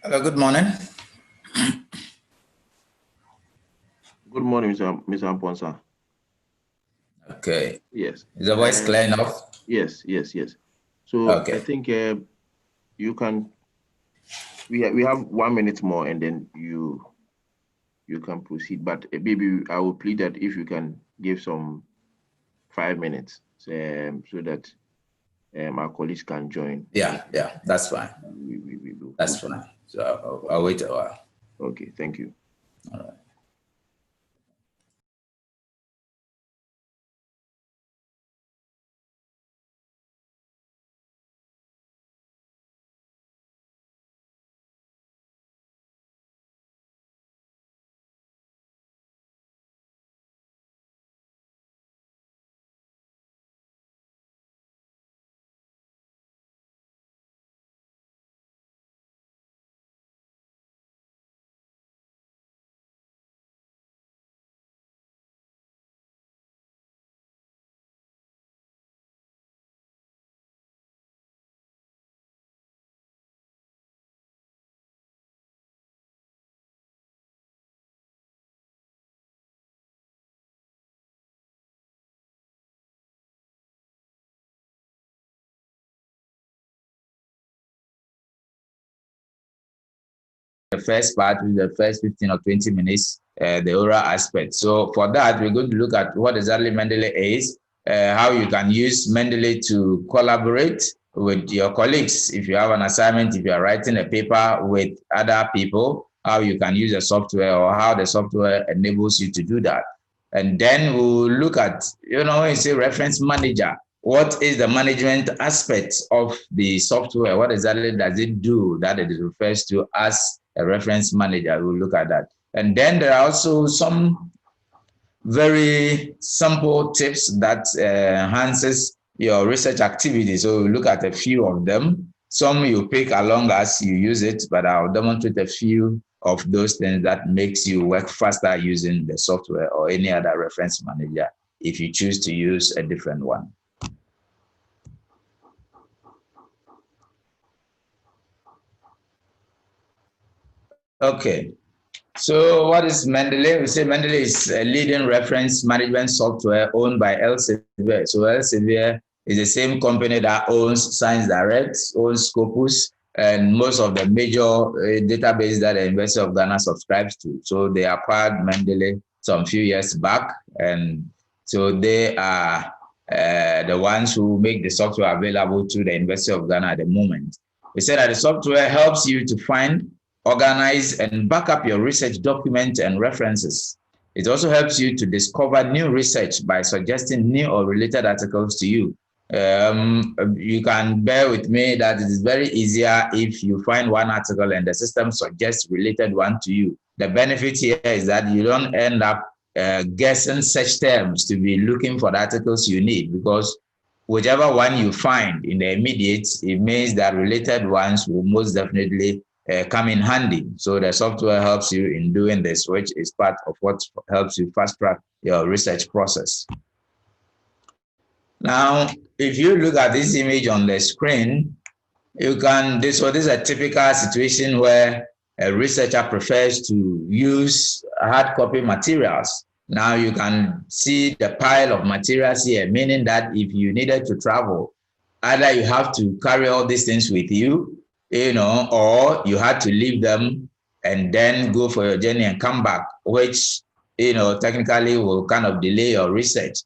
Hello, good morning. Good morning, Mr. Amponsa. Okay. Yes. Is the voice clear enough? Yes. So okay. I think you can. We have 1 minute more, and then you can proceed. But maybe I will plead that if you can give some 5 minutes, so that our colleagues can join. Yeah, that's fine. That's fine. So I'll wait a while. Okay, thank you. All right. The first part with the first 15 or 20 minutes, the oral aspect. So for that, we're going to look at what exactly Mendeley is, how you can use Mendeley to collaborate with your colleagues. If you have an assignment, if you are writing a paper with other people, how you can use the software or how the software enables you to do that. And then we'll look at, it's a reference manager. What is the management aspect of the software? What exactly does it do that it refers to as a reference manager? We'll look at that. And then there are also some very simple tips that enhances your research activity. So we'll look at a few of them. Some you pick along as you use it, but I'll demonstrate a few of those things that makes you work faster using the software or any other reference manager if you choose to use a different one. Okay, so what is Mendeley? We say Mendeley is a leading reference management software owned by Elsevier. So Elsevier is the same company that owns Science Direct, owns Scopus, and most of the major database that the University of Ghana subscribes to. So they acquired Mendeley some few years back, and so they are the ones who make the software available to the University of Ghana at the moment. We said that the software helps you to find, organize, and back up your research documents and references. It also helps you to discover new research by suggesting new or related articles to you. You can bear with me that it is very easier if you find one article and the system suggests related one to you. The benefit here is that you don't end up guessing search terms to be looking for the articles you need, because whichever one you find in the immediate, it means that related ones will most definitely come in handy. So the software helps you in doing this, which is part of what helps you fast track your research process. Now, if you look at this image on the screen, you can, this is a typical situation where a researcher prefers to use hard copy materials. Now you can see the pile of materials here, meaning that if you needed to travel, either you have to carry all these things with you, or you had to leave them and then go for your journey and come back, which, technically will kind of delay your research.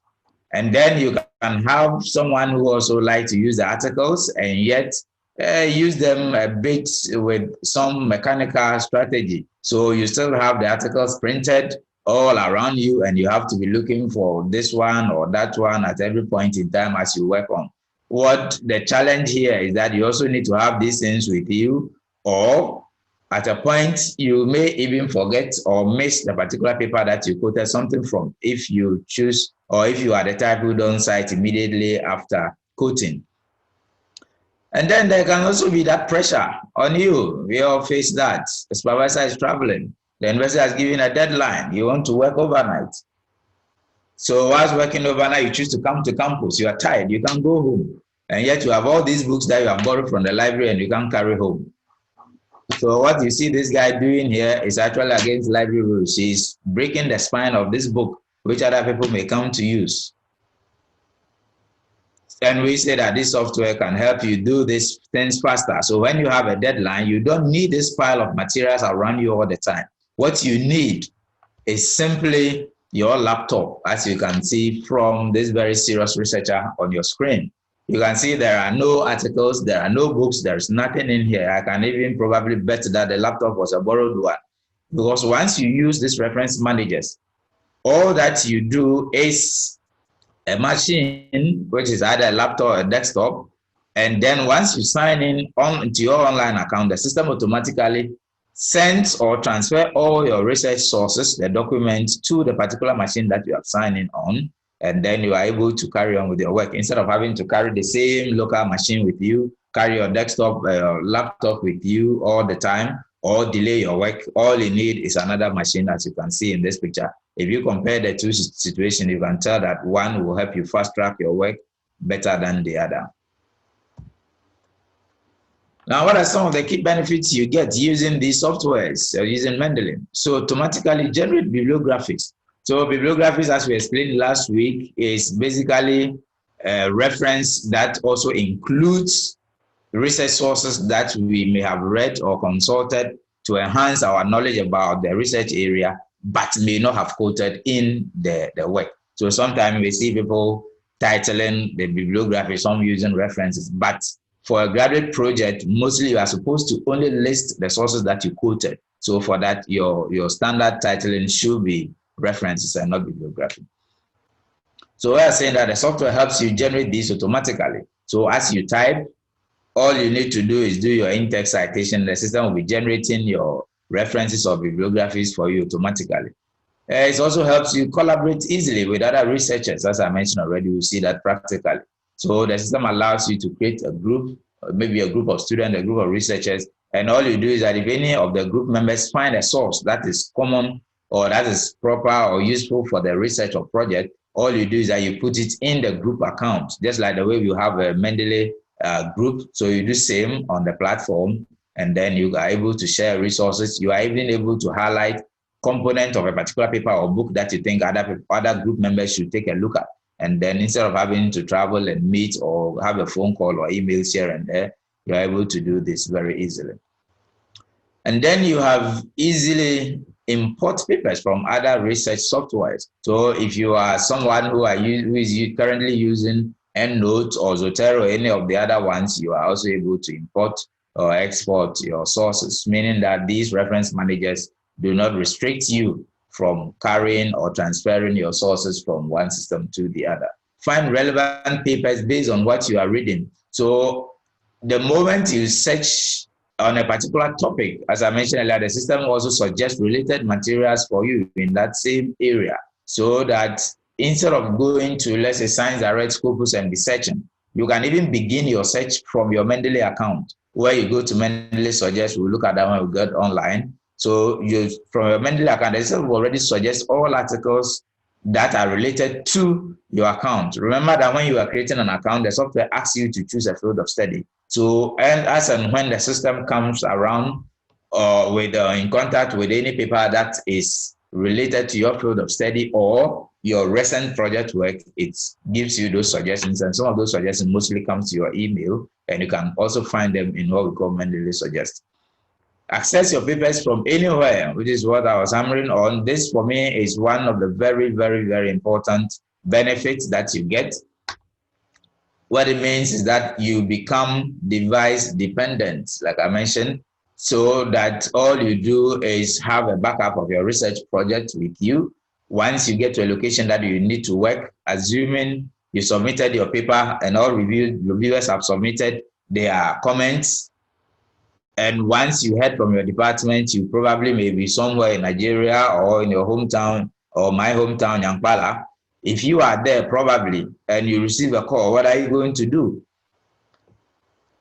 And then you can have someone who also likes to use the articles and yet use them a bit with some mechanical strategy. So you still have the articles printed all around you, and you have to be looking for this one or that one at every point in time as you work on. What the challenge here is that you also need to have these things with you, or at a point you may even forget or miss the particular paper that you quoted something from if you choose, or if you are the type who don't cite immediately after quoting. And then there can also be that pressure on you. We all face that. The supervisor is traveling. The investor has given a deadline. You want to work overnight. So whilst working overnight, you choose to come to campus. You are tired. You can't go home. And yet you have all these books that you have borrowed from the library and you can't carry home. So what you see this guy doing here is actually against library rules. He's breaking the spine of this book, which other people may come to use. And we say that this software can help you do these things faster. So when you have a deadline, you don't need this pile of materials around you all the time. What you need is simply your laptop, as you can see from this very serious researcher on your screen. You can see there are no articles, there are no books, there's nothing in here. I can even probably bet that the laptop was a borrowed one. Because once you use these reference managers, all that you do is a machine, which is either a laptop or a desktop, and then once you sign in into your online account, the system automatically sends or transfer all your research sources, the documents, to the particular machine that you have signed in on, and then you are able to carry on with your work instead of having to carry the same local machine with you, carry your desktop, laptop with you all the time, or delay your work. All you need is another machine, as you can see in this picture. If you compare the two situations, you can tell that one will help you fast track your work better than the other. Now, what are some of the key benefits you get using these softwares, using Mendeley? So automatically generate bibliographies. So bibliographies, as we explained last week, is basically a reference that also includes research sources that we may have read or consulted to enhance our knowledge about the research area, but may not have quoted in the work. So sometimes we see people titling the bibliography, some using references, but for a graduate project, mostly you are supposed to only list the sources that you quoted. So for that, your standard titling should be references and not bibliography. So we are saying that the software helps you generate these automatically. So as you type, all you need to do is do your in-text citation. The system will be generating your references or bibliographies for you automatically. It also helps you collaborate easily with other researchers. As I mentioned already, you see that practically. So the system allows you to create a group, maybe a group of students, a group of researchers, and all you do is that if any of the group members find a source that is common or that is proper or useful for the research or project, all you do is that you put it in the group account, just like the way you have a Mendeley group. So you do same on the platform, and then you are able to share resources. You are even able to highlight component of a particular paper or book that you think other group members should take a look at. And then instead of having to travel and meet or have a phone call or email here and there, you're able to do this very easily. And then you have easily import papers from other research softwares. So if you are someone who is currently using EndNote or Zotero or any of the other ones, you are also able to import or export your sources, meaning that these reference managers do not restrict you from carrying or transferring your sources from one system to the other. Find relevant papers based on what you are reading. So the moment you search on a particular topic, as I mentioned earlier, the system also suggests related materials for you in that same area, so that instead of going to, let's say, Science Direct, Scopus, and be searching, you can even begin your search from your Mendeley account, where you go to Mendeley Suggest. We'll look at that when we get online. So you, from your Mendeley account, the system will already suggest all articles that are related to your account. Remember that when you are creating an account, the software asks you to choose a field of study. So, and as and when the system comes around in contact with any paper that is related to your field of study or your recent project work, it gives you those suggestions, and some of those suggestions mostly come to your email, and you can also find them in what we call Mendeley Suggest. Access your papers from anywhere, which is what I was hammering on. This, for me, is one of the very, very, very important benefits that you get. What it means is that you become device dependent, like I mentioned, so that all you do is have a backup of your research project with you. Once you get to a location that you need to work, assuming you submitted your paper and all reviewers have submitted their comments, and once you heard from your department, you probably may be somewhere in Nigeria or in your hometown or my hometown, Yampala. If you are there probably and you receive a call, what are you going to do?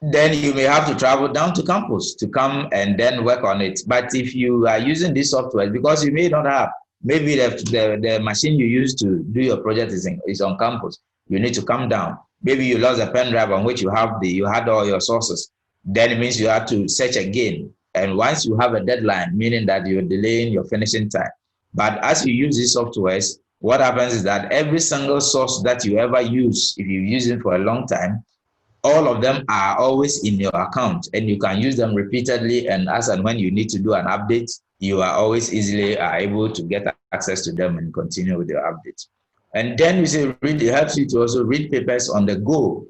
Then you may have to travel down to campus to come and then work on it. But if you are using this software, because you may not have, maybe the machine you use to do your project is on campus, you need to come down. Maybe you lost a pen drive on which you had all your sources. Then it means you have to search again. And once you have a deadline, meaning that you're delaying your finishing time. But as you use these softwares, what happens is that every single source that you ever use, if you use it for a long time, all of them are always in your account, and you can use them repeatedly, and as and when you need to do an update, you are always easily able to get access to them and continue with your update. And then we say it helps you to also read papers on the go.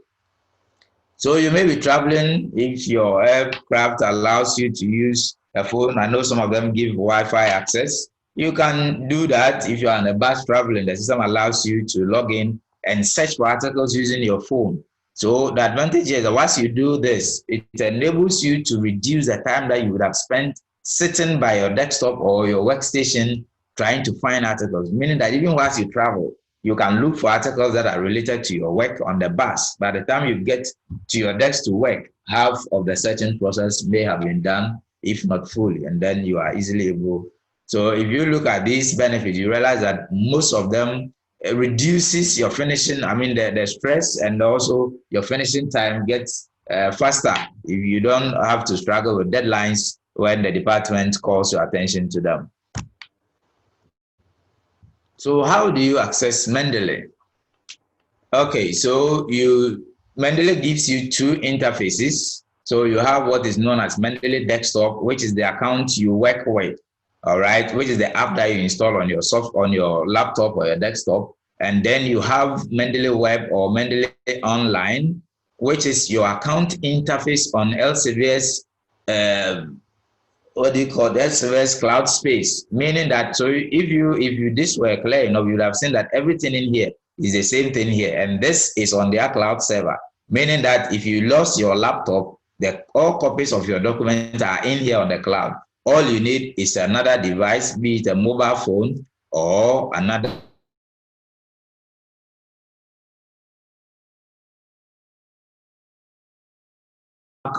So you may be traveling. If your aircraft allows you to use a phone, I know some of them give Wi-Fi access. You can do that. If you're on a bus traveling, the system allows you to log in and search for articles using your phone. So the advantage is that once you do this, it enables you to reduce the time that you would have spent sitting by your desktop or your workstation trying to find articles, meaning that even once you travel, you can look for articles that are related to your work on the bus. By the time you get to your desk to work, half of the searching process may have been done, if not fully, and then you are easily able. So if you look at these benefits, you realize that most of them reduces your finishing, the stress, and also your finishing time gets faster if you don't have to struggle with deadlines when the department calls your attention to them. So how do you access Mendeley? Okay, so Mendeley gives you two interfaces. So you have what is known as Mendeley Desktop, which is the account you work with, all right, which is the app that you install on your laptop or your desktop. And then you have Mendeley Web or Mendeley Online, which is your account interface on Elsevier's Elsevier's cloud space, meaning that so if this were clear enough, you would have seen that everything in here is the same thing here, and this is on their cloud server, meaning that if you lost your laptop, all copies of your documents are in here on the cloud. All you need is another device, be it a mobile phone or another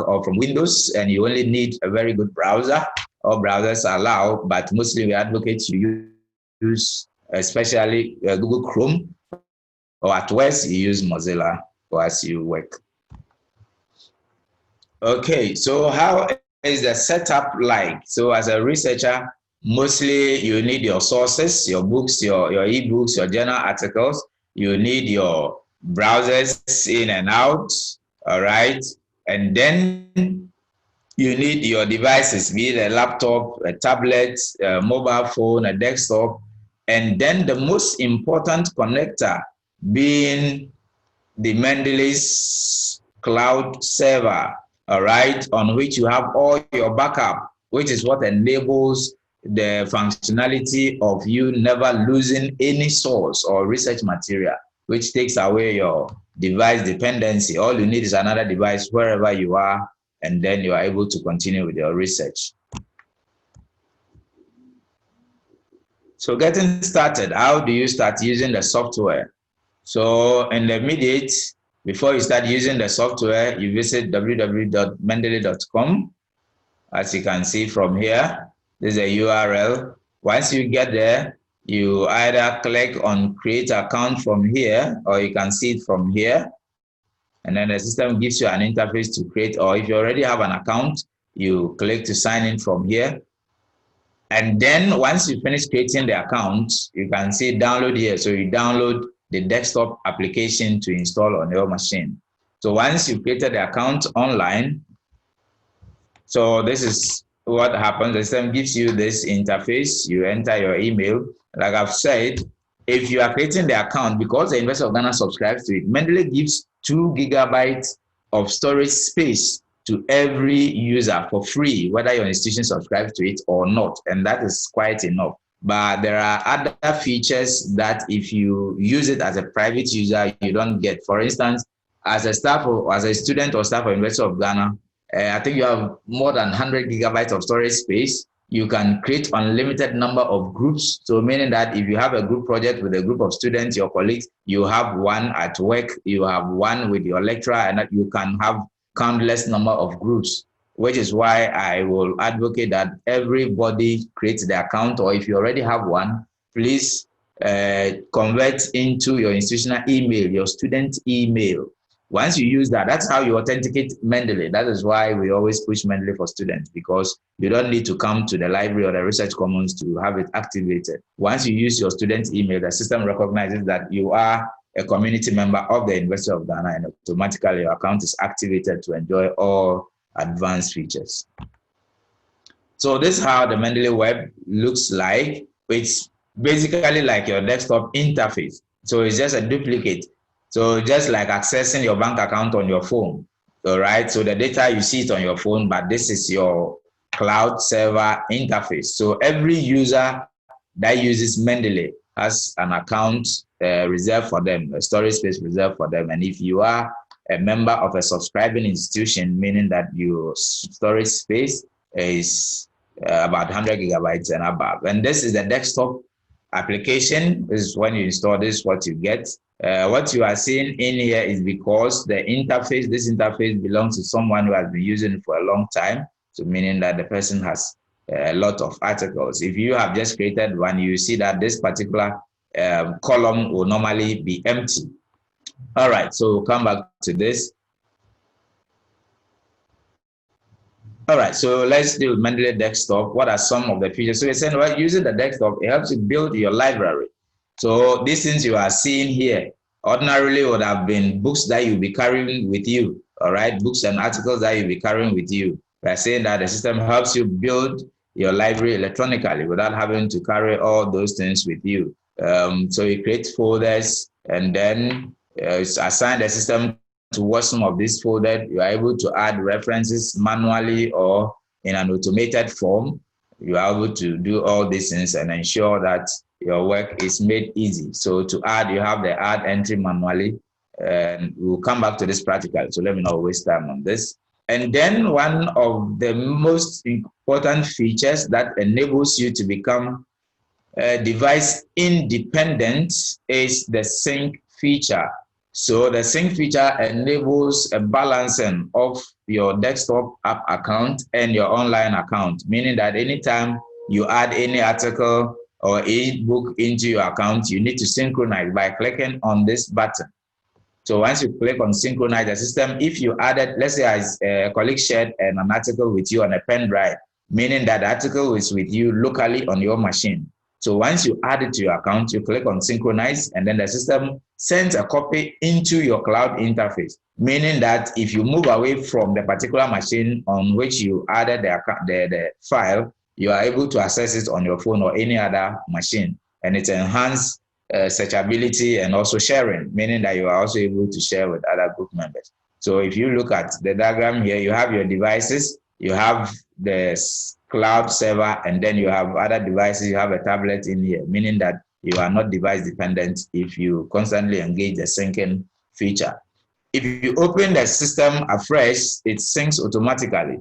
or from Windows, and you only need a very good browser. All browsers allow, but mostly we advocate you use especially Google Chrome, or at worst you use Mozilla as you work. Okay, so how is the setup like? So as a researcher, mostly you need your sources, your books, your ebooks, your journal articles. You need your browsers in and out, all right? And then you need your devices, be it a laptop, a tablet, a mobile phone, a desktop, and then the most important connector being the Mendeley's cloud server, all right, on which you have all your backup, which is what enables the functionality of you never losing any source or research material, which takes away your device dependency. All you need is another device wherever you are, and then you are able to continue with your research. So getting started, how do you start using the software? So in the immediate, before you start using the software, you visit www.mendeley.com. As you can see from here, this is a URL. Once you get there, you either click on create account from here, or you can see it from here. And then the system gives you an interface to create, or if you already have an account, you click to sign in from here. And then once you finish creating the account, you can see download here. So you download the desktop application to install on your machine. So once you created the account online, so this is what happens. The system gives you this interface. You enter your email. Like I've said, if you are creating the account, because the University of Ghana subscribes to it, Mendeley gives 2 gigabytes of storage space to every user for free, whether your institution subscribes to it or not. And that is quite enough. But there are other features that if you use it as a private user, you don't get. For instance, as a staff or as a student or staff of University of Ghana, I think you have more than 100 gigabytes of storage space. You can create unlimited number of groups. So meaning that if you have a group project with a group of students, your colleagues, you have one at work, you have one with your lecturer, and that you can have countless number of groups, which is why I will advocate that everybody creates the account, or if you already have one, please convert into your institutional email, your student email. Once you use that, that's how you authenticate Mendeley. That is why we always push Mendeley for students, because you don't need to come to the library or the research commons to have it activated. Once you use your student email, the system recognizes that you are a community member of the University of Ghana, and automatically your account is activated to enjoy all advanced features. So this is how the Mendeley web looks like. It's basically like your desktop interface. So it's just a duplicate. So just like accessing your bank account on your phone, all right? So the data, you see it on your phone, but this is your cloud server interface. So every user that uses Mendeley has an account reserved for them, a storage space reserved for them. And if you are a member of a subscribing institution, meaning that your storage space is about 100 gigabytes and above. And this is the desktop application. This is when you install this, what you get. What you are seeing in here is because the interface, this interface belongs to someone who has been using it for a long time. So meaning that the person has a lot of articles. If you have just created one, you see that this particular column will normally be empty. All right, so we'll come back to this. All right, so let's do Mendeley desktop. What are some of the features? So we're saying, well, using the desktop, it helps you build your library. So these things you are seeing here ordinarily would have been books that you'll be carrying with you, all right? Books and articles that you'll be carrying with you. We're saying that the system helps you build your library electronically without having to carry all those things with you. So you create folders, and then assign the system to watch some of these folders. You are able to add references manually or in an automated form. You are able to do all these things and ensure that your work is made easy. So to add, you have the add entry manually, and we'll come back to this practical. So let me not waste time on this. And then one of the most important features that enables you to become device independent is the sync feature. So the sync feature enables a balancing of your desktop app account and your online account, meaning that anytime you add any article or any book into your account, you need to synchronize by clicking on this button. So once you click on synchronize the system, if you added, let's say as a colleague shared an article with you on a pen drive, meaning that the article is with you locally on your machine. So once you add it to your account, you click on synchronize, and then the system sends a copy into your cloud interface, meaning that if you move away from the particular machine on which you added the file, you are able to access it on your phone or any other machine, and it enhances searchability and also sharing, meaning that you are also able to share with other group members. So if you look at the diagram here, you have your devices, you have the cloud server, and then you have other devices, you have a tablet in here, meaning that you are not device dependent if you constantly engage the syncing feature. If you open the system afresh, it syncs automatically.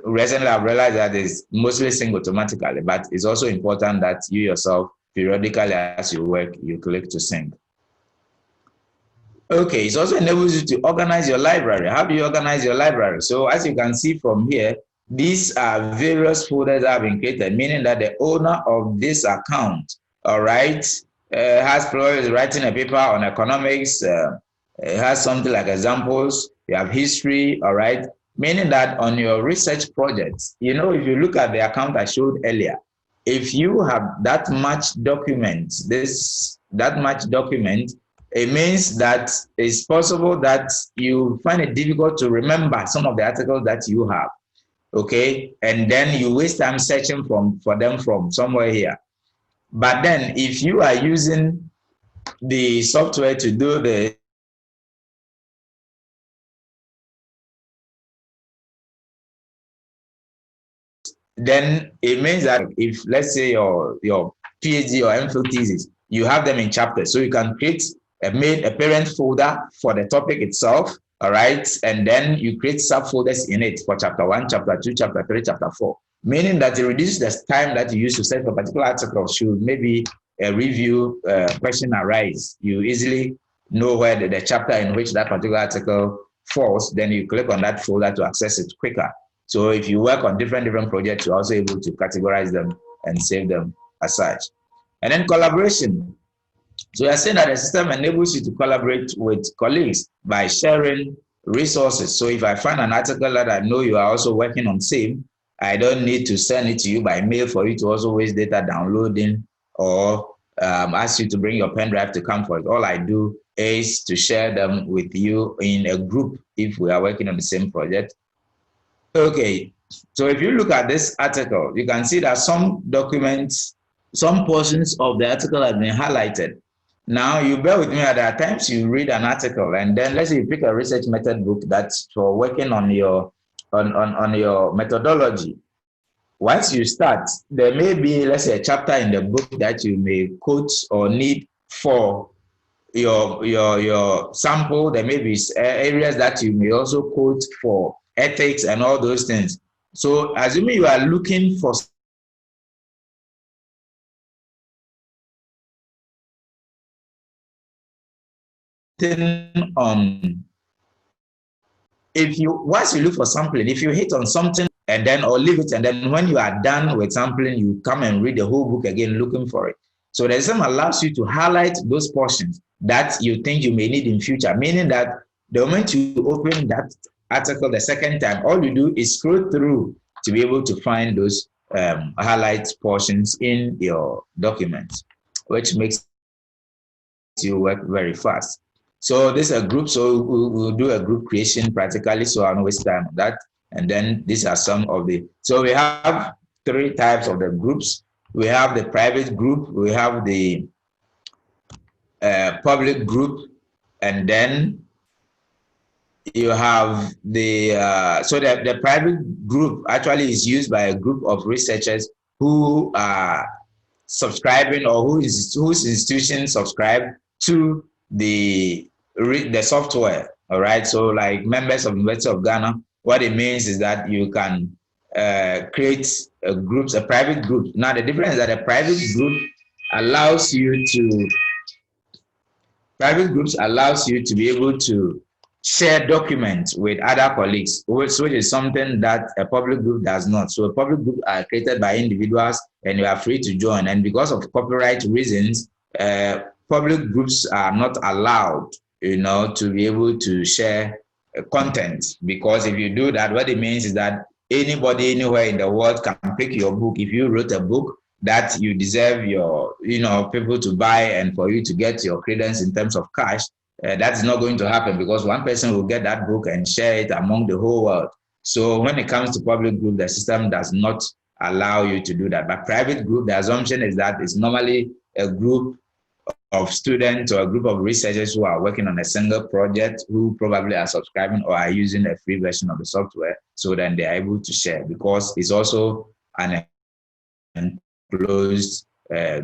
Recently, I've realized that it's mostly synced automatically, but it's also important that you yourself, periodically as you work, you click to sync. Okay, it also enables you to organize your library. How do you organize your library? So as you can see from here, these are various folders that have been created, meaning that the owner of this account, all right, has probably writing a paper on economics, has something like examples, you have history, all right, meaning that on your research projects, you know, if you look at the account I showed earlier, if you have that much document, it means that it's possible that you find it difficult to remember some of the articles that you have, okay? And then you waste time searching for them from somewhere here. But then if you are using the software to do the then it means that if, let's say, your PhD or MPhil thesis, you have them in chapters, so you can create a parent folder for the topic itself, all right, and then you create subfolders in it for chapter 1, chapter 2, chapter 3, chapter 4, meaning that it reduces the time that you use to search for a particular article. Should maybe a review question arise, you easily know where the chapter in which that particular article falls, then you click on that folder to access it quicker. So if you work on different projects, you're also able to categorize them and save them as such. And then collaboration. So you're saying that the system enables you to collaborate with colleagues by sharing resources. So if I find an article that I know you are also working on same, I don't need to send it to you by mail for you to also waste data downloading or ask you to bring your pen drive to come for it. All I do is to share them with you in a group if we are working on the same project. Okay, so if you look at this article, you can see that some documents, some portions of the article have been highlighted. Now, you bear with me, that there are times you read an article and then let's say you pick a research method book that's for working on your methodology. Once you start, there may be, let's say, a chapter in the book that you may quote or need for your sample. There may be areas that you may also quote for ethics and all those things. So assuming you are looking for on, if you, once you look for sampling, if you hit on something and then or leave it, and then when you are done with sampling, you come and read the whole book again looking for it. So the system allows you to highlight those portions that you think you may need in future, meaning that the moment you open that article the second time, all you do is scroll through to be able to find those highlight portions in your document, which makes you work very fast. So this is a group, so we'll do a group creation practically, so I don't waste time on that. And then these are some of the, so we have 3 types of the groups. We have the private group, we have the public group, and then you have the, so the private group actually is used by a group of researchers who are subscribing, or whose institutions subscribe to the software, all right? So like members of the University of Ghana, what it means is that you can create a private group. Now the difference is that a private group allows you to, be able to share documents with other colleagues, which is something that a public group does not. So a public group are created by individuals and you are free to join. And because of copyright reasons, public groups are not allowed, to be able to share content, because if you do that, what it means is that anybody anywhere in the world can pick your book. If you wrote a book that you deserve your, people to buy and for you to get your credence in terms of cash, that's not going to happen, because one person will get that book and share it among the whole world. So when it comes to public group, the system does not allow you to do that. But private group, the assumption is that it's normally a group of students or a group of researchers who are working on a single project, who probably are subscribing or are using a free version of the software, so then they are able to share, because it's also an enclosed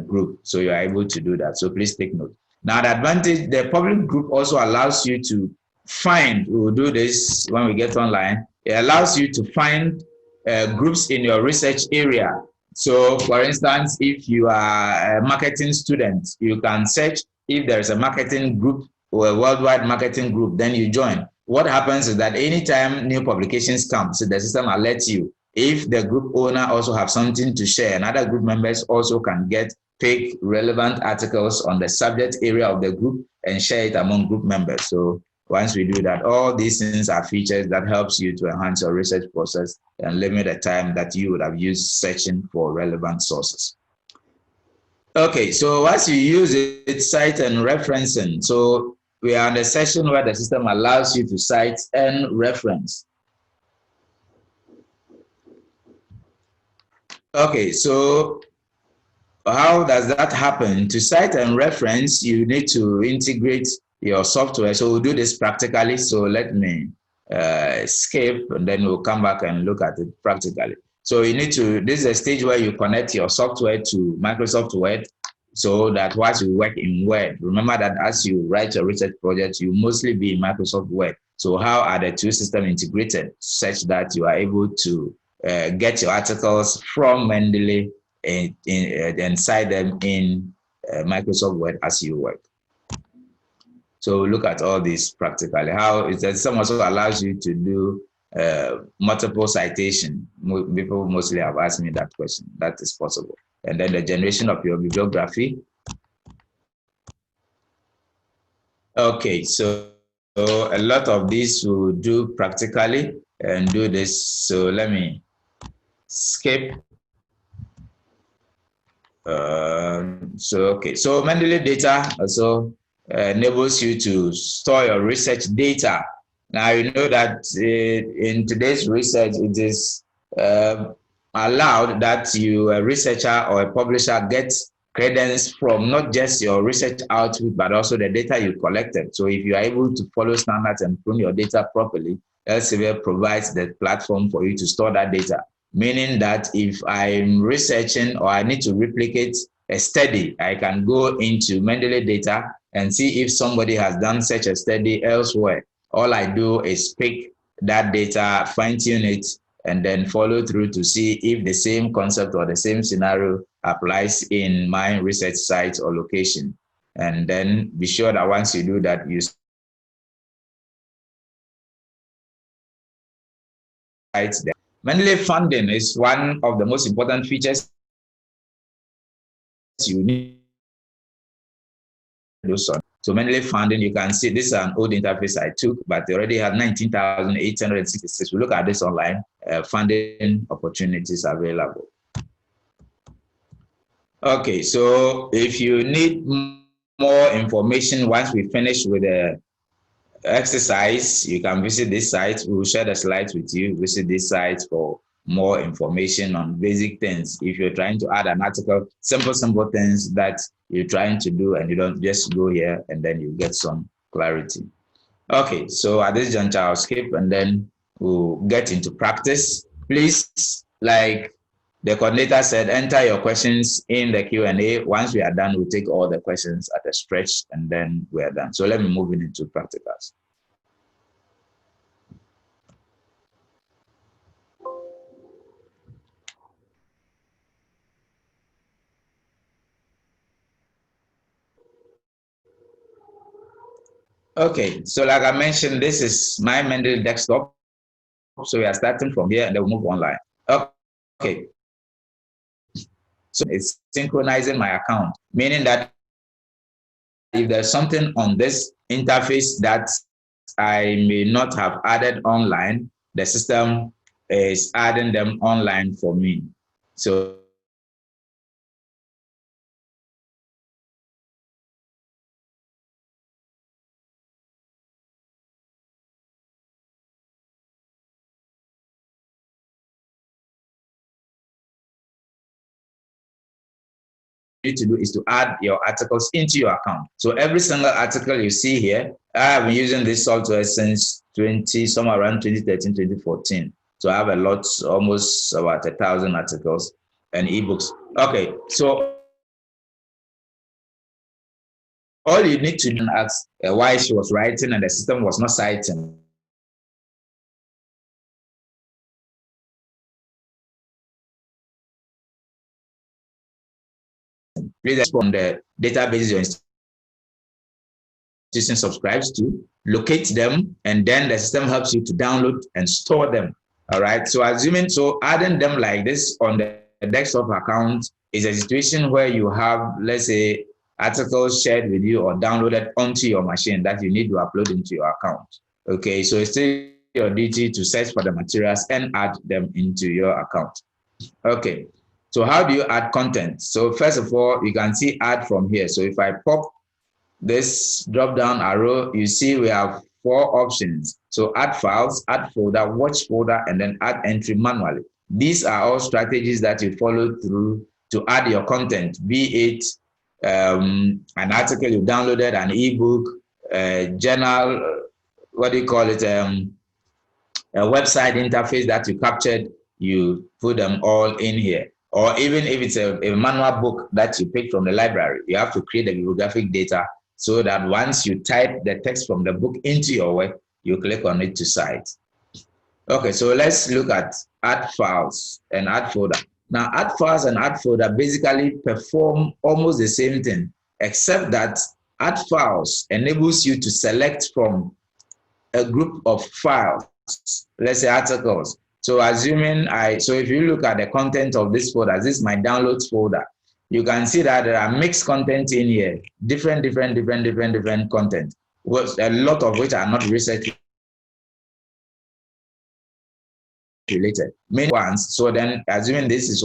group. So you are able to do that. So please take note. Now the advantage, the public group also allows you to find, we'll do this when we get online, it allows you to find groups in your research area. So for instance, if you are a marketing student, you can search if there is a marketing group or a worldwide marketing group, then you join. What happens is that anytime new publications come, so the system alerts you. If the group owner also have something to share, and other group members also can pick relevant articles on the subject area of the group and share it among group members. So once we do that, all these things are features that helps you to enhance your research process and limit the time that you would have used searching for relevant sources. Okay, so once you use it, cite and referencing. So we are in the section where the system allows you to cite and reference. Okay, so how does that happen? To cite and reference, you need to integrate your software. So we'll do this practically. So let me skip, and then we'll come back and look at it practically. So you need to, this is a stage where you connect your software to Microsoft Word, so that once you work in Word, remember that as you write your research project, you mostly be in Microsoft Word. So how are the two systems integrated such that you are able to get your articles from Mendeley and cite them in Microsoft Word as you work? So look at all this practically. How is that some also allows you to do multiple citation. People mostly have asked me that question. That is possible. And then the generation of your bibliography. Okay, so a lot of these will do practically and do this. So let me skip. Okay, so Mendeley data also enables you to store your research data. Now you know that in today's research, it is allowed that you, a researcher or a publisher, gets credence from not just your research output, but also the data you collected. So if you are able to follow standards and prune your data properly, Elsevier provides the platform for you to store that data. Meaning that if I'm researching or I need to replicate a study, I can go into Mendeley data and see if somebody has done such a study elsewhere. All I do is pick that data, fine-tune it, and then follow through to see if the same concept or the same scenario applies in my research site or location. And then be sure that once you do that, you cite them. Mendeley funding is one of the most important features you need. So Mendeley funding, you can see this is an old interface I took, but they already have 19,866. We look at this online, funding opportunities available. Okay, so if you need more information once we finish with the exercise, you can visit this site. We'll share the slides with you. Visit this site for more information on basic things. If you're trying to add an article, simple things that you're trying to do, and you don't just go here and then you get some clarity. Okay, so at this juncture, I'll skip and then we'll get into practice. Please, like the coordinator said, enter your questions in the Q&A. Once we are done, we'll take all the questions at a stretch and then we're done. So let me move into practicals. Okay, so like I mentioned, this is my Mendeley desktop. So we are starting from here and then we'll move online. Okay. So it's synchronizing my account, meaning that if there's something on this interface that I may not have added online, the system is adding them online for me. So to do is to add your articles into your account. So every single article you see here, I have been using this software since somewhere around 2013, 2014. So I have a lot, almost about 1,000 articles and ebooks. Okay, so all you need to do is ask why she was writing and the system was not citing. Please from the database your institution subscribes to, locate them, and then the system helps you to download and store them. All right. So adding them like this on the desktop account is a situation where you have, let's say, articles shared with you or downloaded onto your machine that you need to upload into your account. Okay. So it's still your duty to search for the materials and add them into your account. Okay. So how do you add content? So first of all, you can see add from here. So if I pop this drop down arrow, you see we have 4 options. So add files, add folder, watch folder, and then add entry manually. These are all strategies that you follow through to add your content, be it an article you downloaded, an ebook, a journal, what do you call it, a website interface that you captured, you put them all in here. Or even if it's a manual book that you pick from the library, you have to create the bibliographic data so that once you type the text from the book into your work, you click on it to cite. Okay, so let's look at add files and add folder. Now, add files and add folder basically perform almost the same thing, except that add files enables you to select from a group of files, let's say articles. So assuming so if you look at the content of this folder, this is my downloads folder. You can see that there are mixed content in here, different content, a lot of which are not research related, main ones. So then assuming this is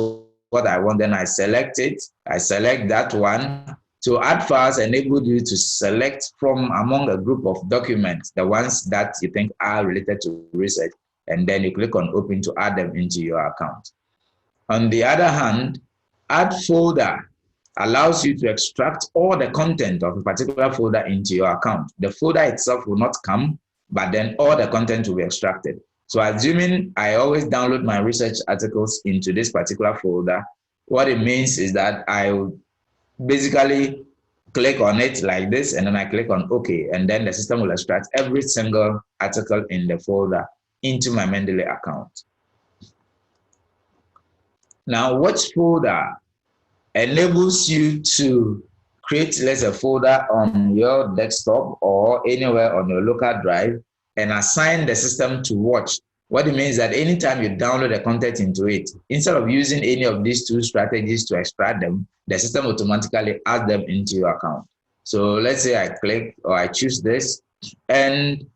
what I want, then I select it. I select that one. So add files enabled you to select from among a group of documents, the ones that you think are related to research, and then you click on open to add them into your account. On the other hand, add folder allows you to extract all the content of a particular folder into your account. The folder itself will not come, but then all the content will be extracted. So assuming I always download my research articles into this particular folder, what it means is that I will basically click on it like this, and then I click on OK, and then the system will extract every single article in the folder into my Mendeley account. Now, watch folder enables you to create, let's say, a folder on your desktop or anywhere on your local drive and assign the system to watch. What it means is that anytime you download the content into it, instead of using any of these 2 strategies to extract them, the system automatically adds them into your account. So let's say I click or I choose this, and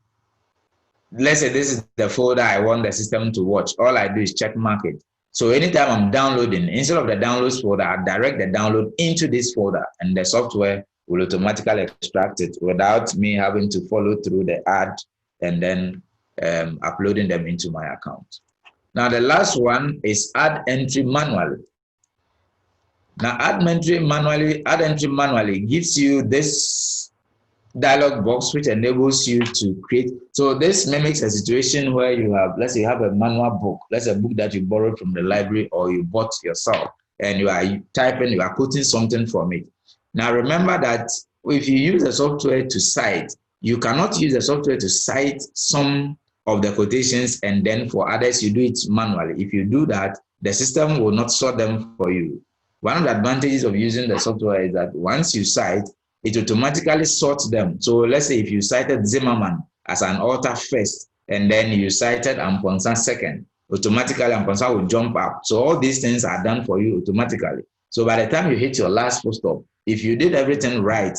let's say this is the folder I want the system to watch. All I do is check mark it. So anytime I'm downloading, instead of the downloads folder, I direct the download into this folder, and the software will automatically extract it without me having to follow through the add and then uploading them into my account. Now, the last one is add entry manually. Now, add entry manually gives you this dialog box which enables you to create. So this mimics a situation where you have, let's say you have a manual book, let's say a book that you borrowed from the library or you bought yourself, and you are typing, you are quoting something from it. Now remember that if you use the software to cite, you cannot use the software to cite some of the quotations and then for others you do it manually. If you do that, the system will not sort them for you. One of the advantages of using the software is that once you cite, it automatically sorts them. So let's say if you cited Zimmerman as an author first, and then you cited Amponsa second, automatically Amponsa will jump up. So all these things are done for you automatically. So by the time you hit your last full stop, if you did everything right,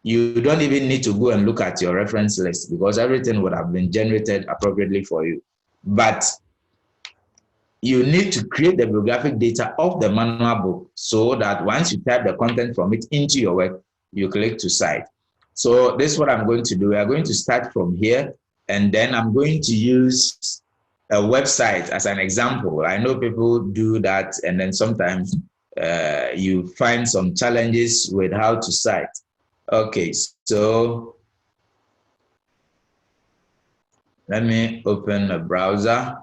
you don't even need to go and look at your reference list because everything would have been generated appropriately for you. But you need to create the bibliographic data of the manual book so that once you type the content from it into your work, you click to cite. So this is what I'm going to do. We are going to start from here, and then I'm going to use a website as an example. I know people do that, and then sometimes you find some challenges with how to cite. Okay, so let me open a browser.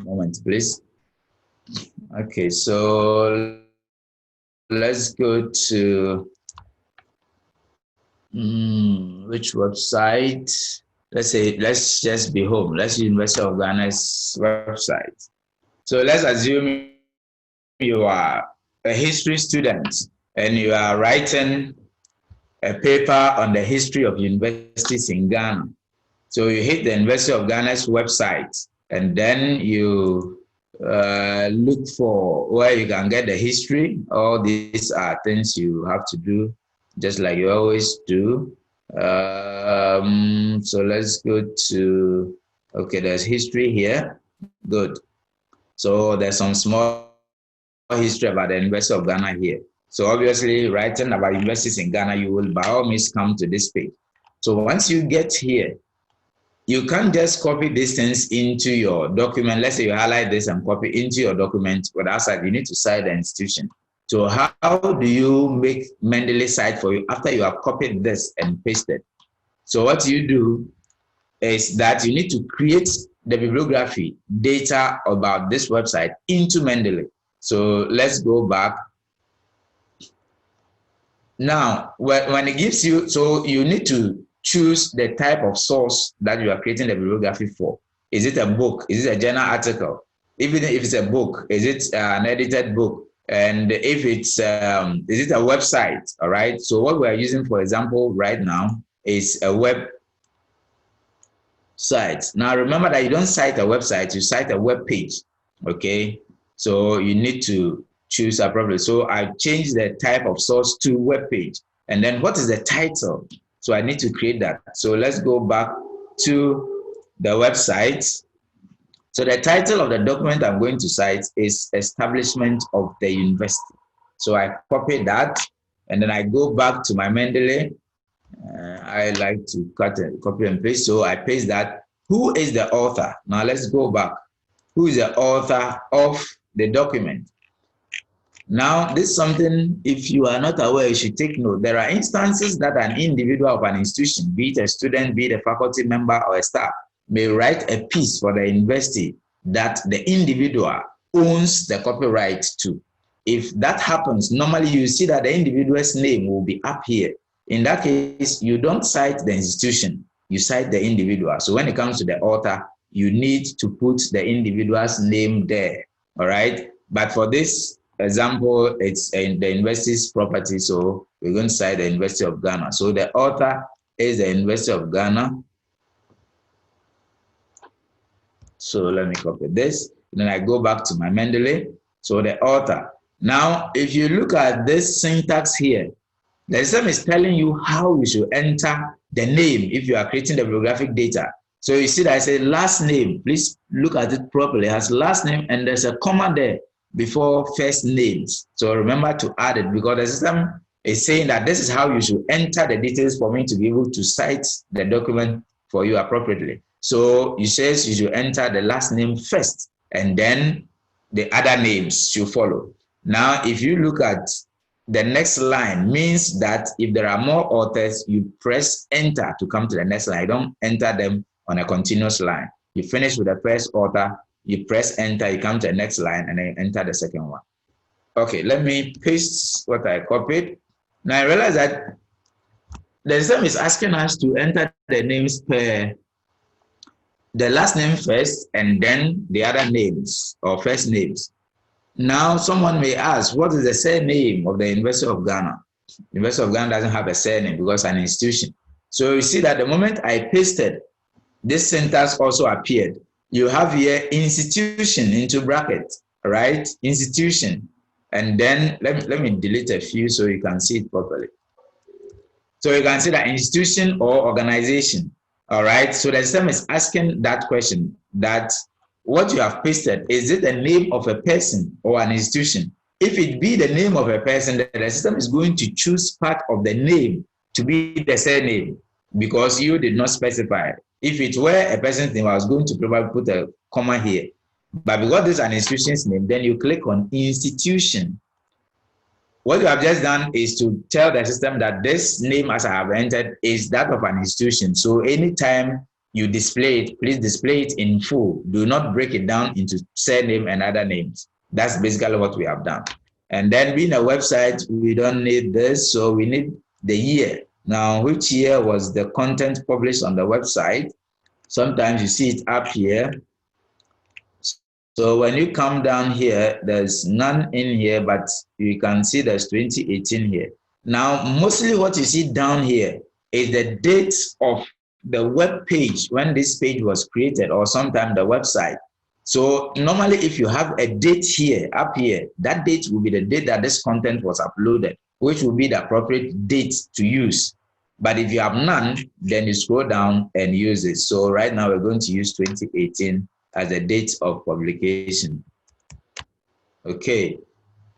Moment, please. Okay, so let's go to which website? Let's just be home. Let's use University of Ghana's website. So let's assume you are a history student and you are writing a paper on the history of universities in Ghana. So you hit the University of Ghana's website, and then you look for where you can get the history. All these are things you have to do, just like you always do. So let's go to, okay, there's history here. Good. So there's some small history about the University of Ghana here. So obviously, writing about universities in Ghana, you will by all means come to this page. So once you get here, you can't just copy these things into your document. Let's say you highlight this and copy into your document without cite. You need to cite the institution. So how do you make Mendeley cite for you after you have copied this and pasted? So what you do is that you need to create the bibliography data about this website into Mendeley. So let's go back. Now, when it gives you, so you need to choose the type of source that you are creating the bibliography for. Is it a book? Is it a journal article? Even if it's a book, is it an edited book? And if it's, is it a website? All right. So what we are using, for example, right now is a web site. Now, remember that you don't cite a website, you cite a web page. Okay. So you need to choose appropriately. So I changed the type of source to web page. And then what is the title? So I need to create that. So let's go back to the website. So the title of the document I'm going to cite is Establishment of the University. So I copy that and then I go back to my Mendeley. I like to cut and copy and paste. So I paste that. Who is the author? Now let's go back. Who is the author of the document? Now, this is something, if you are not aware, you should take note. There are instances that an individual of an institution, be it a student, be it a faculty member or a staff, may write a piece for the university that the individual owns the copyright to. If that happens, normally you see that the individual's name will be up here. In that case, you don't cite the institution, you cite the individual. So when it comes to the author, you need to put the individual's name there, all right? But for this example, it's in the university's property, so we're going to cite the University of Ghana. So the author is the University of Ghana. So let me copy this. Then I go back to my Mendeley. So the author. Now, if you look at this syntax here, the system is telling you how you should enter the name if you are creating the bibliographic data. So you see that I say last name. Please look at it properly. It has last name and there's a comma there before first names. So remember to add it because the system is saying that this is how you should enter the details for me to be able to cite the document for you appropriately. So it says you should enter the last name first and then the other names should follow. Now, if you look at the next line means that if there are more authors, you press enter to come to the next line. You don't enter them on a continuous line. You finish with the first author, you press enter, you come to the next line, and then enter the second one. Okay, let me paste what I copied. Now I realize that the system is asking us to enter the names per the last name first and then the other names or first names. Now someone may ask, what is the surname of the University of Ghana? The University of Ghana doesn't have a surname because it's an institution. So you see that the moment I pasted, this syntax also appeared. You have here institution into brackets, right? Institution. And then let me delete a few so you can see it properly. So you can see that institution or organization, all right? So the system is asking that question, that what you have pasted, is it the name of a person or an institution? If it be the name of a person, the system is going to choose part of the name to be the surname because you did not specify. If it were a person's name, I was going to probably put a comma here. But because this is an institution's name, then you click on institution. What you have just done is to tell the system that this name as I have entered is that of an institution. So anytime you display it, please display it in full. Do not break it down into surname and other names. That's basically what we have done. And then being a website, we don't need this. So we need the year. Now, which year was the content published on the website? Sometimes you see it up here. So when you come down here, there's none in here, but you can see there's 2018 here. Now, mostly what you see down here is the date of the web page when this page was created, or sometime the website. So normally if you have a date here, up here, that date will be the date that this content was uploaded, which will be the appropriate date to use. But if you have none, then you scroll down and use it. So right now we're going to use 2018 as the date of publication. Okay,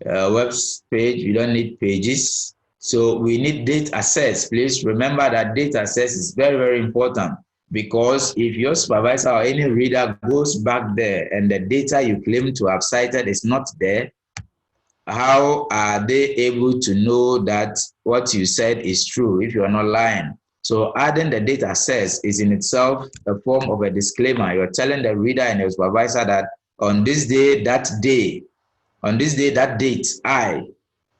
web page, we don't need pages. So we need date access. Please remember that date access is very, very important, because if your supervisor or any reader goes back there and the data you claim to have cited is not there, how are they able to know that what you said is true if you are not lying? So adding the date access is in itself a form of a disclaimer. You're telling the reader and your supervisor that on this day, that day, on this day, that date,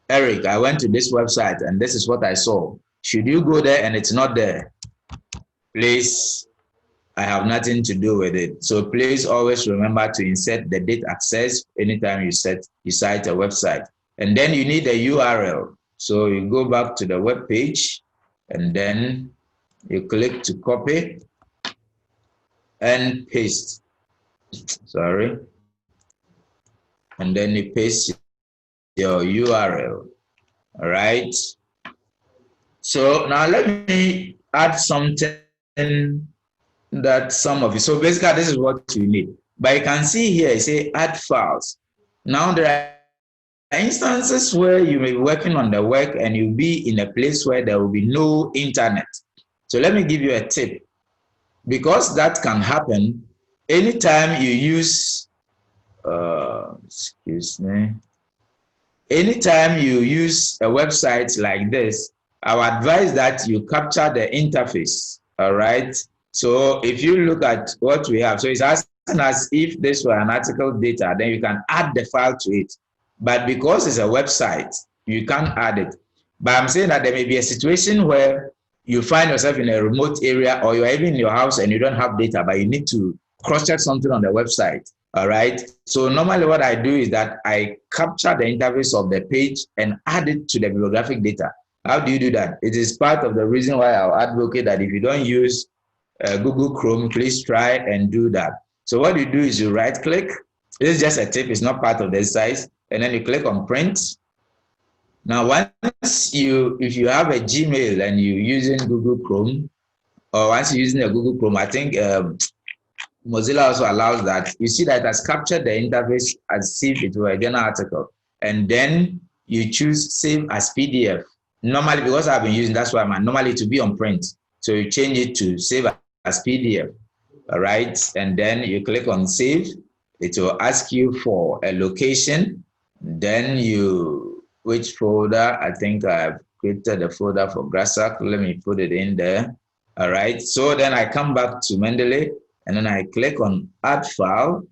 Eric, I went to this website and this is what I saw. Should you go there and it's not there, please, I have nothing to do with it. So please always remember to insert the date access anytime you cite a website. And then you need a URL. So you go back to the web page and then you click to copy and paste. Sorry. And then you paste your URL. All right. So now let me add something that some of you, so basically this is what you need. But you can see here, you say add files. Now there are instances where you may be working on the work and you'll be in a place where there will be no internet. So let me give you a tip. Because that can happen anytime you use, anytime you use a website like this, I would advise that you capture the interface, all right? So if you look at what we have, so it's asking us if this were an article data, then you can add the file to it. But because it's a website, you can't add it. But I'm saying that there may be a situation where you find yourself in a remote area, or you're even in your house and you don't have data, but you need to cross-check something on the website, all right? So normally what I do is that I capture the interface of the page and add it to the bibliographic data. How do you do that? It is part of the reason why I'll advocate that if you don't use Google Chrome, please try and do that. So what you do is you right click. This is just a tip, it's not part of the exercise. And then you click on print. Now, once if you have a Gmail and you're using Google Chrome, or once you're using a Google Chrome, I think Mozilla also allows that. You see that it has captured the interface as if it were a journal article. And then you choose save as PDF. Normally, because I've been using, that's why I'm normally to be on print. So you change it to save as PDF, all right? And then you click on save. It will ask you for a location. Then which folder? I think I've created a folder for GRASAG. Let me put it in there. All right. So then I come back to Mendeley and then I click on add file.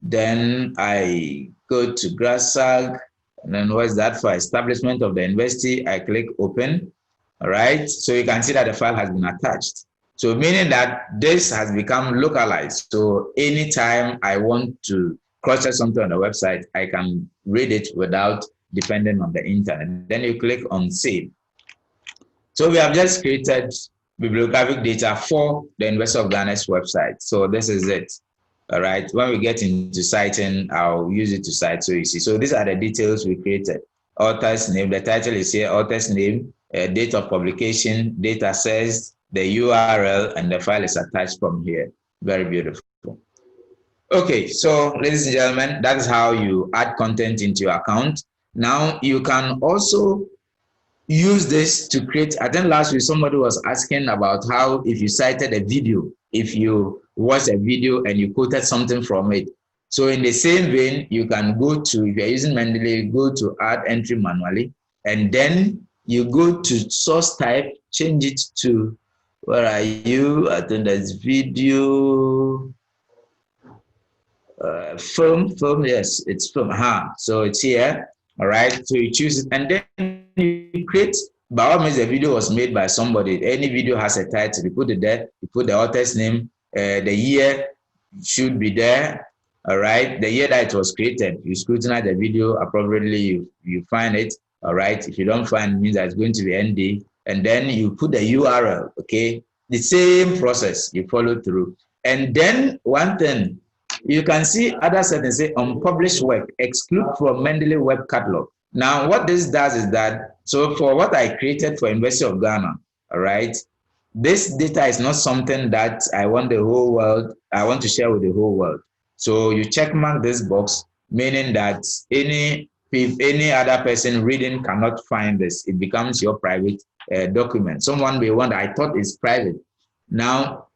Then I go to GRASAG and then what's that for? Establishment of the university. I click open. All right. So you can see that the file has been attached. So meaning that this has become localized. So anytime I want to cross-check something on the website, I can read it without depending on the internet. Then you click on save. So we have just created bibliographic data for the University of Ghana's website. So this is it. All right. When we get into citing, I'll use it to cite so you see. So these are the details we created. Author's name, the title is here, author's name, date of publication, date accessed, the URL, and the file is attached from here. Very beautiful. Okay, so ladies and gentlemen, that is how you add content into your account. Now you can also use this to create, I think last week somebody was asking about how if you cited a video, if you watched a video and you quoted something from it. So in the same vein, you can go to, if you're using Mendeley, go to add entry manually, and then you go to source type, change it to, where are you? I think that's video. Film, yes, it's film. So it's here. All right. So you choose it, and then you create. By all means, the video was made by somebody. Any video has a title. You put it there. You put the author's name. The year should be there. All right. The year that it was created. You scrutinize the video appropriately. You find it. All right. If you don't find it, means that it's going to be ND. And then you put the URL. Okay. The same process you follow through. And then one thing. You can see other settings say unpublished work, exclude from Mendeley web catalog. Now, what this does is that, so for what I created for University of Ghana, all right, this data is not something that I want the whole world, I want to share with the whole world. So you check mark this box, meaning that any other person reading cannot find this. It becomes your private document. Someone may want, I thought it's private. Now,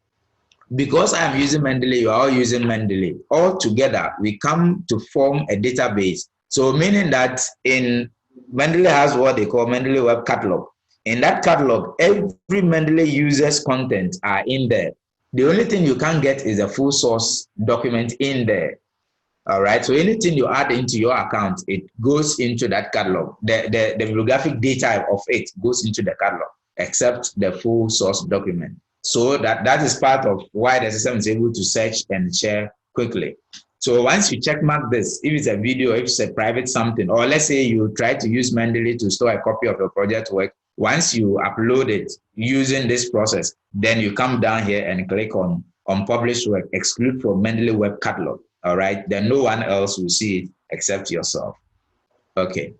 because I am using Mendeley, you are all using Mendeley. All together, we come to form a database. So meaning that in Mendeley has what they call Mendeley Web Catalog. In that catalog, every Mendeley user's content are in there. The only thing you can't get is a full source document in there. All right. So anything you add into your account, it goes into that catalog. The bibliographic data of it goes into the catalog, except the full source document. So that is part of why the system is able to search and share quickly. So once you check mark this, if it's a video, if it's a private something, or let's say you try to use Mendeley to store a copy of your project work, once you upload it using this process, then you come down here and click on publish work, exclude from Mendeley Web Catalog. All right, then no one else will see it except yourself. Okay,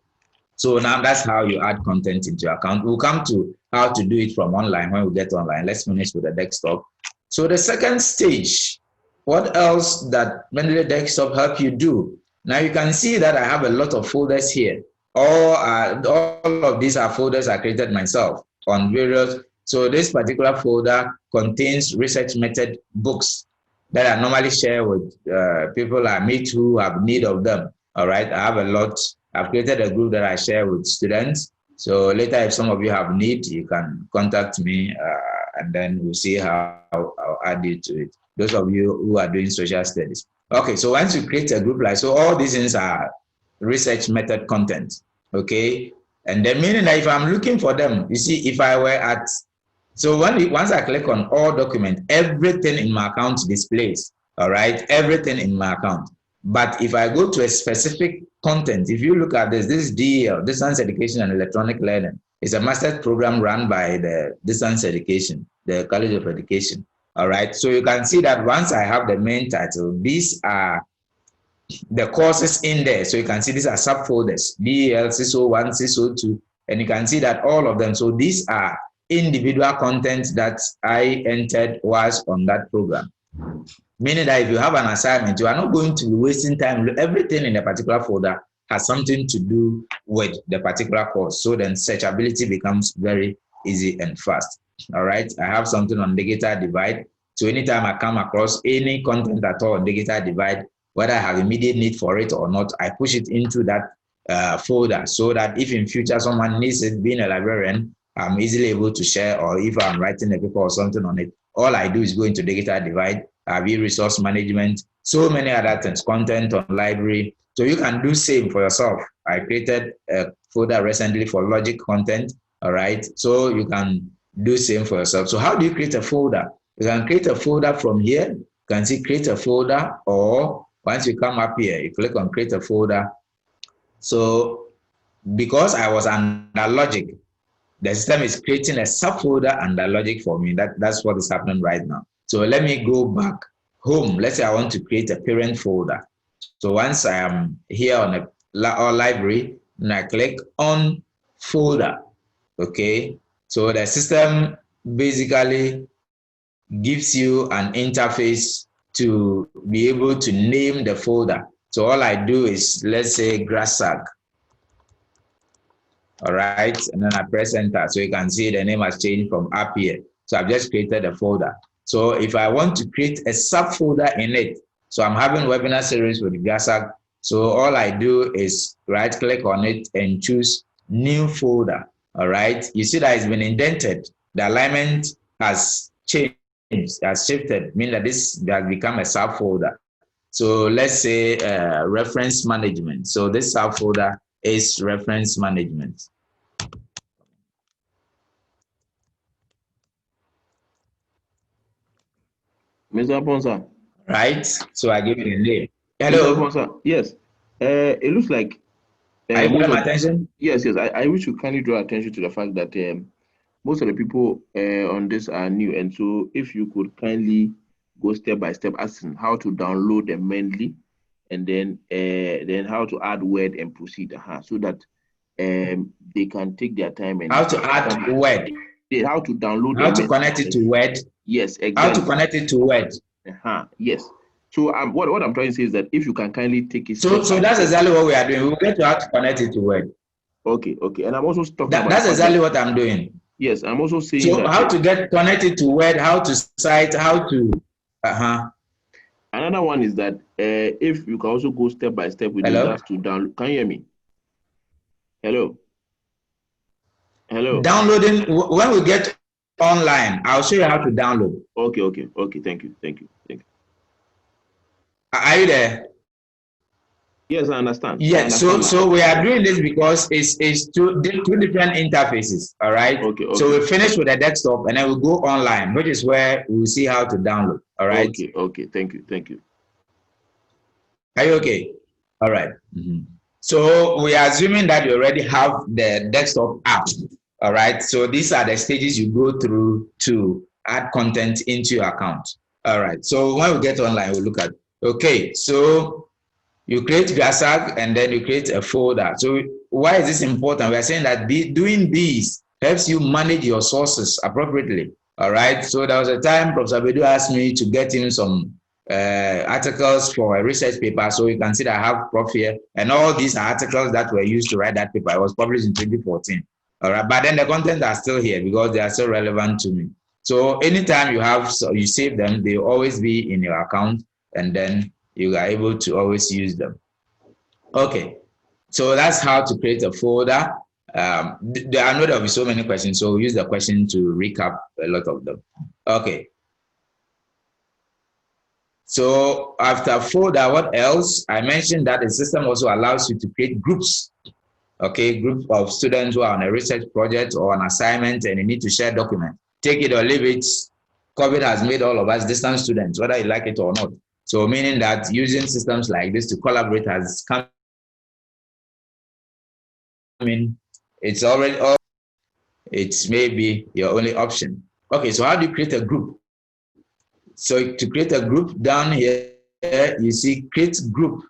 so now that's how you add content into your account. We'll come to how to do it from online when we get online. Let's finish with the desktop. So the second stage, what else that Mendeley Desktop help you do? Now you can see that I have a lot of folders here. All of these are folders I created myself on various. So this particular folder contains research method books that I normally share with people I meet who have need of them. All right, I have a lot. I've created a group that I share with students. So later, if some of you have need, you can contact me, and then we'll see how I'll add it to it. Those of you who are doing social studies. Okay, so once you create a group like, so all these things are research method content, okay? And then meaning that if I'm looking for them, you see, if I were at, so once I click on all document, everything in my account displays, all right? Everything in my account. But if I go to a specific content, if you look at this is DEL, Distance Education and Electronic Learning. It's a master's program run by the Distance Education, the College of Education. All right, so you can see that once I have the main title, these are the courses in there. So you can see these are subfolders, DEL, CISO1, CISO2, and you can see that all of them. So these are individual content that I entered was on that program. Meaning that if you have an assignment, you are not going to be wasting time. Everything in a particular folder has something to do with the particular course. So then searchability becomes very easy and fast. All right. I have something on digital divide. So anytime I come across any content at all on digital divide, whether I have immediate need for it or not, I push it into that folder so that if in future someone needs it, being a librarian, I'm easily able to share, or if I'm writing a paper or something on it, all I do is go into digital divide, resource management, so many other things, content on library. So you can do same for yourself. I created a folder recently for logic content, all right? So you can do same for yourself. So how do you create a folder? You can create a folder from here. You can see create a folder, or once you come up here, you click on create a folder. So because I was under logic, the system is creating a subfolder under logic for me. That's what is happening right now. So let me go back home. Let's say I want to create a parent folder. So once I am here on a library, and I click on folder, okay? So the system basically gives you an interface to be able to name the folder. So all I do is, let's say GRASAG. All right, and then I press enter. So you can see the name has changed from up here. So I've just created a folder. So if I want to create a subfolder in it, so I'm having webinar series with GRASAG. So all I do is right click on it and choose new folder. All right, you see that it's been indented. The alignment has changed, has shifted, meaning that this has become a subfolder. So let's say reference management. So this subfolder is reference management. Mr. Ponsa. Right? So I give it a name. Hello. Mr. Ponsa, yes. It looks like. Are you paying my attention? Yes. I wish you kindly draw attention to the fact that most of the people on this are new. And so if you could kindly go step by step, asking how to download the Mendeley, and then how to add word and proceed, so that they can take their time and how to add Word. How to download. How to connect it to Word. Yes, exactly. How to connect it to Word. Yes. So what I'm trying to say is that if you can kindly take it. So that's exactly what we are doing. We will get to how to connect it to Word. Okay. And I'm also talking about that's exactly what I'm doing. Yes, I'm also saying so that. How to get connected to Word, how to cite, how to. Another one is that if you can also go step by step with regards to download. Can you hear me? Hello. Downloading. When we get online, I'll show you how to download. Okay. Thank you. Are you there? Yes, I understand. Yes. So we are doing this because it's two different interfaces. All right. Okay. So we finish with the desktop and then we go online, which is where we'll see how to download. All right. Okay. Thank you. Are you okay? All right. So we are assuming that you already have the desktop app. All right. So these are the stages you go through to add content into your account. All right. So when we get online, we'll look at. Okay. So you create GRASAG and then you create a folder. So why is this important? We are saying that doing this helps you manage your sources appropriately. All right. So there was a time Professor Bedu asked me to get in some articles for a research paper. So you can see that I have Prof here, and all these are articles that were used to write that paper. It was published in 2014. All right. But then the content are still here because they are still relevant to me. So anytime you save them, they will always be in your account, and then you are able to always use them. Okay, so that's how to create a folder. I know there will be so many questions, so we'll use the question to recap a lot of them. Okay. So after folder, what else? I mentioned that the system also allows you to create groups. Okay, group of students who are on a research project or an assignment and you need to share documents. Take it or leave it. COVID has made all of us distance students, whether you like it or not. So meaning that using systems like this to collaborate has come in, it's already, it's maybe your only option. Okay, so how do you create a group? So to create a group down here, you see create group,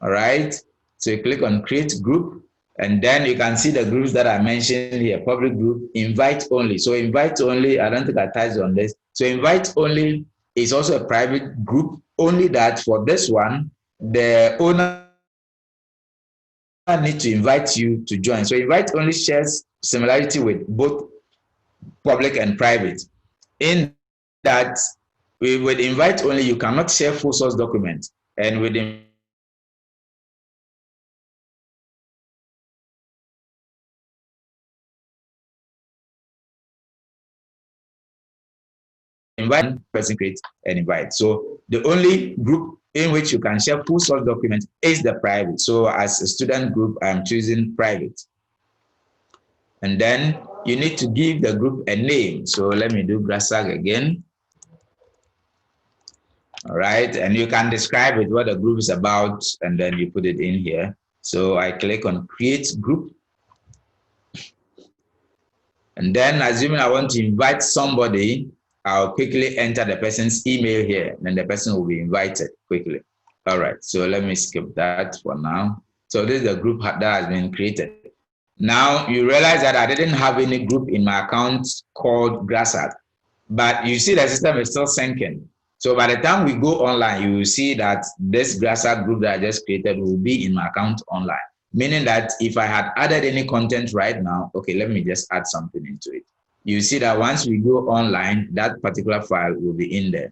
all right? So you click on create group and then you can see the groups that I mentioned here, public group, invite only. So invite only, I don't think I touched on this. So invite only is also a private group, only that for this one, the owner need to invite you to join. So invite only shares similarity with both public and private. In that, with invite only, you cannot share full source documents. And with invite person creates an invite. So the only group in which you can share full source documents is the private. So as a student group, I'm choosing private. And then you need to give the group a name. So let me do GRASAG again. All right, and you can describe it, what the group is about, and then you put it in here. So I click on create group. And then assuming I want to invite somebody, I'll quickly enter the person's email here, and the person will be invited quickly. All right, so let me skip that for now. So this is the group that has been created. Now you realize that I didn't have any group in my account called GRASAG, but you see the system is still syncing. So by the time we go online, you will see that this GRASAG group that I just created will be in my account online. Meaning that if I had added any content right now, okay, let me just add something into it. You see that once we go online, that particular file will be in there.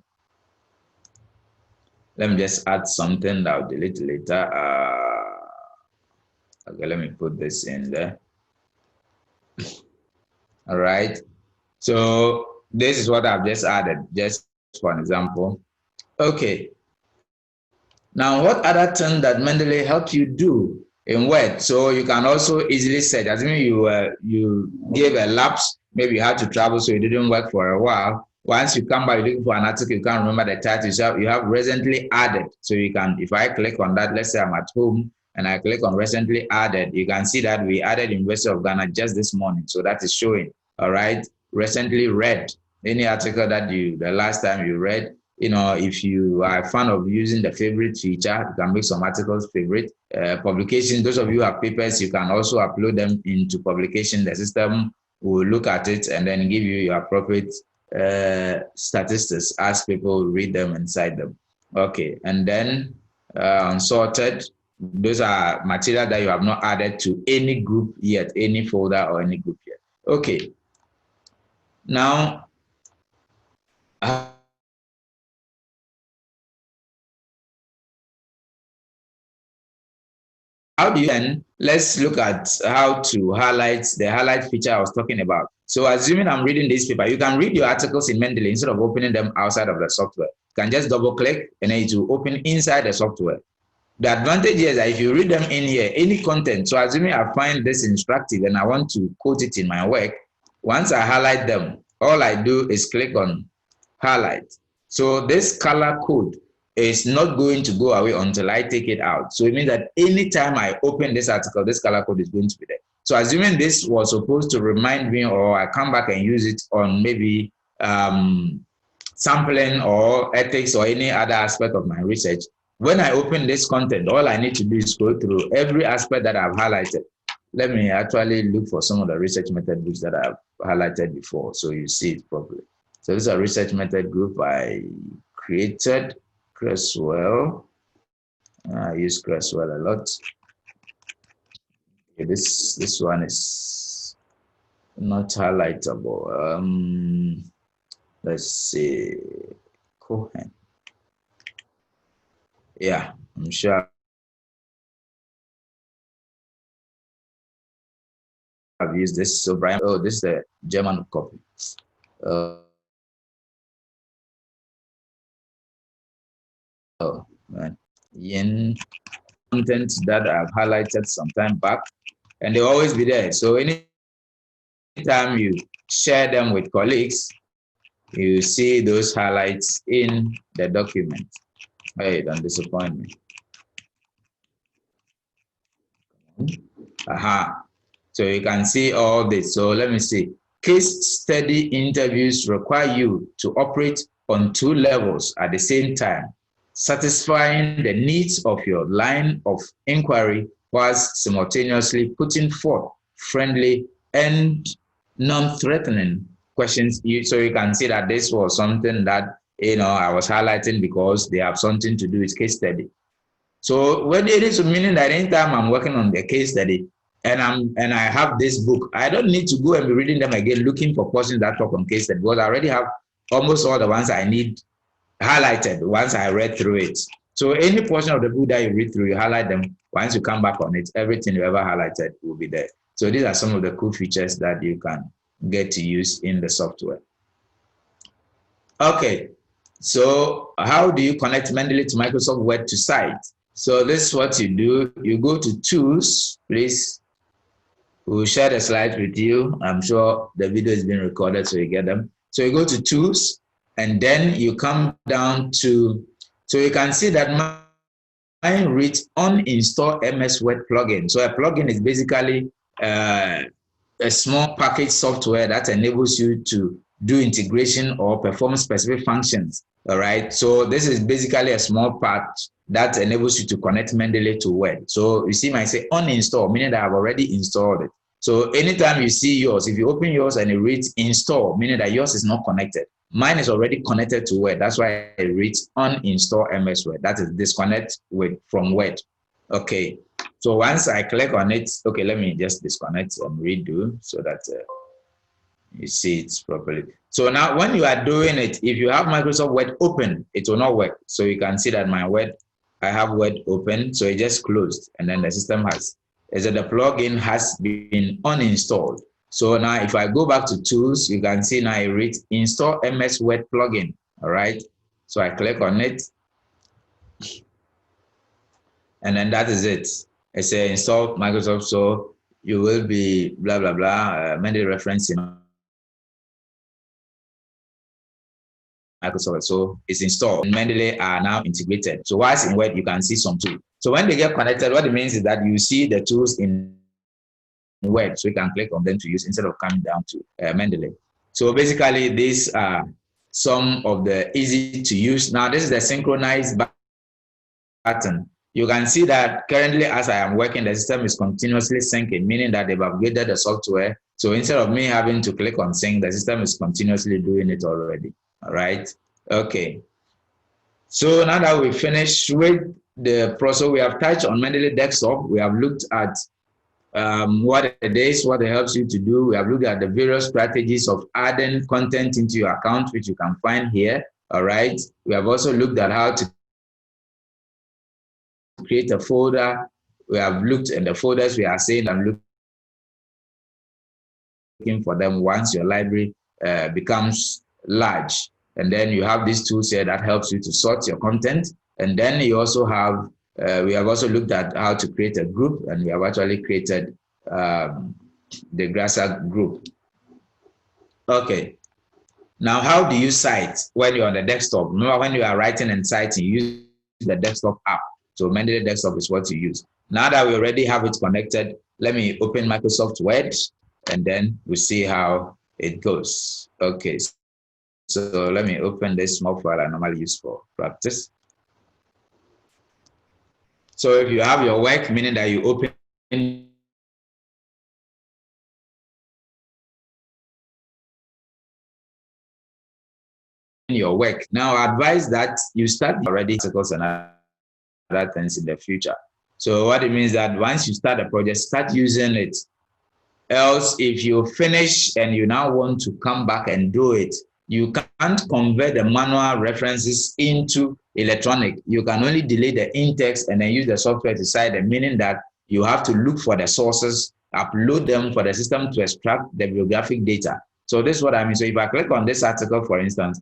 Let me just add something that I'll delete later. Okay, let me put this in there. All right. So this is what I've just added, just for an example. Okay. Now, what other thing that Mendeley helps you do in Word? So you can also easily search. Assuming you gave a lapse, maybe you had to travel, so it didn't work for a while. Once you come back, you're looking for an article, you can't remember the title. So you have recently added. So you can, if I click on that, let's say I'm at home and I click on recently added, you can see that we added University of Ghana just this morning. So that is showing. All right. Recently read any article that the last time you read, if you are a fan of using the favorite feature, you can make some articles favorite. Publication, those of you who have papers, you can also upload them into publication. The system will look at it and then give you your appropriate statistics as people read them and cite them. Okay, and then unsorted, those are material that you have not added to any group yet, any folder or any group yet. Okay. Now, how do you then, let's look at how to highlight the highlight feature I was talking about. So assuming I'm reading this paper, you can read your articles in Mendeley instead of opening them outside of the software. You can just double click and then it will open inside the software. The advantage is that if you read them in here, any content, so assuming I find this instructive and I want to quote it in my work, once I highlight them, all I do is click on highlight. So this color code is not going to go away until I take it out. So it means that anytime I open this article, this color code is going to be there. So assuming this was supposed to remind me, or I come back and use it on maybe sampling or ethics or any other aspect of my research, when I open this content, all I need to do is go through every aspect that I've highlighted. Let me actually look for some of the research method groups that I've highlighted before so you see it properly. So this is a research method group I created, Creswell. I use Creswell a lot. Okay, this one is not highlightable. Let's see, Cohen. Yeah, I'm sure I've used this. So Brian, oh, this is the German copy. Oh man, Yin content that I've highlighted some time back, and they'll always be there. So anytime you share them with colleagues, you see those highlights in the document. Hey, don't disappoint me. Aha. So you can see all this. So let me see. Case study interviews require you to operate on 2 levels at the same time, satisfying the needs of your line of inquiry whilst simultaneously putting forth friendly and non-threatening questions. So you can see that this was something that I was highlighting because they have something to do with case study. So what it is meaning that anytime I'm working on the case study and I have this book, I don't need to go and be reading them again, looking for portions that talk on case study, because I already have almost all the ones I need highlighted once I read through it. So any portion of the book that you read through, you highlight them. Once you come back on it, everything you ever highlighted will be there. So these are some of the cool features that you can get to use in the software. Okay, so how do you connect Mendeley to Microsoft Word to Cite? So this is what you do. You go to Tools, please. We'll share the slides with you. I'm sure the video is being recorded so you get them. So you go to Tools, and then you come down to, so you can see that mine reads uninstall MS Word plugin. So a plugin is basically a small package software that enables you to do integration or perform specific functions. All right. So this is basically a small part that enables you to connect Mendeley to Word. So you see, I say uninstall, meaning that I've already installed it. So anytime you see yours, if you open yours and it reads install, meaning that yours is not connected. Mine is already connected to Word. That's why it reads uninstall MS Word. That is disconnect from Word. Okay. So once I click on it, okay, let me just disconnect and redo so that you see it properly. So now when you are doing it, if you have Microsoft Word open, it will not work. So you can see that my Word, I have Word open, so it just closed, and then the system has, the plugin has been uninstalled. So now if I go back to Tools, you can see now it reads Install MS Word plugin, all right? So I click on it, and then that is it. It says install Microsoft, so you will be blah, blah, blah, Mendeley reference in Microsoft. So it's installed. Mendeley are now integrated. So whilst in Word, you can see some tools. So when they get connected, what it means is that you see the tools in Word, so you can click on them to use instead of coming down to Mendeley. So basically, these are some of the easy to use. Now, this is the synchronize button. You can see that currently as I am working, the system is continuously syncing, meaning that they've upgraded the software. So instead of me having to click on sync, the system is continuously doing it already. All right. Okay. So now that we finished with the process, we have touched on Mendeley Desktop. We have looked at what it is, what it helps you to do. We have looked at the various strategies of adding content into your account, which you can find here. All right. We have also looked at how to create a folder. We have looked at the folders. We are saying I'm looking for them once your library becomes large. And then you have these tools here that helps you to sort your content. And then you also have, we have also looked at how to create a group, and we have actually created the GRASAG group. Okay. Now, how do you cite when you're on the desktop? Remember, when you are writing and citing, you use the desktop app. So Mendeley Desktop is what you use. Now that we already have it connected, let me open Microsoft Word, and then we'll see how it goes. Okay, so let me open this small file I normally use for practice. So if you have your work, meaning that you open your work. Now, I advise that you start already articles and other things in the future. So what it means that once you start a project, start using it. Else, if you finish and you now want to come back and do it, you can't convert the manual references into electronic. You can only delete the in-text and then use the software to cite them, meaning that you have to look for the sources, upload them for the system to extract the bibliographic data. So this is what I mean. So if I click on this article, for instance,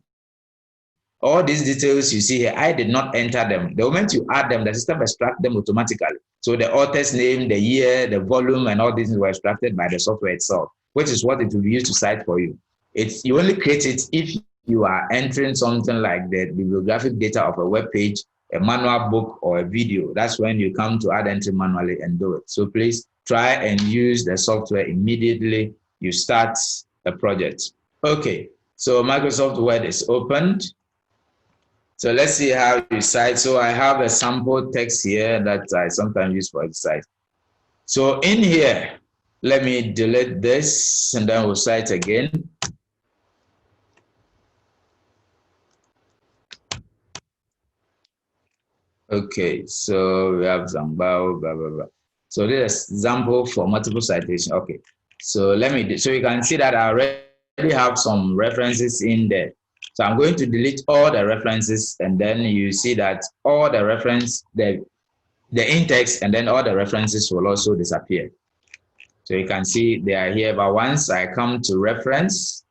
all these details you see here, I did not enter them. The moment you add them, the system extracts them automatically. So the author's name, the year, the volume, and all these were extracted by the software itself, which is what it will be used to cite for you. You only create it if you are entering something like the bibliographic data of a web page, a manual book, or a video. That's when you come to add entry manually and do it. So please try and use the software immediately you start a project. Okay, so Microsoft Word is opened. So let's see how you cite. So I have a sample text here that I sometimes use for exercise. So in here, let me delete this and then we'll cite again. Okay, so we have Zambao, blah, blah, blah. So this is example for multiple citation. Okay, so so you can see that I already have some references in there. So I'm going to delete all the references, and then you see that all the reference, the in-text, and then all the references will also disappear. So you can see they are here, but once I come to reference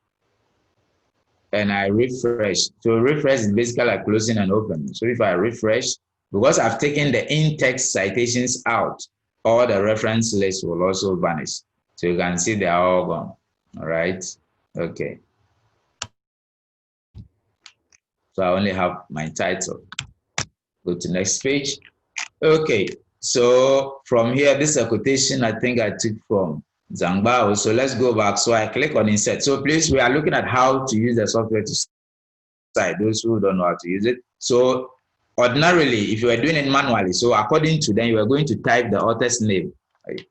and I refresh, so refresh is basically like closing and opening. So if I refresh, because I've taken the in-text citations out, all the reference lists will also vanish. So you can see they are all gone. All right. Okay. So I only have my title. Go to next page. Okay. So from here, this is a quotation I think I took from Zangbao. So let's go back. So I click on insert. So please, we are looking at how to use the software to cite, those who don't know how to use it. So ordinarily, if you are doing it manually, so according to them, you are going to type the author's name. You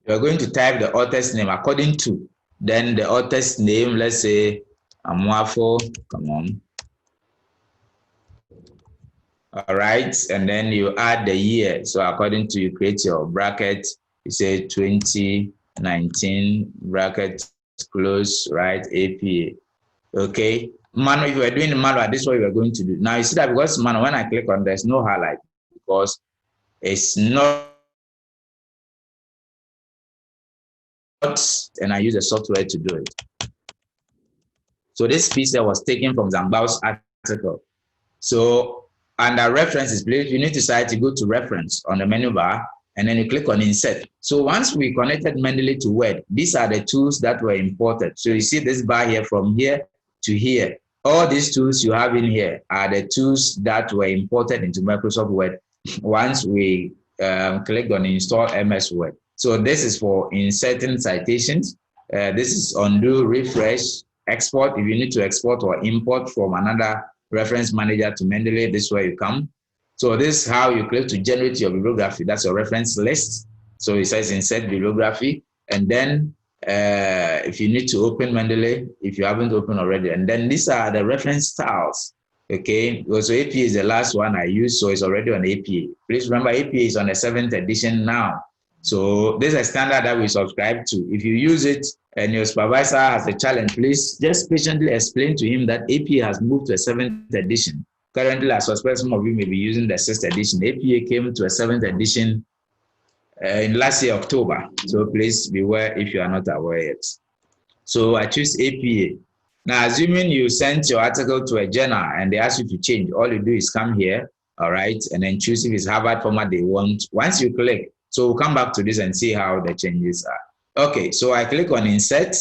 are going to type the author's name according to, then the author's name, let's say Amwafo, come on. All right, and then you add the year. So according to, you create your bracket, you say 2019 bracket close, right, APA. Okay, manual, if you are doing the manual, this is what you are going to do. Now you see that because manual, when I click on, there's no highlight because it's not, and I use the software to do it. So this piece that was taken from Zambao's article. So under references, please, you need to cite, you go to reference on the menu bar, and then you click on insert. So once we connected Mendeley to Word, these are the tools that were imported. So you see this bar here from here to here. All these tools you have in here are the tools that were imported into Microsoft Word once we clicked on install MS Word. So this is for inserting citations. This is undo, refresh, export, if you need to export or import from another reference manager to Mendeley, this is where you come. So this is how you click to generate your bibliography. That's your reference list. So it says insert bibliography. And then if you need to open Mendeley, if you haven't opened already, and then these are the reference styles. Okay, so APA is the last one I used, so it's already on APA. Please remember, APA is on the 7th edition now. So this is a standard that we subscribe to. If you use it and your supervisor has a challenge, please just patiently explain to him that APA has moved to a 7th edition. Currently, I suspect some of you may be using the 6th edition. APA came to a 7th edition in last year, October. So please beware if you are not aware yet. So I choose APA. Now, assuming you sent your article to a journal and they ask you to change, all you do is come here, all right, and then choose if it's Harvard format they want. Once you click, so we'll come back to this and see how the changes are. Okay, so I click on Insert.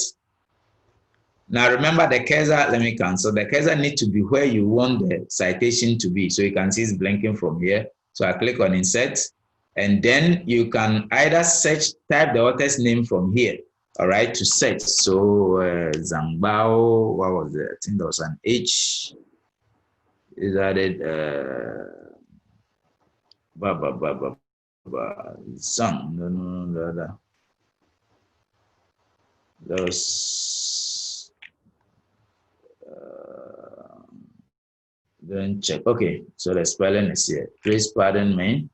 Now, remember the cursor, let me cancel. The cursor needs to be where you want the citation to be. So you can see it's blinking from here. So I click on Insert, and then you can either type the author's name from here. All right, to search. So Zangbao, what was it? I think there was an H. Is that it? Zang. No. There's then check. Okay, so the spelling is here. Please pardon me.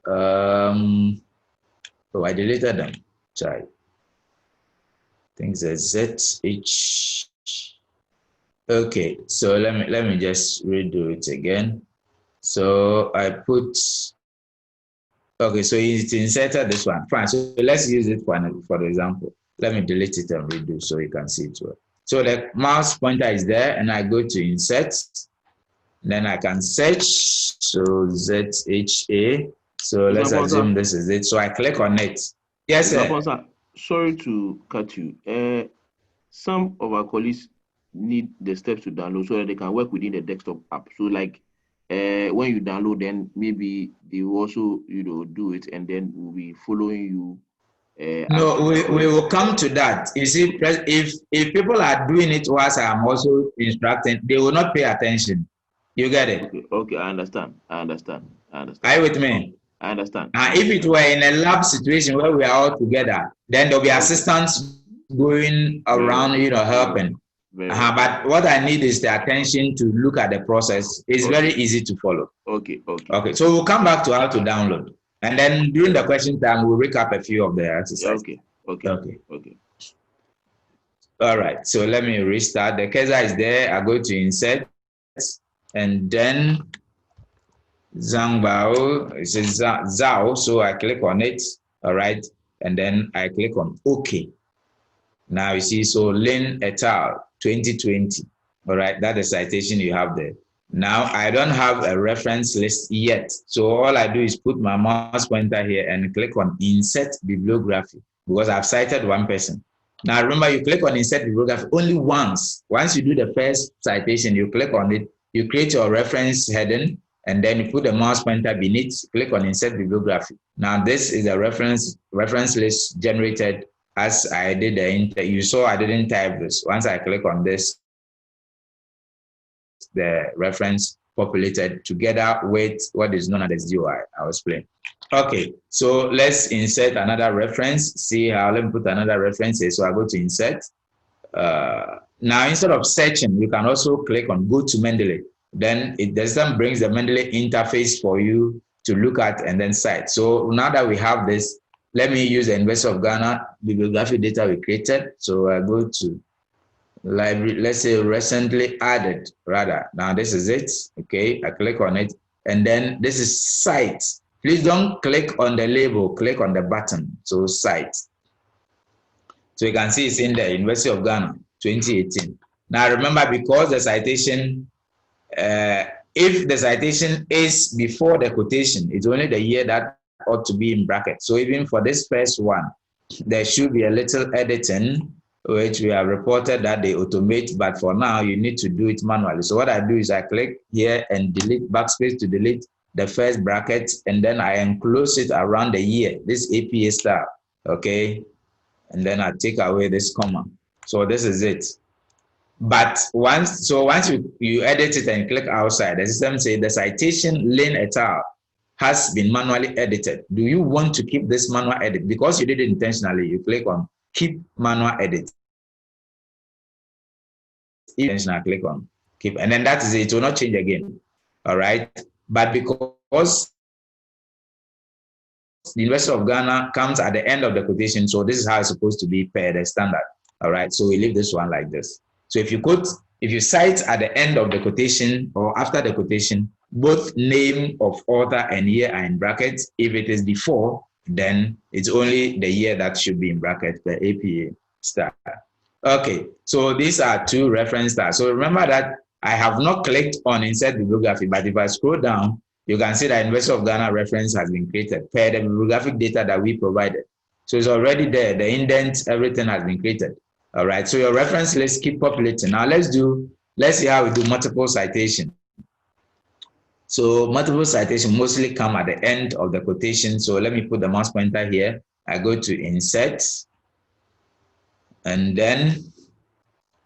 Oh, I deleted them. Sorry. Things are ZH. Okay, so let me just redo it again. So I put, okay, so it's inserted this one. Fine, so let's use it for example. Let me delete it and redo so you can see it well. So the mouse pointer is there and I go to insert. Then I can search, so ZHA. So let's assume this is it. So I click on it. Yes, sir. Sorry to cut you. Some of our colleagues need the steps to download so that they can work within the desktop app. So like when you download, then maybe they will also do it, and then we'll be following you. No, we will come to that. You see, if people are doing it whilst I'm also instructing, they will not pay attention. You get it? Okay, I understand. Are you with me? I understand. If it were in a lab situation where we are all together, then there'll be assistants going around, helping. But what I need is the attention to look at the process. It's very easy to follow. Okay. So we'll come back to how to download. And then during the question time, we'll recap a few of the exercises. Okay. All right. So let me restart. The cursor is there. I go to insert. And then Zangbao, it says Zhao, so I click on it, all right, and then I click on OK. Now you see, so Lin et al. 2020, all right, that's the citation you have there. Now I don't have a reference list yet, so all I do is put my mouse pointer here and click on Insert Bibliography because I've cited one person. Now remember, you click on Insert Bibliography only once. Once you do the first citation, you click on it, you create your reference heading, and then you put the mouse pointer beneath, click on Insert Bibliography. Now this is a reference list generated as I did the you saw I didn't type this. Once I click on this, the reference populated together with what is known as the GUI. I'll explain. Okay, so let's insert another reference. See how, let me put another reference here. So I go to insert. Now, instead of searching, you can also click on go to Mendeley. Then it brings the Mendeley interface for you to look at and then cite. So now that we have this, let me use the University of Ghana bibliography data we created. So I go to library, let's say recently added, rather. Now this is it. Okay, I click on it. And then this is cite. Please don't click on the label, click on the button. So cite. So you can see it's in the University of Ghana, 2018. Now remember, because the citation, if the citation is before the quotation, it's only the year that ought to be in brackets. So even for this first one, there should be a little editing, which we have reported that they automate, but for now, you need to do it manually. So what I do is I click here and delete backspace to delete the first bracket, and then I enclose it around the year, this APA star, okay? And then I take away this comma. So this is it. But once you edit it and click outside, the system says the citation Lane et al. Has been manually edited. Do you want to keep this manual edit? Because you did it intentionally, you click on keep manual edit. Intentional, click on keep, and then that is it. It will not change again. All right. But because the University of Ghana comes at the end of the quotation, so this is how it's supposed to be per the standard. All right. So we leave this one like this. So if you cite at the end of the quotation or after the quotation, both name of author and year are in brackets. If it is before, then it's only the year that should be in brackets, the APA star. Okay, so these are two reference stars. So remember that I have not clicked on insert bibliography, but if I scroll down, you can see that University of Ghana reference has been created per the bibliographic data that we provided. So it's already there. The indent, everything has been created. All right, so your reference list keep populating. Now let's see how we do multiple citation. So multiple citation mostly come at the end of the quotation. So let me put the mouse pointer here. I go to insert, and then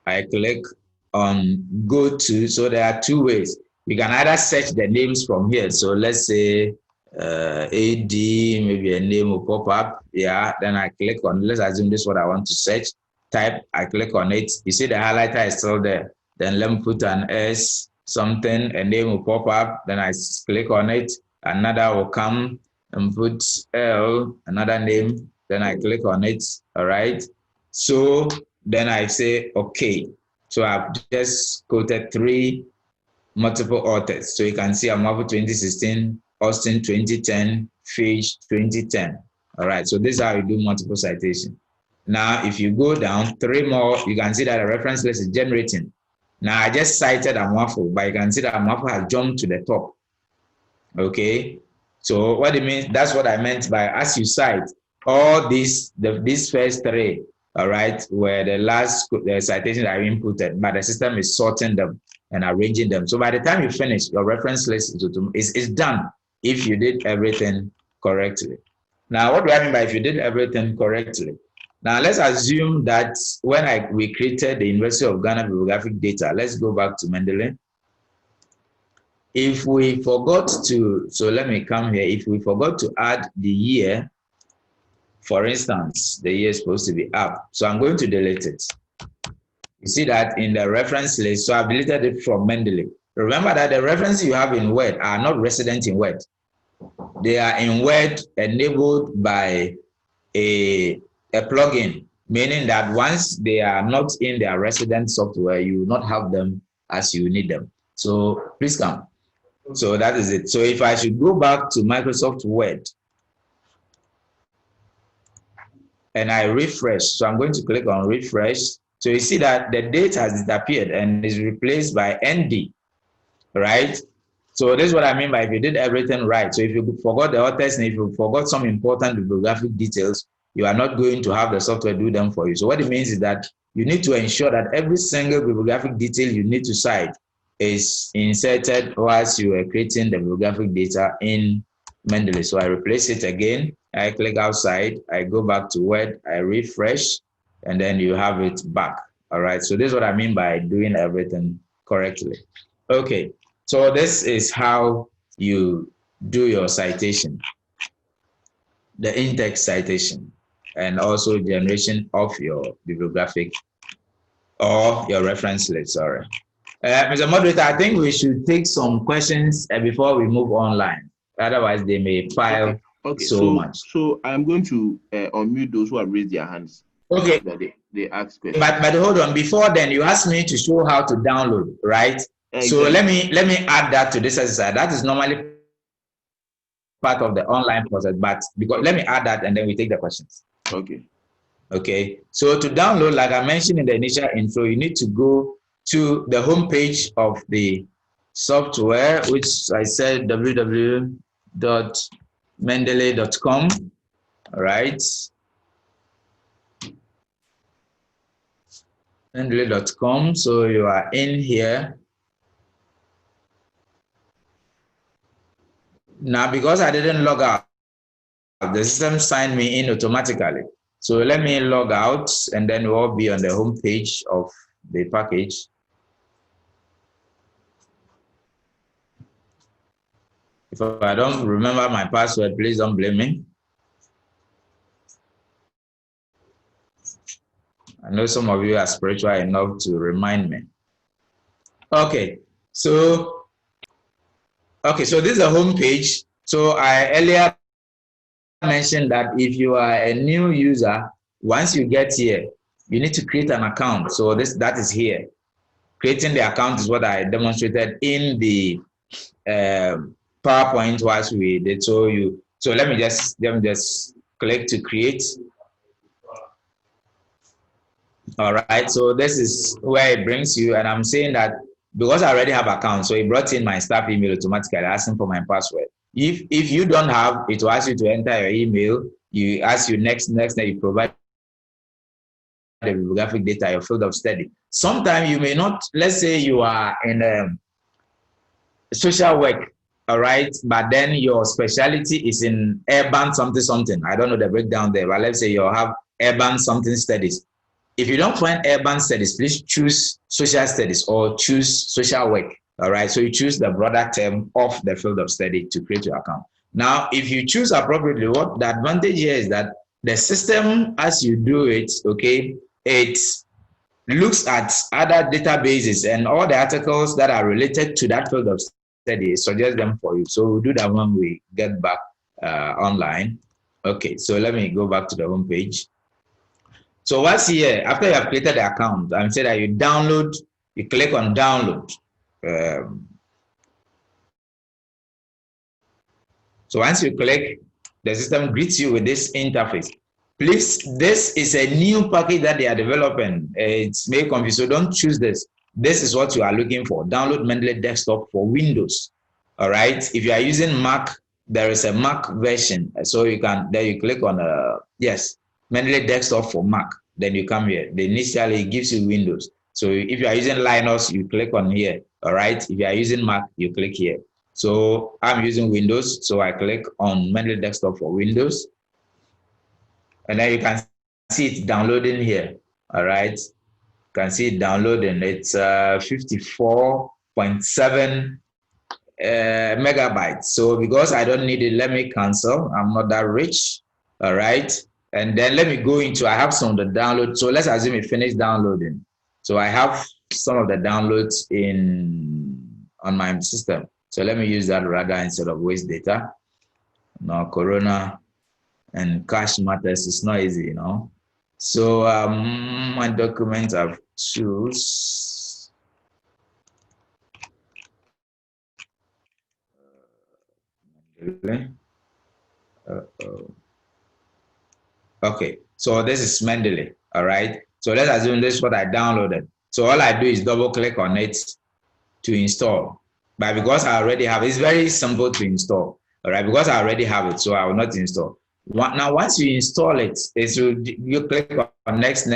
I click on go to. So there are two ways. You can either search the names from here. So let's say AD, maybe a name will pop up. Yeah, then I click on, let's assume this is what I want to search. Type, I click on it. You see the highlighter is still there. Then let me put an S, something, a name will pop up. Then I click on it. Another will come and put L, another name. Then I click on it. All right. So then I say, okay. So I've just quoted 3 multiple authors. So you can see Amavu 2016, Austin 2010, Fitch 2010. All right. So this is how you do multiple citation. Now, if you go down 3 more, you can see that the reference list is generating. Now, I just cited Amavu, but you can see that Amavu has jumped to the top. Okay. So what it means, that's what I meant by as you cite, all these first 3, all right, were the last citation I inputted, but the system is sorting them and arranging them. So by the time you finish, your reference list is done if you did everything correctly. Now, what do I mean by if you did everything correctly? Now, let's assume that when we created the University of Ghana bibliographic data, let's go back to Mendeley. If we forgot to, so let me come here, if we forgot to add the year, for instance, the year is supposed to be up, so I'm going to delete it. You see that in the reference list, so I've deleted it from Mendeley. Remember that the references you have in Word are not resident in Word. They are in Word enabled by a plugin, meaning that once they are not in their resident software, you will not have them as you need them. So please come. So that is it. So if I should go back to Microsoft Word and I refresh, so I'm going to click on refresh. So you see that the date has disappeared and is replaced by ND, right? So this is what I mean by if you did everything right. So if you forgot the authors and if you forgot some important bibliographic details, you are not going to have the software do them for you. So what it means is that you need to ensure that every single bibliographic detail you need to cite is inserted whilst you are creating the bibliographic data in Mendeley. So I replace it again. I click outside. I go back to Word. I refresh, and then you have it back. All right. So this is what I mean by doing everything correctly. Okay. So this is how you do your citation, the in-text citation, and also generation of your bibliographic or your reference list, sorry. Mr. Moderator, I think we should take some questions before we move online. Otherwise, they may pile so much. So I'm going to unmute those who have raised their hands. Okay. That they ask questions. But hold on. Before then, you asked me to show how to download, right? Exactly. So let me add that to this exercise. That is normally part of the online process, but because let me add that and then we take the questions. Okay. Okay. So to download, like I mentioned in the initial intro, you need to go to the homepage of the software, which I said www.mendeley.com. All right. Mendeley.com. So you are in here. Now, because I didn't log out, the system signed me in automatically. So let me log out and then we'll be on the home page of the package. If I don't remember my password, please don't blame me. I know some of you are spiritual enough to remind me. Okay, so this is a home page. So I earlier mentioned that if you are a new user, once you get here, you need to create an account. So that is here. Creating the account is what I demonstrated in the PowerPoint whilst we did show you. So let me just click to create. All right, so this is where it brings you, and I'm saying that because I already have account, so it brought in my staff email automatically asking for my password. If you don't have, it will ask you to enter your email. You ask you next, then you provide the bibliographic data, your field of study. Sometimes you may not, let's say you are in social work, all right, but then your specialty is in urban something. I don't know the breakdown there, but let's say you have urban something studies. If you don't find urban studies, please choose social studies or choose social work. All right. So you choose the broader term of the field of study to create your account. Now, if you choose appropriately, what the advantage here is that the system, as you do it, okay, it looks at other databases and all the articles that are related to that field of study, suggest them for you. So we'll do that when we get back online. Okay. So let me go back to the home page. So once here, after you have created the account, I'm saying that you download, you click on download. So once you click, the system greets you with this interface. Please, this is a new package that they are developing. It's may confuse, so don't choose this. This is what you are looking for. Download Mendeley Desktop for Windows. All right. If you are using Mac, there is a Mac version. So you can, there you click on, yes, Mendeley Desktop for Mac. Then you come here. Then initially it gives you Windows. So if you are using Linux, you click on here. All right. If you are using Mac, you click here. So I'm using Windows. So I click on Mendeley Desktop for Windows. And then you can see it downloading here. All right. You can see it downloading. It's 54.7 megabytes. So because I don't need it, let me cancel. I'm not that rich. All right. And then let me go into, I have some of the downloads. So let's assume it finished downloading. So I have some of the downloads on my system. So let me use that rather instead of waste data. Now, Corona and cache matters is not easy, you know. So my documents I've choose. Okay, so this is Mendeley, all right? So let's assume this is what I downloaded. So all I do is double click on it to install. But because I already have it, it's very simple to install, all right? Because I already have it, so I will not install. Now, once you install it, you click on next.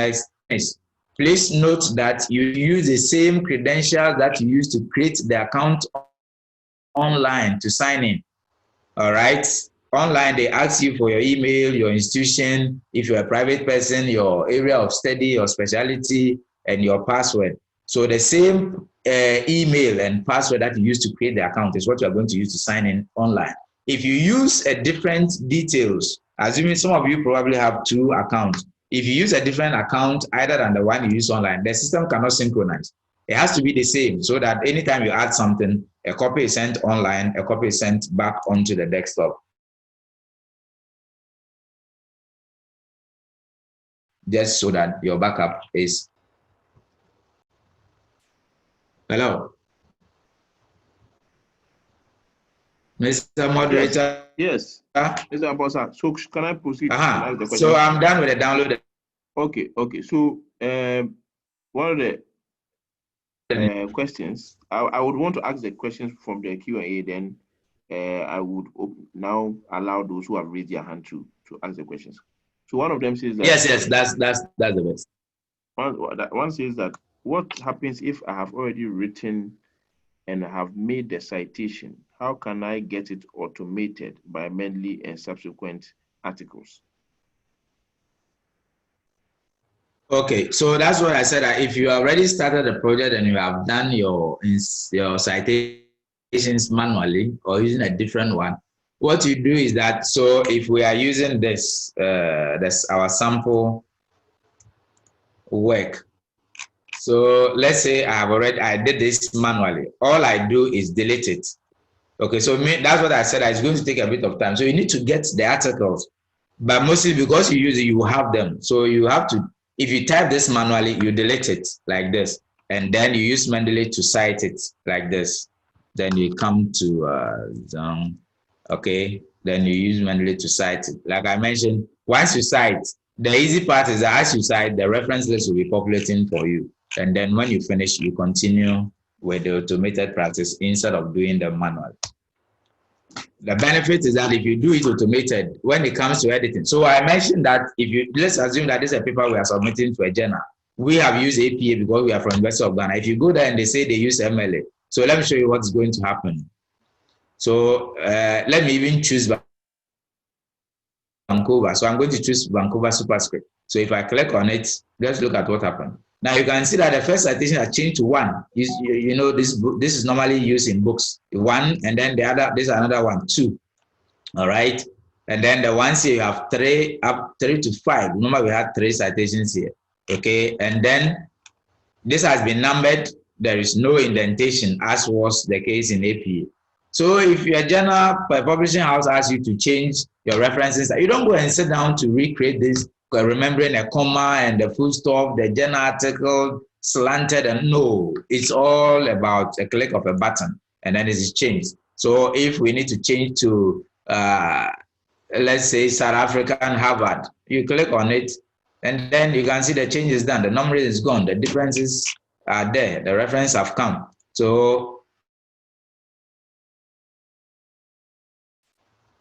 Please note that you use the same credentials that you use to create the account online to sign in, all right? Online, they ask you for your email, your institution, if you're a private person, your area of study, your specialty, and your password. So the same email and password that you use to create the account is what you're going to use to sign in online. If you use a different details, assuming some of you probably have 2 accounts, if you use a different account either than the one you use online, the system cannot synchronize. It has to be the same so that anytime you add something, a copy is sent online, a copy is sent back onto the desktop. Just so that your backup is. Hello, Mr. Moderator. Yes. Mr. Abosa. So can I proceed? So I'm done with the download. Okay. So one of the questions I would want to ask the questions from the Q&A. Then I would now allow those who have raised their hand to ask the questions. So one of them says that yes, that's the best. One says that what happens if I have already written and I have made the citation? How can I get it automated by Mendeley and subsequent articles? Okay, so that's what I said. That if you already started the project and you have done your citations manually or using a different one, what you do is that, so if we are using this, our sample work. So let's say I did this manually. All I do is delete it. Okay, so that's what I said. It's going to take a bit of time. So you need to get the articles, but mostly because you use it, you have them. So you have to, if you type this manually, you delete it like this, and then you use Mendeley to cite it like this. Then you come to okay, then you use Mendeley to cite it. Like I mentioned, once you cite, the easy part is that as you cite, the reference list will be populating for you. And then when you finish, you continue with the automated practice instead of doing the manual. The benefit is that if you do it automated, when it comes to editing. So I mentioned that let's assume that this is a paper we are submitting to a journal. We have used APA because we are from University of Ghana. If you go there and they say they use MLA, so let me show you what's going to happen. So let me even choose Vancouver. So I'm going to choose Vancouver superscript. So if I click on it, let's look at what happened. Now you can see that the first citation has changed to 1. You know, this is normally used in books. 1, and then the other, this is another one, 2. All right. And then the ones here you have 3 to 5. Remember, we had 3 citations here. Okay. And then this has been numbered. There is no indentation, as was the case in APA. So if your journal publishing house asks you to change your references, you don't go and sit down to recreate this, remembering a comma and the full stop, the journal article slanted, and no, it's all about a click of a button and then it is changed. So if we need to change to let's say South African Harvard, you click on it and then you can see the change is done. The number is gone. The differences are there. The reference have come. So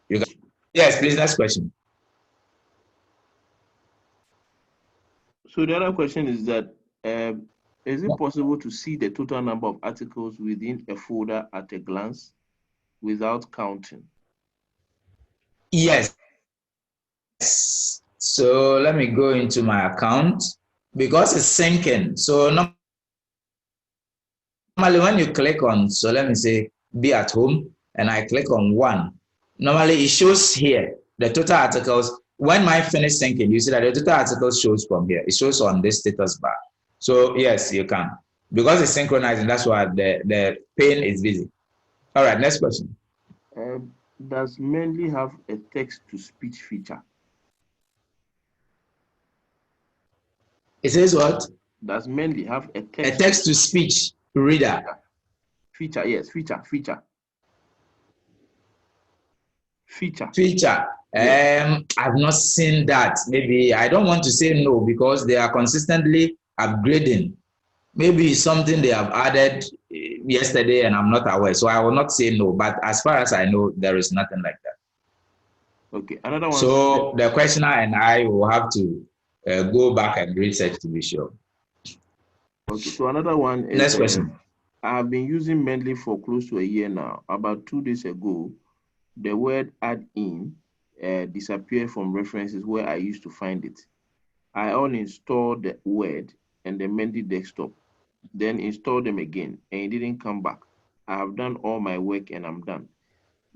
you can, yes, please, next question. So the other question is that, is it possible to see the total number of articles within a folder at a glance without counting? Yes. So let me go into my account because it's syncing. So normally when you click on, so let me say be at home, and I click on 1, normally it shows here the total articles. When mine finish syncing, you see that the total articles shows from here. It shows on this status bar. So yes, you can. Because it's synchronizing, that's why the pane is busy. All right, next question. Does Mendeley have a text-to-speech feature? It says what? Does Mendeley have a text-to-speech reader? Feature, yes, feature. Yes. I've not seen that. Maybe I don't want to say no because they are consistently upgrading. Maybe it's something they have added yesterday and I'm not aware. So I will not say no. But as far as I know, there is nothing like that. Okay, another one. So the questioner and I will have to go back and research to be sure. Okay, so another one is, next question. I have been using Mendeley for close to a year now. About 2 days ago, the word add in disappeared from references where I used to find it. I uninstalled the word and the Mendeley desktop, then installed them again, and it didn't come back. I have done all my work and I'm done.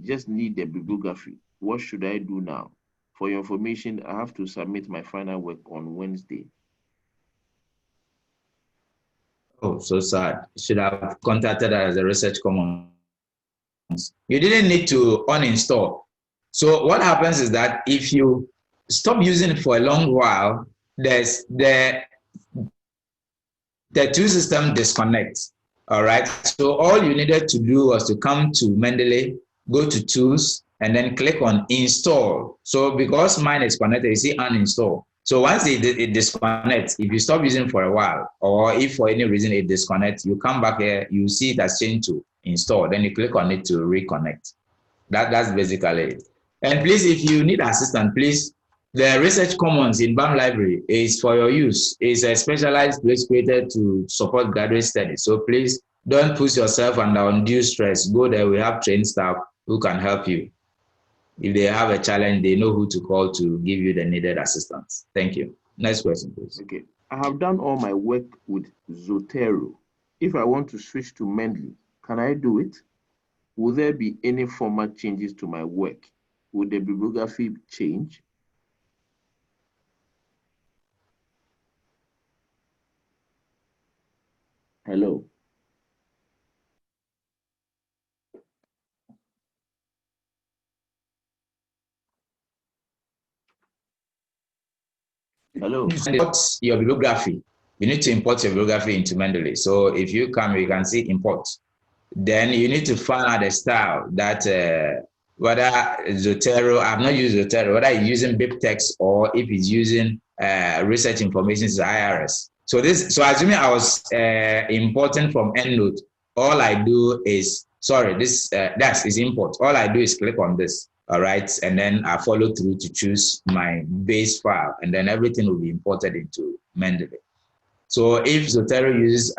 Just need the bibliography. What should I do now? For your information, I have to submit my final work on Wednesday. Oh, so sad. You should have contacted us as a research commons. You didn't need to uninstall. So what happens is that if you stop using it for a long while, there's the two systems disconnect. All right. So all you needed to do was to come to Mendeley, go to Tools, and then click on Install. So because mine is connected, you see Uninstall. So once it disconnects, if you stop using for a while, or if for any reason it disconnects, you come back here, you see it has changed to Install. Then you click on it to reconnect. That's basically it. And please, if you need assistance, please, the Research Commons in BAM Library is for your use. It's a specialized place created to support graduate studies. So please don't put yourself under undue stress. Go there. We have trained staff who can help you. If they have a challenge, they know who to call to give you the needed assistance. Thank you. Next question, please. Okay. I have done all my work with Zotero. If I want to switch to Mendeley, can I do it? Will there be any format changes to my work? Will the bibliography change? Hello. Hello. Import your bibliography. You need to import your bibliography into Mendeley. So if you come, you can see import. Then you need to find out the style that whether Zotero, I've not used Zotero, whether it's using BibTeX or if it's using research information is IRS. So assuming I was importing from EndNote, all I do is, that is import. All I do is click on this, all right? And then I follow through to choose my base file, and then everything will be imported into Mendeley. So if Zotero uses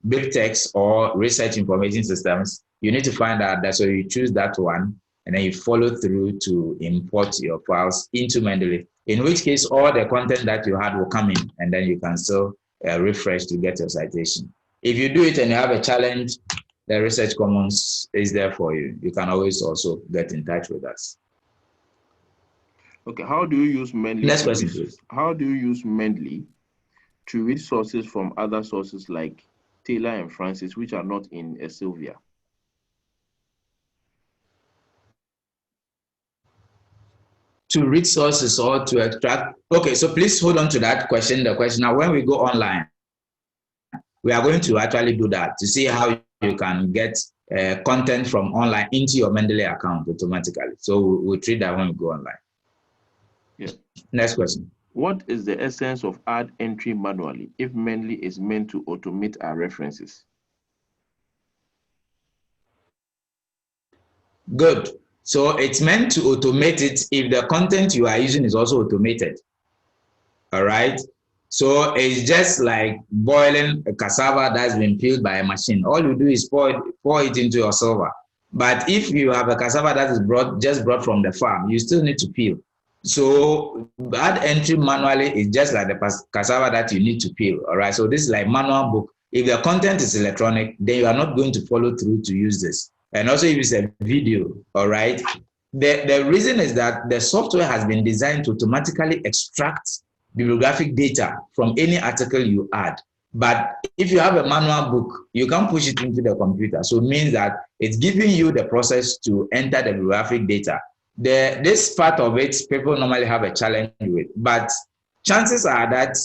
BibTeX or research information systems, you need to find out that, so you choose that one, and then you follow through to import your files into Mendeley, in which case all the content that you had will come in, and then you can still refresh to get your citation. If you do it and you have a challenge, the Research Commons is there for you. You can always also get in touch with us. Okay, how do you use Mendeley? Next question, please. How do you use Mendeley to read sources from other sources like Taylor and Francis, which are not in Sylvia? To read sources or to extract? Okay, so please hold on to that question. The question now, when we go online, we are going to actually do that to see how you can get content from online into your Mendeley account automatically. So we'll treat that when we go online. Yeah. Next question. What is the essence of add entry manually if Mendeley is meant to automate our references? Good. So it's meant to automate it if the content you are using is also automated. All right. So it's just like boiling a cassava that's been peeled by a machine. All you do is pour it into your silver. But if you have a cassava that is just brought from the farm, you still need to peel. So add entry manually is just like the cassava that you need to peel. All right. So this is like manual book. If the content is electronic, then you are not going to follow through to use this. And also if it's a video, all right. The reason is that the software has been designed to automatically extract bibliographic data from any article you add. But if you have a manual book, you can push it into the computer. So it means that it's giving you the process to enter the bibliographic data. This part of it, people normally have a challenge with, but chances are that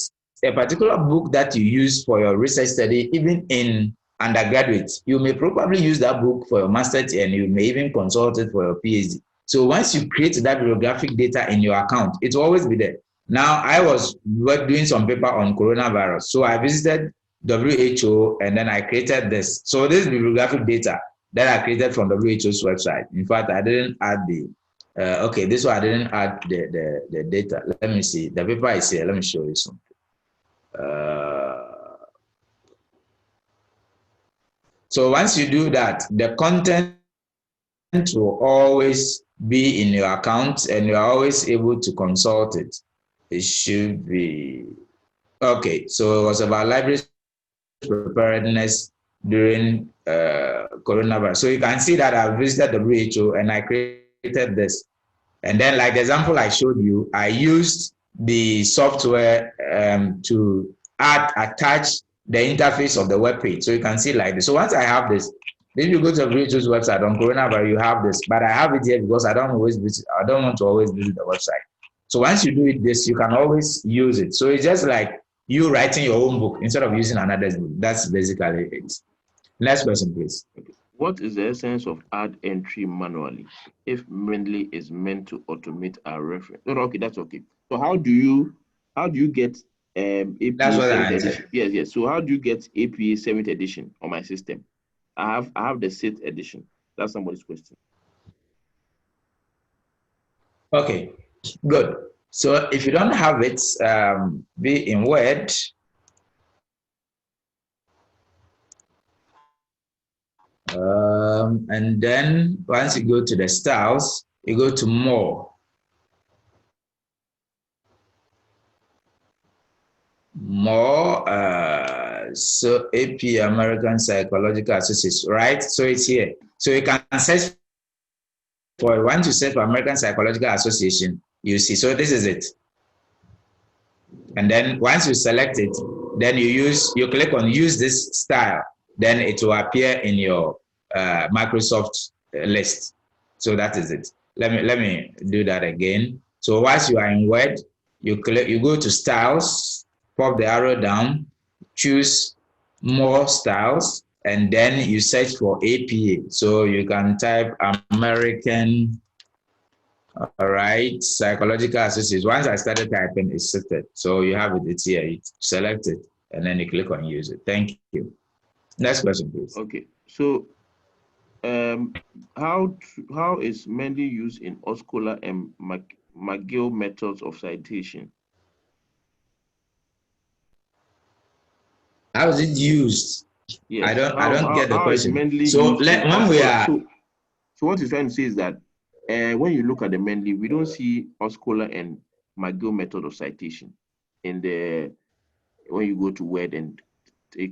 a particular book that you use for your research study, even in undergraduate, you may probably use that book for your master's and you may even consult it for your PhD. So once you create that bibliographic data in your account, it will always be there. Now, I was doing some paper on coronavirus. So I visited WHO and then I created this. So this bibliographic data that I created from WHO's website. In fact, I didn't add the, okay, this one I didn't add the data. Let me see. The paper is here. Let me show you something. So once you do that, the content will always be in your account and you are always able to consult it. It should be okay. So it was about library preparedness during coronavirus. So you can see that I visited WHO and I created this. And then, like the example I showed you, I used the software to attach the interface of the web page. So you can see like this. So once I have this, if you go to WHO's website on coronavirus, you have this. But I have it here because I don't want to always visit the website. So once you do it this, you can always use it. So it's just like you writing your own book instead of using another's book. That's basically it. Next question, please. What is the essence of add entry manually if Mendeley is meant to automate our reference? No, okay, that's okay. So how do you get APA 7th edition? Yes. So how do you get APA 7th edition on my system? I have the 6th edition. That's somebody's question. Okay, good. So if you don't have it, be in Word. And then once you go to the styles, you go to more. more. So AP American Psychological Association, right? So it's here. So you can search for, once you search for American Psychological Association, you see. So this is it. And then once you select it, then you click on use this style. Then it will appear in your Microsoft list. So that is it. Let me do that again. So once you are in Word, you go to styles, pop the arrow down, choose more styles, and then you search for APA. So you can type American, all right, Psychological Association. Once I started typing, it's set. So you have it, it's here. You select it, and then you click on use it. Thank you. Next question, please. Okay. So how is Mendeley used in Oscola and McGill methods of citation? How is it used? Yes. I don't get the question. So when we are, so what he's trying to say is that when you look at the Mendeley, we don't see Oscola and McGill method of citation in the when you go to Word and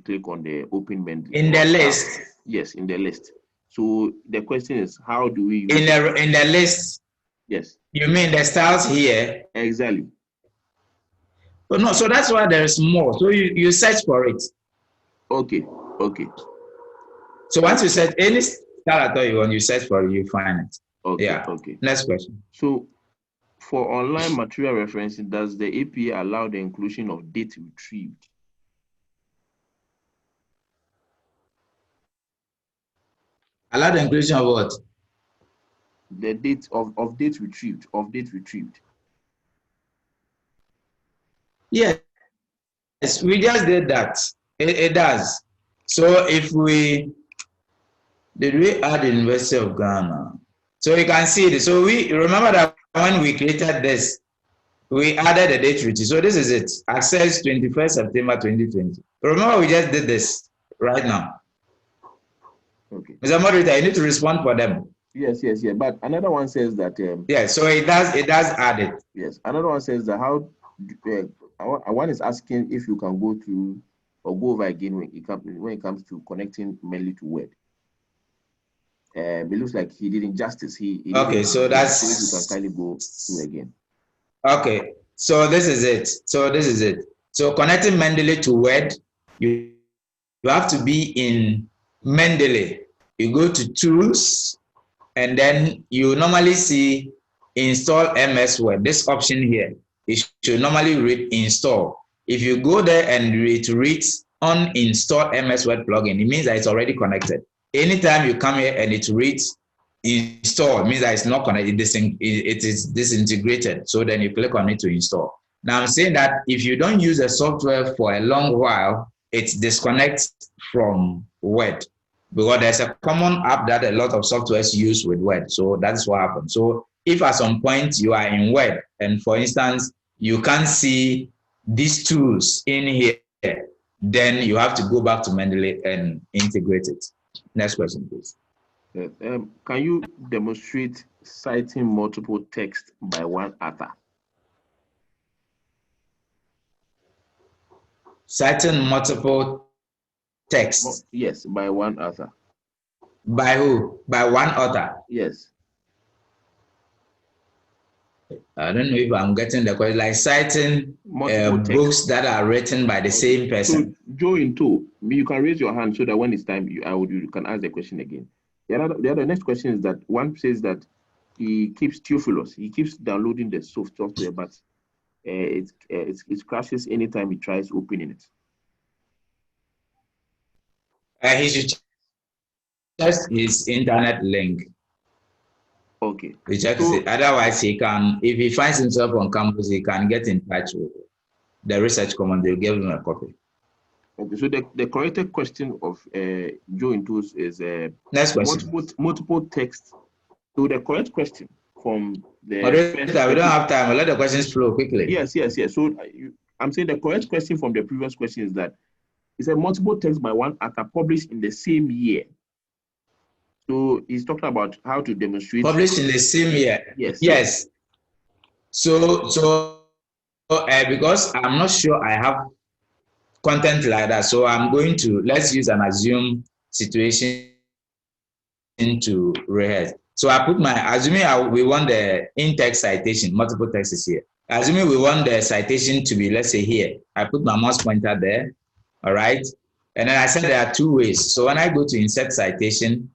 click on the open Mendeley. In the list. Yes, in the list. So the question is, how do we use in the list? Yes. You mean the styles here? Exactly. Oh, no, so that's why there is more. So you search for it. Okay. Okay. So once you search any style at all you want, you search for it, you find it. Okay. Yeah. Okay. Next question. So for online material referencing, does the APA allow the inclusion of date retrieved? Allow the inclusion of what? The date of date retrieved, Yes, we just did that. It does. So if did we add the University of Ghana? So you can see it. So we remember that when we created this, we added the date retrieved. So this is it. Access 21st September 2020. Remember we just did this right now. Okay. Mr. Moderator, you need to respond for them. Yes. But another one says that. Yes, so it does add it. Yes. Another one says that how. One is asking if you can go through or go over again when it comes to connecting Mendeley to Word. It looks like he did injustice. He okay, so that's. So if you can kindly go through again. Okay, so this is it. So connecting Mendeley to Word, you have to be in Mendeley. You go to Tools, and then you normally see Install MS Word. This option here, it should normally read Install. If you go there and it reads Uninstall MS Word plugin, it means that it's already connected. Anytime you come here and it reads Install, it means that it's not connected, it is disintegrated. So then you click on it to install. Now I'm saying that if you don't use the software for a long while, it disconnects from Word, because there's a common app that a lot of softwares use with Word. So that's what happens. So if at some point you are in Word and for instance, you can't see these tools in here, then you have to go back to Mendeley and integrate it. Next question, please. Can you demonstrate citing multiple text by one author? Citing multiple text? Yes, by one author. By who? By one author? Yes. I don't know if I'm getting the question. Like citing books that are written by the same person. So, Joe Into, you can raise your hand so that when it's time, you can ask the question again. The other next question is that one says that he keeps Theophilus. He keeps downloading the software, but it crashes anytime he tries opening it. He should test his internet link. Okay. He checks it. Otherwise, he can, if he finds himself on campus, he can get in touch with the research command. They'll give him a copy. Okay. So the corrected question of Joe Intus is next question. Multiple text. So the correct question from the we don't have time. We'll let the questions flow quickly. Yes. So I'm saying the correct question from the previous question is that it's a multiple text by one author published in the same year. So he's talking about how to demonstrate. Published in the same year. Yes. So because I'm not sure I have content like that. So I'm going to, let's use an assume situation to rehearse. So I put my, assuming we want the in-text citation, multiple text is here. Assuming we want the citation to be, let's say here, I put my mouse pointer there, all right? And then I said there are two ways. So when I go to insert citation,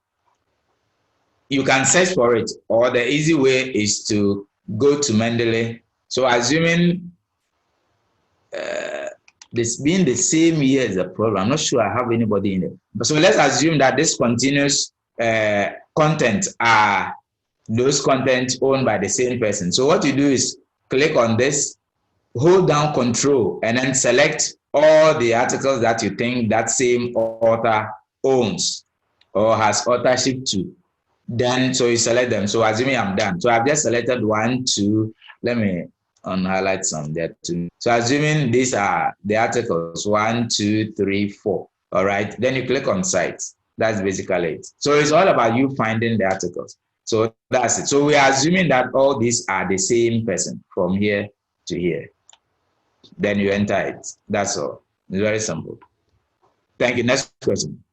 you can search for it, or the easy way is to go to Mendeley. So assuming this being the same year as the problem, I'm not sure I have anybody in it. But so let's assume that this continuous content are those content owned by the same person. So what you do is click on this, hold down Control, and then select all the articles that you think that same author owns or has authorship to. Then so you select them. So assuming I'm done. So I've just selected 1, 2. Let me highlight some there too. So assuming these are the articles 1, 2, 3, 4. All right. Then you click on Cite. That's basically it. So it's all about you finding the articles. So that's it. So we are assuming that all these are the same person from here to here. Then you enter it. That's all. It's very simple. Thank you. Next question.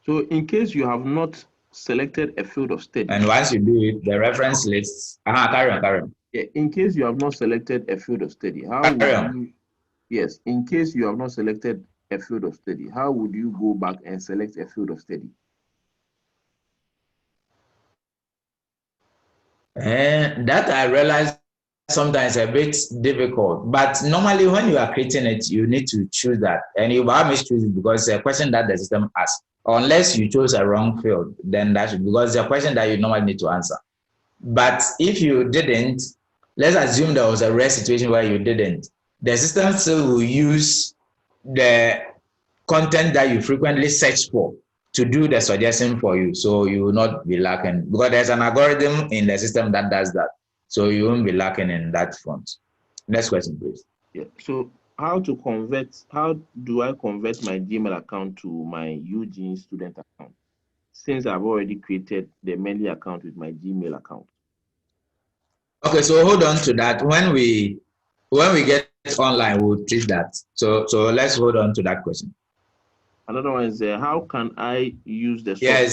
So in case you have not selected a field of study, and once you do it, the reference list. Carry on. Yeah, in case you have not selected a field of study, how would you? Yes, in case you have not selected a field of study, how would you go back and select a field of study? That I realize sometimes a bit difficult, but normally when you are creating it, you need to choose that, and you always choose it because it's a question that the system asks. Unless you chose a wrong field, then that should, because it's a question that you normally need to answer. But if you didn't, let's assume there was a rare situation where you didn't, the system still will use the content that you frequently search for to do the suggestion for you, so you will not be lacking, because there's an algorithm in the system that does that, so you won't be lacking in that front. Next question, please. Yeah. So how do I convert my Gmail account to my Eugene student account, since I've already created the Mendeley account with my Gmail account? Okay, so hold on to that. When we get online, we'll treat that. So let's hold on to that question. Another one is how can I use the software?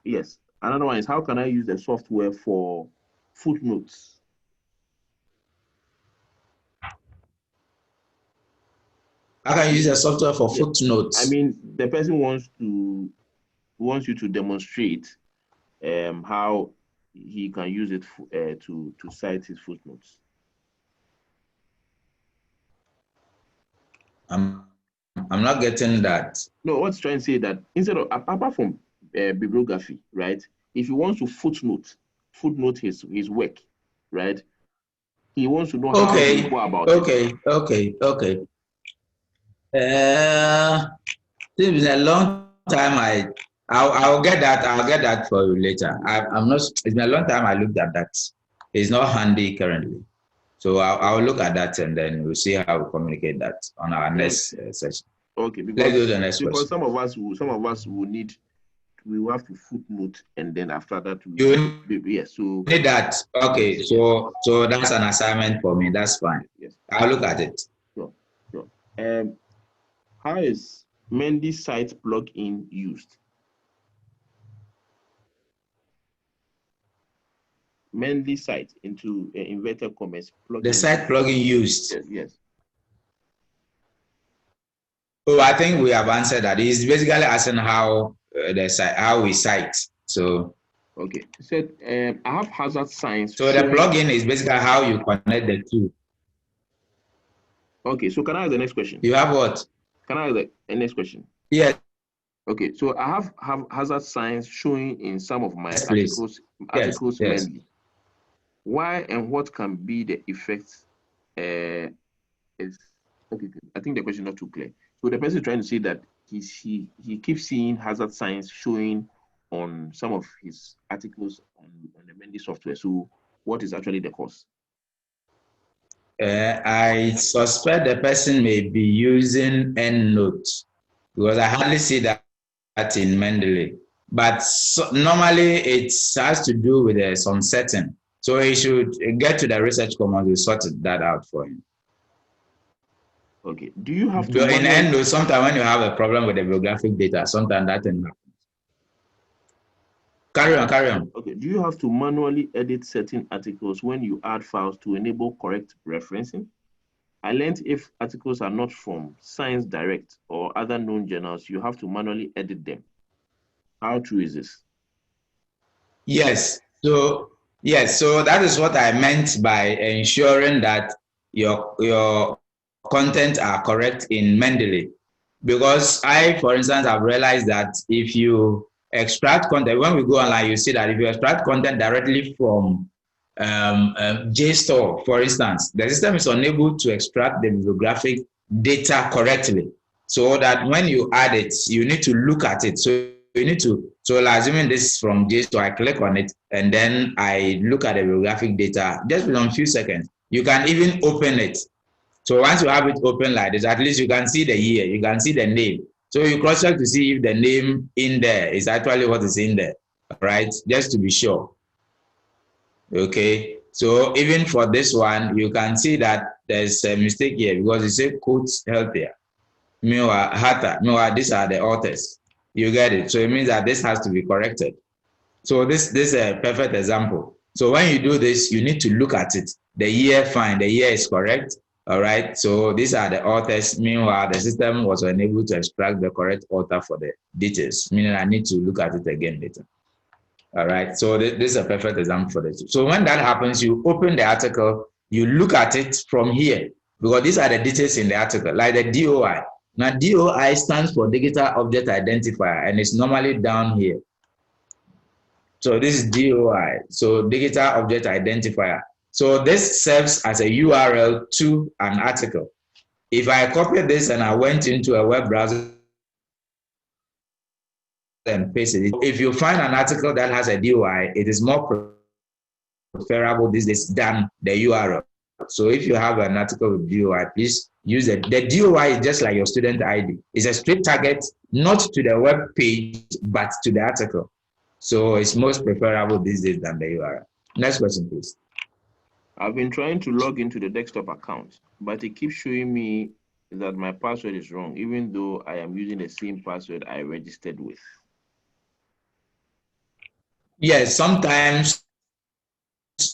Yes. Another one is how can I use the software for footnotes? I can use the software for footnotes. I mean, the person wants you to demonstrate how he can use it to cite his footnotes. I'm not getting that. No, what's trying to say that instead of, apart from bibliography, right? If he wants to footnote his work, right? He wants to know how to go about it. Okay. It's been a long time. I'll get that. I'll get that for you later. I'm not. It's been a long time I looked at that. It's not handy currently, so I'll look at that and then we'll see how we communicate that on our next session. Okay. Let's do the next question. Because some of us will need. We will have to footnote, and then after that, So need that. Okay. So that's an assignment for me. That's fine. Yes. I'll look at it. Sure. How is Mendeley site plugin used? Mendeley site into inverted commas plugin. The site plugin used. Yes. Oh, I think we have answered that. It's basically asking how how we cite. So okay. So I have hazard signs. So the plugin is basically how you connect the two. Okay. So can I have the next question? You have what? Can I have the next question? Yes. Okay. So I have hazard signs showing in some of my articles. Yes. Mendeley. Why and what can be the effects? Okay. I think the question is not too clear. So the person is trying to say that he keeps seeing hazard signs showing on some of his articles on the Mendeley software. So what is actually the cause? I suspect the person may be using EndNote because I hardly see that in Mendeley. But normally it has to do with some setting. So he should get to the research commons to sort that out for him. Okay. Do you have to? In the end, though, sometimes when you have a problem with the bibliographic data, sometimes that can happen. Carry on, carry on. Okay. Do you have to manually edit certain articles when you add files to enable correct referencing? I learned if articles are not from Science Direct or other known journals, you have to manually edit them. How true is this? Yes. So that is what I meant by ensuring that your content are correct in Mendeley. Because I, for instance, have realized that if you extract content, when we go online, you see that if you extract content directly from JSTOR, for instance, the system is unable to extract the bibliographic data correctly. So that when you add it, you need to look at it. So you need to, so assuming this is from JSTOR, I click on it and then I look at the bibliographic data just within a few seconds. You can even open it. So once you have it open like this, at least you can see the year, you can see the name. So you cross-check to see if the name in there is actually what is in there, right? Just to be sure. Okay. So even for this one, you can see that there's a mistake here because it says quotes healthier. Meanwhile, these are the authors. You get it. So it means that this has to be corrected. So this is a perfect example. So when you do this, you need to look at it. The year, fine, the year is correct. All right. So these are the authors. Meanwhile, the system was unable to extract the correct author for the details, meaning I need to look at it again later. All right. So this is a perfect example for this. So when that happens, you open the article, you look at it from here because these are the details in the article, like the DOI. Now, DOI stands for Digital Object Identifier, and it's normally down here. So this is DOI, so Digital Object Identifier. So this serves as a URL to an article. If I copy this and I went into a web browser and pasted it, if you find an article that has a DOI, it is more preferable these days than the URL. So if you have an article with DOI, please use it. The DOI is just like your student ID. It's a straight target, not to the web page, but to the article. So it's most preferable these days than the URL. Next question, please. I've been trying to log into the desktop account, but it keeps showing me that my password is wrong, even though I am using the same password I registered with. Yes, sometimes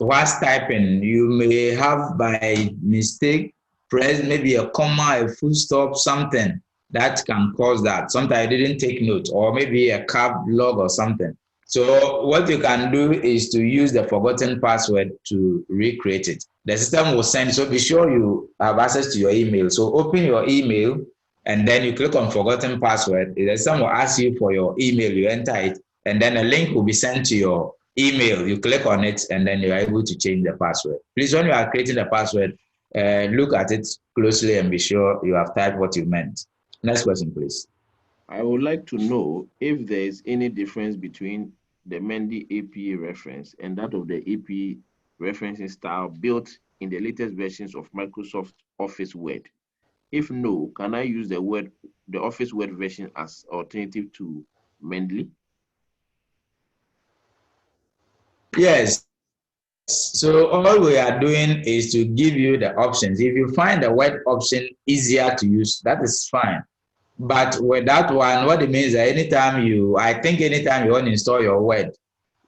whilst typing, you may have by mistake press maybe a comma, a full stop, something that can cause that. Sometimes I didn't take note, or maybe a cap log or something. So what you can do is to use the forgotten password to recreate it. The system will send, so be sure you have access to your email. So open your email and then you click on forgotten password. The system will ask you for your email, you enter it, and then a link will be sent to your email. You click on it and then you are able to change the password. Please, when you are creating the password, look at it closely and be sure you have typed what you meant. Next question, please. I would like to know if there is any difference between the Mendeley APA reference and that of the APA referencing style built in the latest versions of Microsoft Office Word. If no, can I use the Office Word version as alternative to Mendeley? Yes. So all we are doing is to give you the options. If you find the Word option easier to use, that is fine. But with that one, what it means is that anytime you want to install your Word,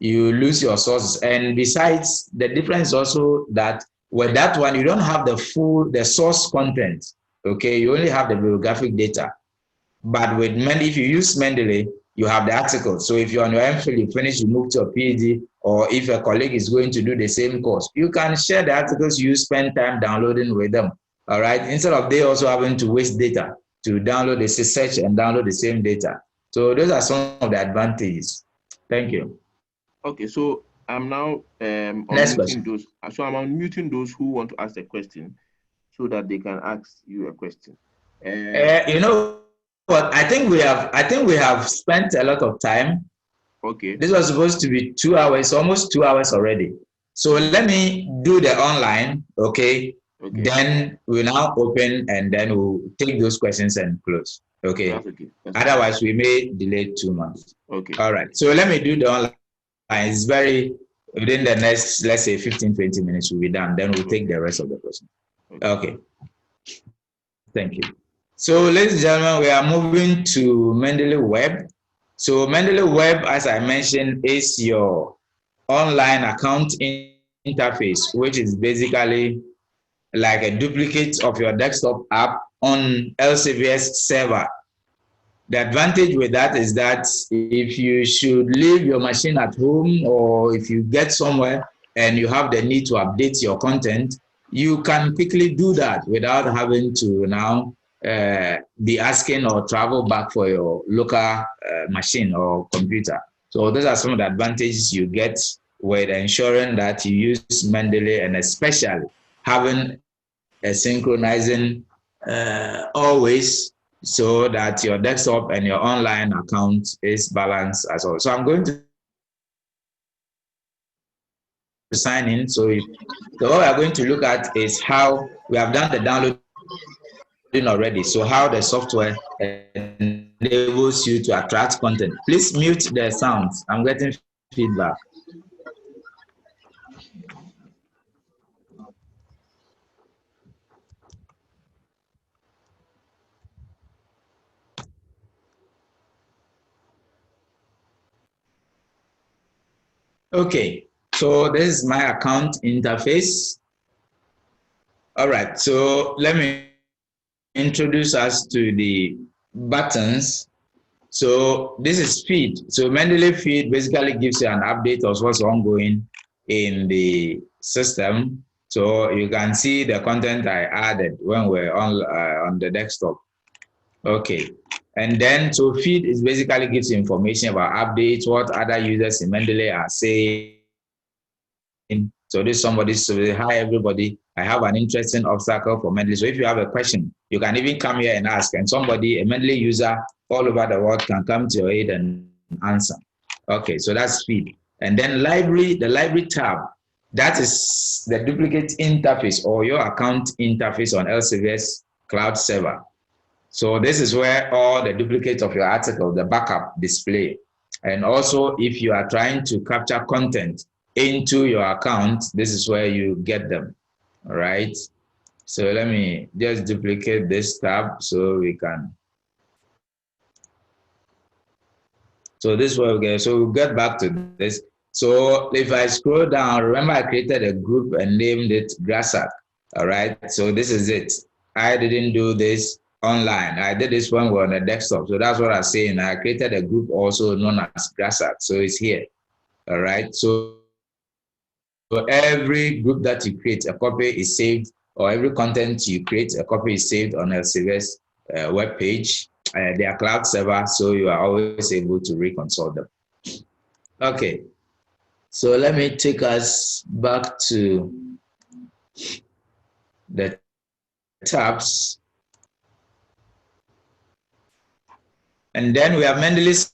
you lose your sources. And besides, the difference also that with that one, you don't have the source content. Okay, you only have the bibliographic data. But with Mendeley, if you use Mendeley, you have the article. So if you're on your MPhil, you finish, you move to a PhD, or if a colleague is going to do the same course, you can share the articles you spend time downloading with them. All right, instead of they also having to waste data to download the search and download the same data. So those are some of the advantages. Thank you. Okay, so I'm now unmuting those. So I'm unmuting those who want to ask a question, so that they can ask you a question. You know what? I think we have spent a lot of time. Okay. This was supposed to be 2 hours, almost 2 hours already. So let me do the online, okay? Then we'll now open and then we'll take those questions and close. Okay. That's Otherwise, we may delay 2 months. Okay. All right. So let me do the online. It's within the next, let's say 15, 20 minutes, we'll be done. Then we'll take the rest of the questions. Okay. Thank you. So, ladies and gentlemen, we are moving to Mendeley Web. So, Mendeley Web, as I mentioned, is your online account interface, which is basically like a duplicate of your desktop app on Elsevier's server. The advantage with that is that if you should leave your machine at home, or if you get somewhere and you have the need to update your content, you can quickly do that without having to now be asking or travel back for your local machine or computer. So those are some of the advantages you get with ensuring that you use Mendeley, and especially having a synchronizing always, so that your desktop and your online account is balanced as well. So I'm going to sign in. So what we are going to look at is how we have done the downloading already. So how the software enables you to attract content. Please mute the sounds. I'm getting feedback. Okay, so this is my account interface. All right, so let me introduce us to the buttons. So this is feed. So Mendeley feed basically gives you an update of what's ongoing in the system. So you can see the content I added when we're on the desktop. Okay. And then, so feed is basically gives you information about updates, what other users in Mendeley are saying. So this somebody say, hi everybody, I have an interesting obstacle for Mendeley. So if you have a question, you can even come here and ask, and somebody, a Mendeley user all over the world, can come to your aid and answer. Okay, so that's feed. And then library, the library tab, that is the duplicate interface or your account interface on Elsevier's cloud server. So this is where all the duplicates of your article, the backup display. And also if you are trying to capture content into your account, this is where you get them. All right. So let me just duplicate this tab so we can. So this is where we get. So we'll get back to this. So if I scroll down, remember I created a group and named it GRASAG. All right. So this is it. I didn't do this online. I did this when we're on the desktop. So that's what I'm saying. I created a group also known as GRASAG. So it's here. All right. So every group that you create, a copy is saved, or every content you create, a copy is saved on Elsevier's web page. They are cloud server, so you are always able to reconsult them. Okay, so let me take us back to the tabs. And then we have Mendeley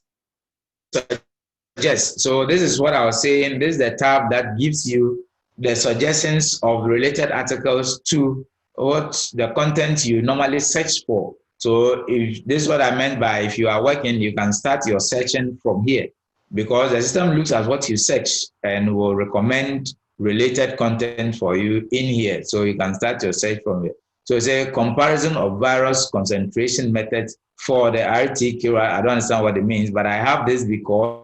Suggest. So this is what I was saying. This is the tab that gives you the suggestions of related articles to what the content you normally search for. So if this is what I meant by, if you are working, you can start your searching from here, because the system looks at what you search and will recommend related content for you in here. So you can start your search from here. So it's a comparison of virus concentration methods for the RT-QR. I don't understand what it means, but I have this because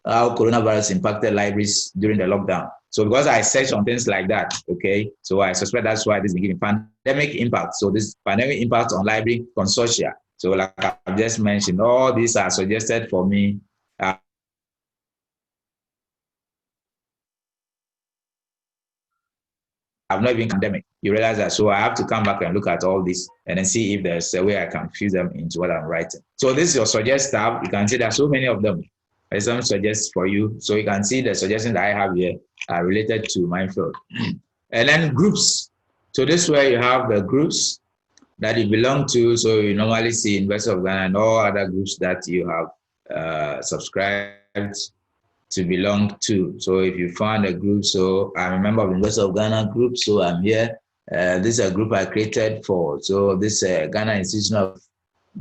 how coronavirus impacted libraries during the lockdown. So because I searched on things like that, okay, so I suspect that's why this is giving pandemic impact. So this pandemic impact on library consortia. So like I've just mentioned, all these are suggested for me. I've not even pandemic. You realize that. So I have to come back and look at all this and then see if there's a way I can fuse them into what I'm writing. So this is your suggest tab. You can see there are so many of them. Some suggests for you. So you can see the suggestions that I have here are related to my field. And then groups. So this is where you have the groups that you belong to. So you normally see University of Ghana and all other groups that you have subscribed to belong to. So if you found a group, so I'm a member of the University of Ghana group, so I'm here. This is a group I created for. So this Ghana Institution of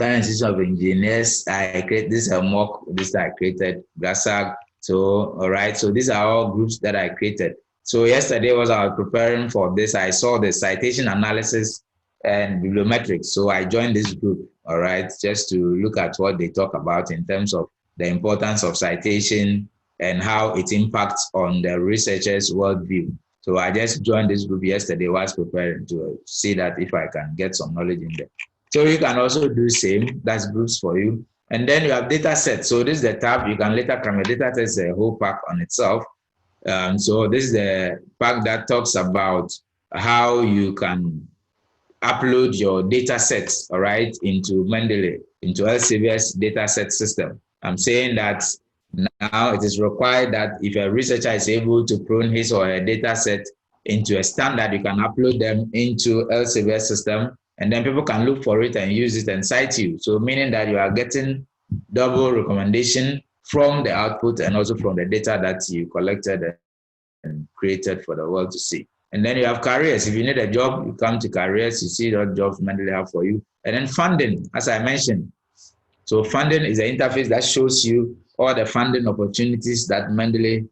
Engineers, I create this a mock, this I created, GRASAG. So all right, so these are all groups that I created. So yesterday was I was preparing for this, I saw the citation analysis and bibliometrics. So I joined this group, all right, just to look at what they talk about in terms of the importance of citation and how it impacts on the researcher's worldview. So I just joined this group yesterday whilst preparing to see that if I can get some knowledge in there. So you can also do same, that's groups for you. And then you have data sets. So this is the tab, you can later come, a data set is a whole pack on itself. So this is the pack that talks about how you can upload your data sets, all right, into Mendeley, into Elsevier's data set system. I'm saying that now it is required that if a researcher is able to prune his or her data set into a standard, you can upload them into Elsevier's system, and then people can look for it and use it and cite you. So meaning that you are getting double recommendation from the output and also from the data that you collected and created for the world to see. And then you have careers. If you need a job, you come to careers, you see what jobs Mendeley have for you. And then funding, as I mentioned. So funding is an interface that shows you all the funding opportunities that Mendeley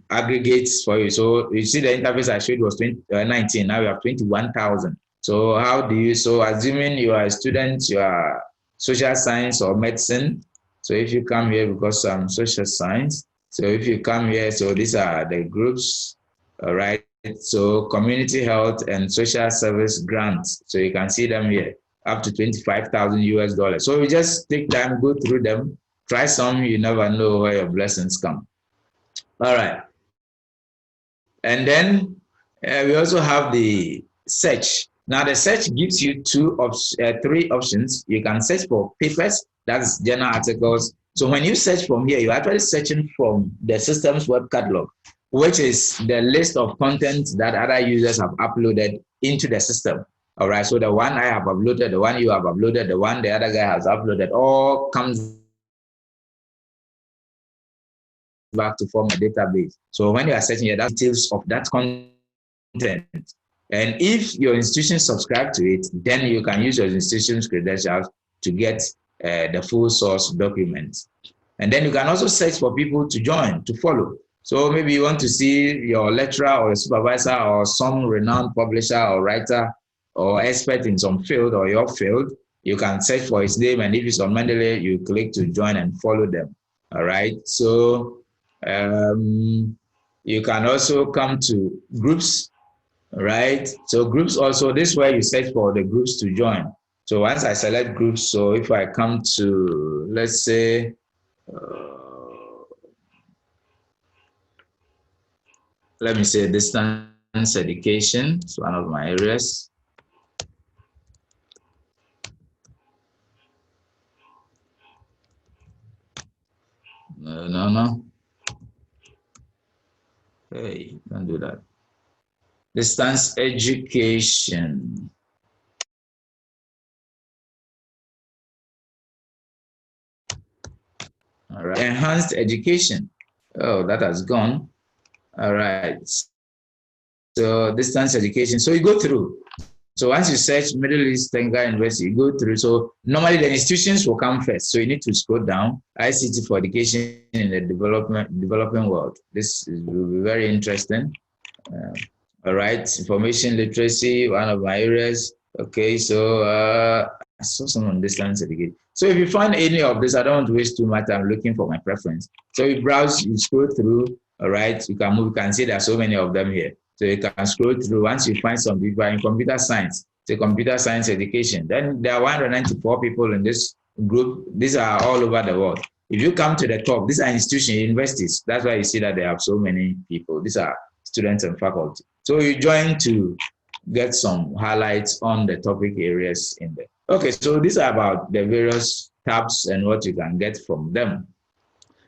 aggregates for you. So you see the interface I showed was 19, now we have 21,000. So how do you, so assuming you are a student, you are social science or medicine. So if you come here because I'm social science, so if you come here, so these are the groups, all right? So community health and social service grants. So you can see them here, up to 25,000 US dollars. So you just take time, go through them, try some, you never know where your blessings come. All right. And then we also have the search. Now the search gives you three options. You can search for papers, that's journal articles. So when you search from here, you're actually searching from the system's web catalog, which is the list of content that other users have uploaded into the system. All right, so the one I have uploaded, the one you have uploaded, the one the other guy has uploaded, all comes back to form a database. So when you are searching, the details of that content. And if your institution subscribe to it, then you can use your institution's credentials to get the full source document. And then you can also search for people to join, to follow. So maybe you want to see your lecturer or supervisor or some renowned publisher or writer or expert in some field or your field. You can search for his name, and if it's on Mendeley, you click to join and follow them. All right. So you can also come to groups, right? So groups also, this is where you search for the groups to join. So once I select groups, so if I come to, let's say, let me say distance education, it's one of my areas. No. Hey, don't do that. Distance education. All right. Enhanced education. Oh, that has gone. All right. So distance education. So you go through. So once you search Middle East Technical University, you go through. So normally the institutions will come first. So you need to scroll down. ICT for education in the developing world. This will be very interesting. All right, information literacy, one of my areas. Okay, so I saw some on distance education. So if you find any of this, I don't want to waste too much time looking for my preference. So you browse, you scroll through, all right, you can move, you can see there are so many of them here. So you can scroll through. Once you find some people in computer science, say computer science education, then there are 194 people in this group. These are all over the world. If you come to the top, these are institutions, universities. That's why you see that they have so many people. These are students and faculty. So you join to get some highlights on the topic areas in there. Okay, so these are about the various tabs and what you can get from them.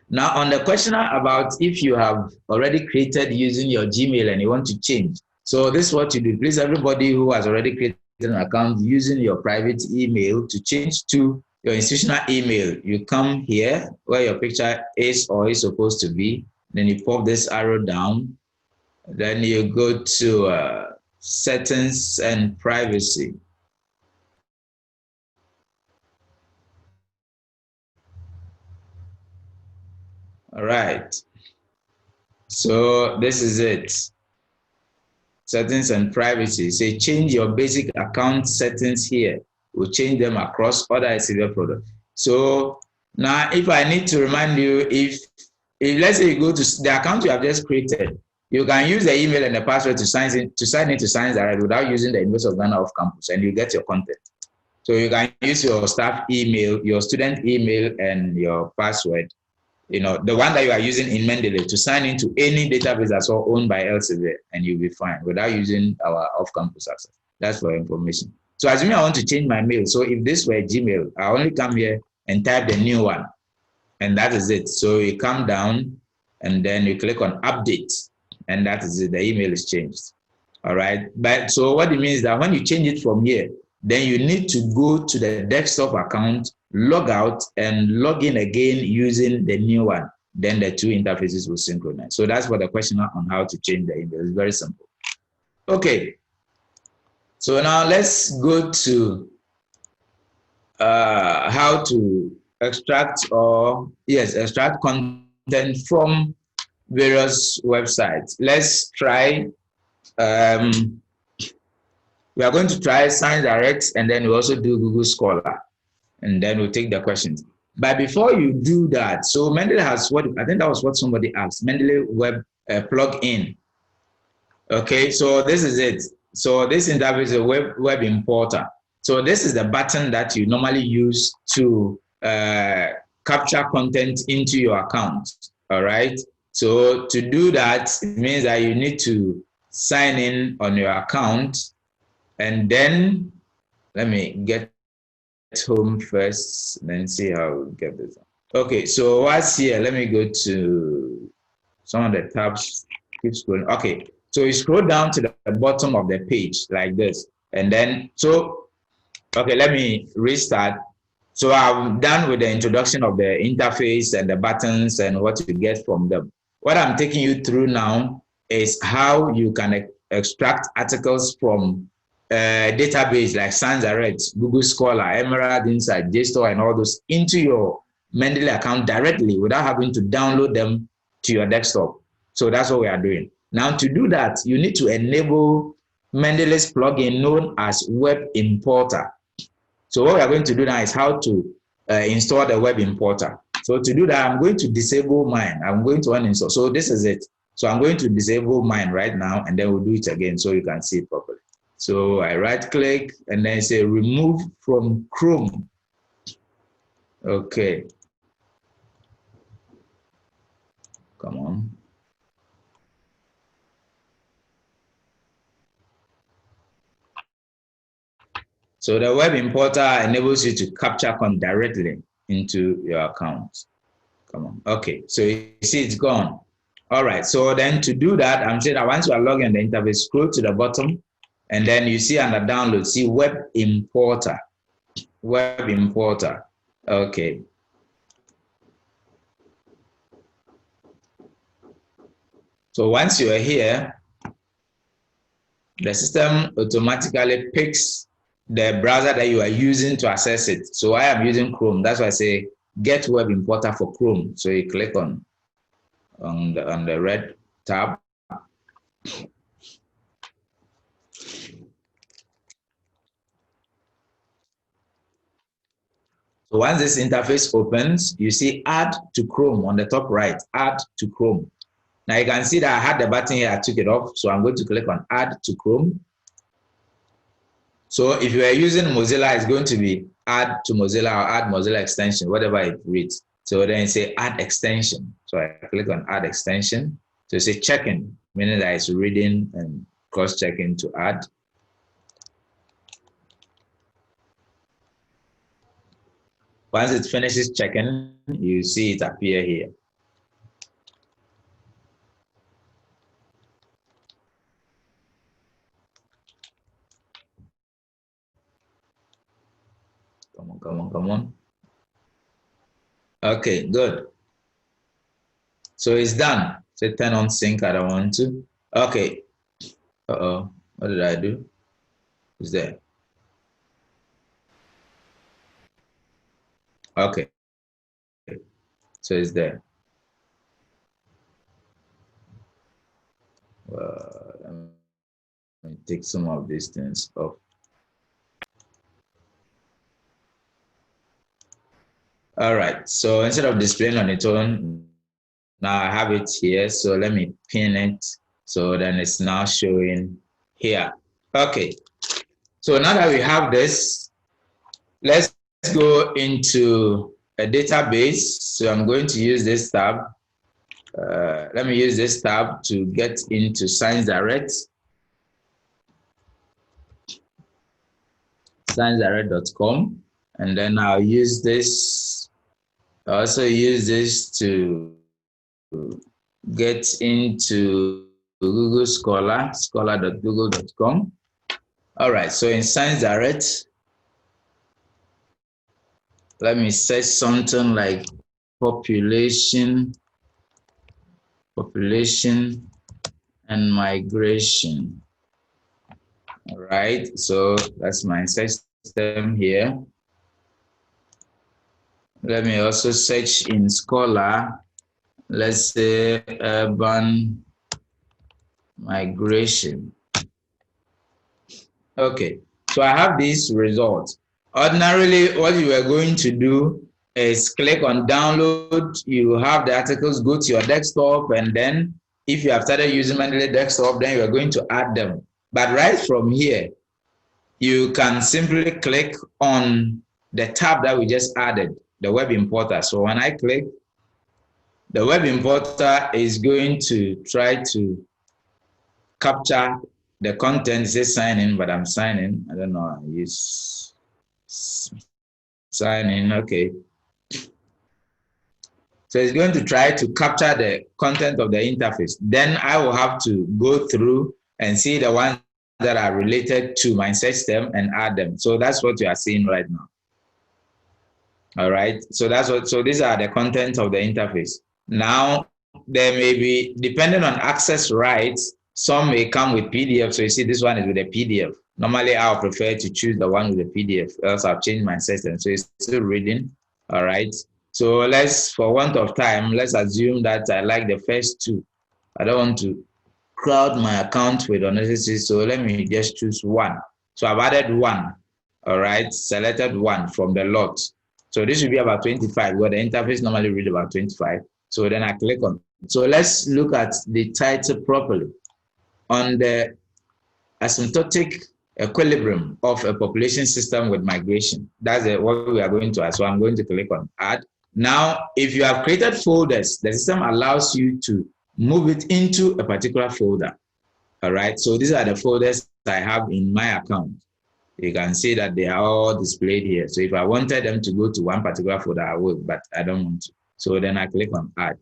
Now, on the question about if you have already created using your Gmail and you want to change. So this is what you do. Please, everybody who has already created an account using your private email to change to your institutional email. You come here where your picture is or is supposed to be. Then you pop this arrow down. Then you go to settings and privacy. All right. So this is it. Settings and privacy. Say change your basic account settings here. We'll change them across other Elsevier products. So now if I need to remind you, if let's say you go to the account you have just created, you can use the email and the password to sign into Science Direct without using the University of Ghana off campus, and you get your content. So you can use your staff email, your student email, and your password, the one that you are using in Mendeley, to sign into any database that's all owned by Elsevier, and you'll be fine without using our off-campus access. That's for information. So assuming I want to change my mail, so if this were Gmail, I only come here and type the new one, and that is it. So you come down, and then you click on update, and that is it. The email is changed. All right. But so what it means is that when you change it from here, then you need to go to the desktop account, log out, and log in again using the new one. Then the two interfaces will synchronize. So that's what the question on how to change the email is. Very simple. Okay. So now let's go to how to extract content from various websites. Let's try. We are going to try Science Direct, and then we also do Google Scholar, and then we'll take the questions. But before you do that, so Mendeley has what I think that was what somebody asked. Mendeley web plugin. Okay, so this is it. So this interface is a web importer. So this is the button that you normally use to capture content into your account. All right. So to do that, it means that you need to sign in on your account. And then let me get home first, then see how we get this. Okay, so what's here? Let me go to some of the tabs. Keep scrolling. Okay, so you scroll down to the bottom of the page like this. And then, okay, let me restart. So I'm done with the introduction of the interface and the buttons and what you get from them. What I'm taking you through now is how you can extract articles from database like Science Direct, Google Scholar, Emerald Insight, JSTOR, and all those into your Mendeley account directly without having to download them to your desktop. So that's what we are doing. Now, to do that, you need to enable Mendeley's plugin known as Web Importer. So what we are going to do now is how to install the Web Importer. So to do that, I'm going to disable mine. I'm going to uninstall. So this is it. So I'm going to disable mine right now, and then we'll do it again so you can see it properly. So I right click and then say remove from Chrome. Okay. Come on. So the web importer enables you to capture content directly into your account. Come on. Okay. So you see it's gone. All right. So then to do that, I'm saying that once you are logged in the interface, scroll to the bottom, and then you see under download, see web importer. Web importer. Okay. So once you are here, the system automatically picks the browser that you are using to access it. So I am using Chrome. That's why I say get web importer for Chrome. So you click on the red tab. So once this interface opens, you see add to Chrome on the top right, add to Chrome. Now you can see that I had the button here, I took it off. So I'm going to click on add to Chrome. So if you are using Mozilla, it's going to be add to Mozilla or add Mozilla extension, whatever it reads. So then you say add extension. So I click on add extension. So you say checking, meaning that it's reading and cross-checking to add. Once it finishes checking, you see it appear here. Come on, come on, come on. Okay, good. So it's done. Say turn on sync, I don't want to. Okay. Uh-oh, what did I do? It's there. Okay. So it's there. Let me take some of these things off. All right, so instead of displaying on its own, now I have it here. So let me pin it. So then it's now showing here. Okay, so now that we have this, let's go into a database. So I'm going to use this tab. Let me use this tab to get into Science Direct. ScienceDirect.com, and then I'll use this. I also use this to get into Google Scholar, scholar.google.com. All right, so in Science Direct, let me search something like population and migration. All right, so that's my search system here. Let me also search in Scholar, let's say urban migration. Okay, so I have these results. Ordinarily, what you are going to do is click on download. You have the articles, go to your desktop, and then if you have started using Mendeley desktop, then you are going to add them. But right from here, you can simply click on the tab that we just added, the web importer. So when I click, the web importer is going to try to capture the content. It says sign in, but I'm signing. I don't know. I use sign in. Okay. So it's going to try to capture the content of the interface. Then I will have to go through and see the ones that are related to my system and add them. So that's what you are seeing right now. All right. So that's what. So these are the contents of the interface. Now there may be, depending on access rights, some may come with PDF. So you see this one is with a PDF. Normally I'll prefer to choose the one with the PDF, else I'll change my system. So it's still reading. All right. So let's, for want of time, let's assume that I like the first two. I don't want to crowd my account with unnecessary. So let me just choose one. So I've added one. All right. Selected one from the lot. So this should be about 25, where the interface normally read about 25. So then I click on. So let's look at the title properly. On the asymptotic equilibrium of a population system with migration. That's what we are going to add. So I'm going to click on add. Now, if you have created folders, the system allows you to move it into a particular folder. All right. So these are the folders I have in my account. You can see that they are all displayed here. So if I wanted them to go to one particular folder, I would, but I don't want to. So then I click on add.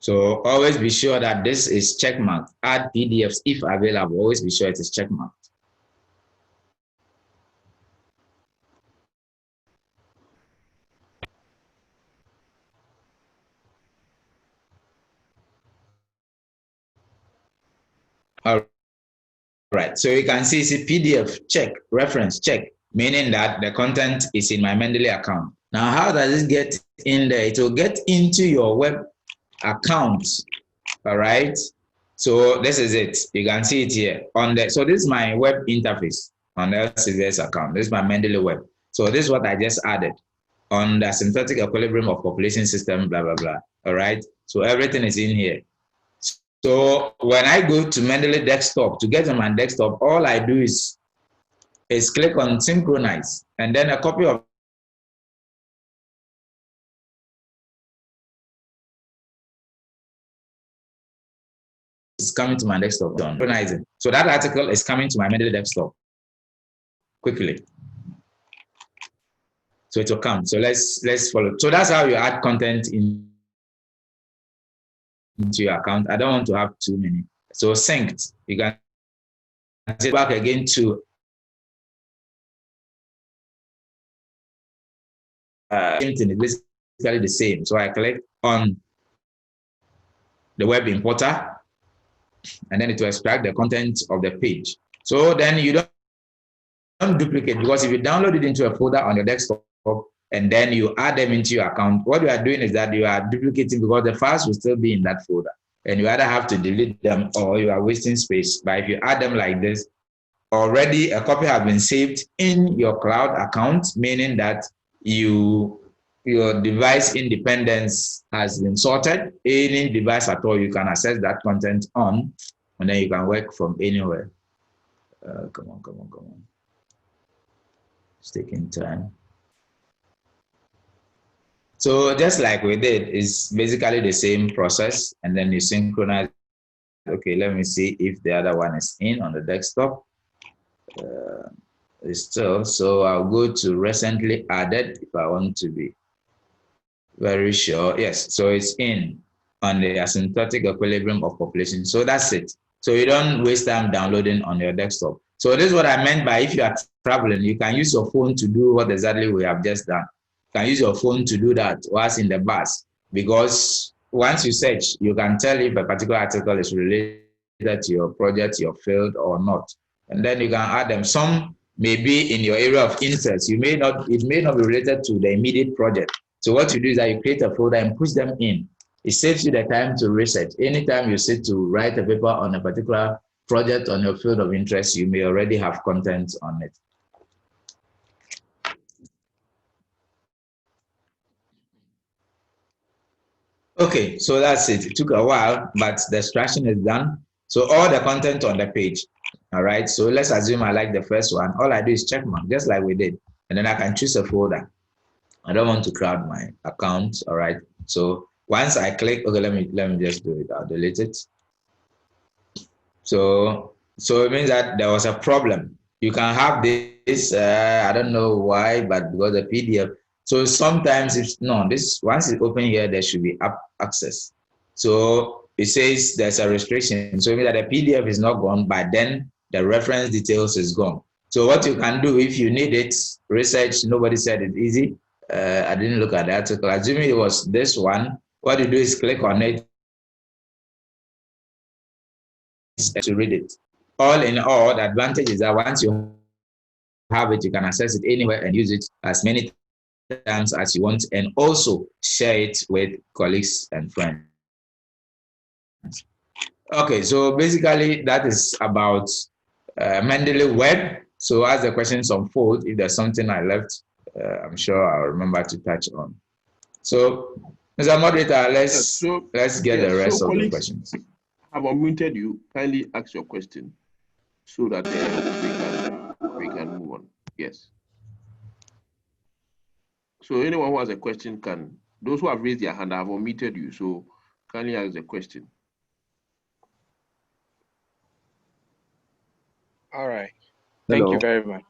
So always be sure that this is checkmarked. Add PDFs if available. Always be sure it is checkmarked. All right. So you can see it's a PDF check, reference check, meaning that the content is in my Mendeley account. Now, how does it get in there? It will get into your web account. All right. So this is it. You can see it here on the. So this is my web interface on the LCVS account. This is my Mendeley web. So this is what I just added on the asymptotic equilibrium of population system, blah, blah, blah. All right. So everything is in here. So when I go to Mendeley desktop, to get on my desktop, all I do is click on synchronize, and then a copy of is coming to my desktop. Synchronizing. So that article is coming to my Mendeley desktop quickly. So it will come. So let's follow. So that's how you add content into your account. I don't want to have too many. So synced. You can take back again to same thing. It's basically the same. So I click on the web importer, and then it will extract the content of the page. So then you don't duplicate, because if you download it into a folder on your desktop, and then you add them into your account, what you are doing is that you are duplicating because the files will still be in that folder. And you either have to delete them or you are wasting space. But if you add them like this, already a copy has been saved in your cloud account, meaning that your device independence has been sorted. Any device at all, you can access that content on, and then you can work from anywhere. Come on. It's taking time. So just like we did, it's basically the same process, and then you synchronize. Okay, let me see if the other one is in on the desktop. It's still, so I'll go to recently added if I want to be very sure. Yes, so it's in on the asymptotic equilibrium of population. So that's it. So you don't waste time downloading on your desktop. So this is what I meant by if you are traveling, you can use your phone to do what exactly we have just done. You can use your phone to do that whilst in the bus, because once you search, you can tell if a particular article is related to your project, your field, or not. And then you can add them. Some may be in your area of interest. It may not be related to the immediate project. So what you do is that you create a folder and push them in. It saves you the time to research. Anytime you sit to write a paper on a particular project on your field of interest, you may already have content on it. Okay, so that's it. It took a while, but the extraction is done. So all the content on the page, all right? So let's assume I like the first one. All I do is check mark, just like we did. And then I can choose a folder. I don't want to crowd my account, all right? So once I click, okay, let me just do it. I'll delete it. So it means that there was a problem. You can have this, I don't know why, but because the PDF. So sometimes once it's open here, there should be app access. So it says there's a restriction. So it means that the PDF is not gone, but then the reference details is gone. So what you can do if you need it, research, nobody said it's easy. I didn't look at the article. Assuming it was this one, what you do is click on it to read it. All in all, the advantage is that once you have it, you can access it anywhere and use it as many times as you want, and also share it with colleagues and friends. Okay, so basically that is about Mendeley Web. So as the questions unfold, if there's something I left, I'm sure I'll remember to touch on. So, Mr. Moderator, let's get the rest of the questions. I've unmuted you. Kindly ask your question so that we can move on. Yes. So anyone who has a question can, those who have raised their hand, I have unmuted you. So kindly ask the question. All right. Thank you very much.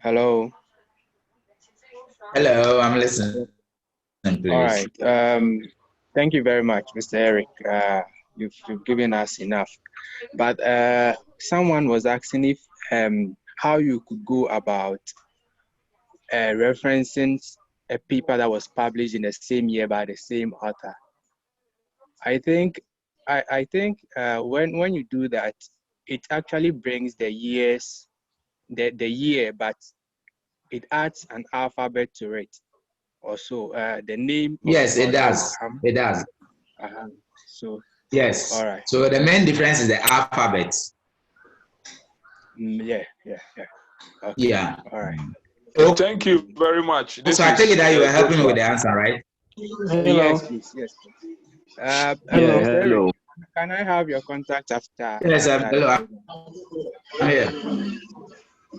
Hello. Hello, I'm listening. Please. All right. Thank you very much, Mr. Eric. You've given us enough. But someone was asking if how you could go about referencing a paper that was published in the same year by the same author. I think when you do that, it actually brings the years, the year, but it adds an alphabet to it. Also, the name. Yes, it does. It does. So yes. All right. So the main difference is the alphabet. Yeah. Okay. Yeah. All right. So, thank you very much. So I take it that you were helping me with the answer, right? Hello. Yes, please. Yes, please. Hello. Hello. Can I have your contact after? Yes, hello. I'm here.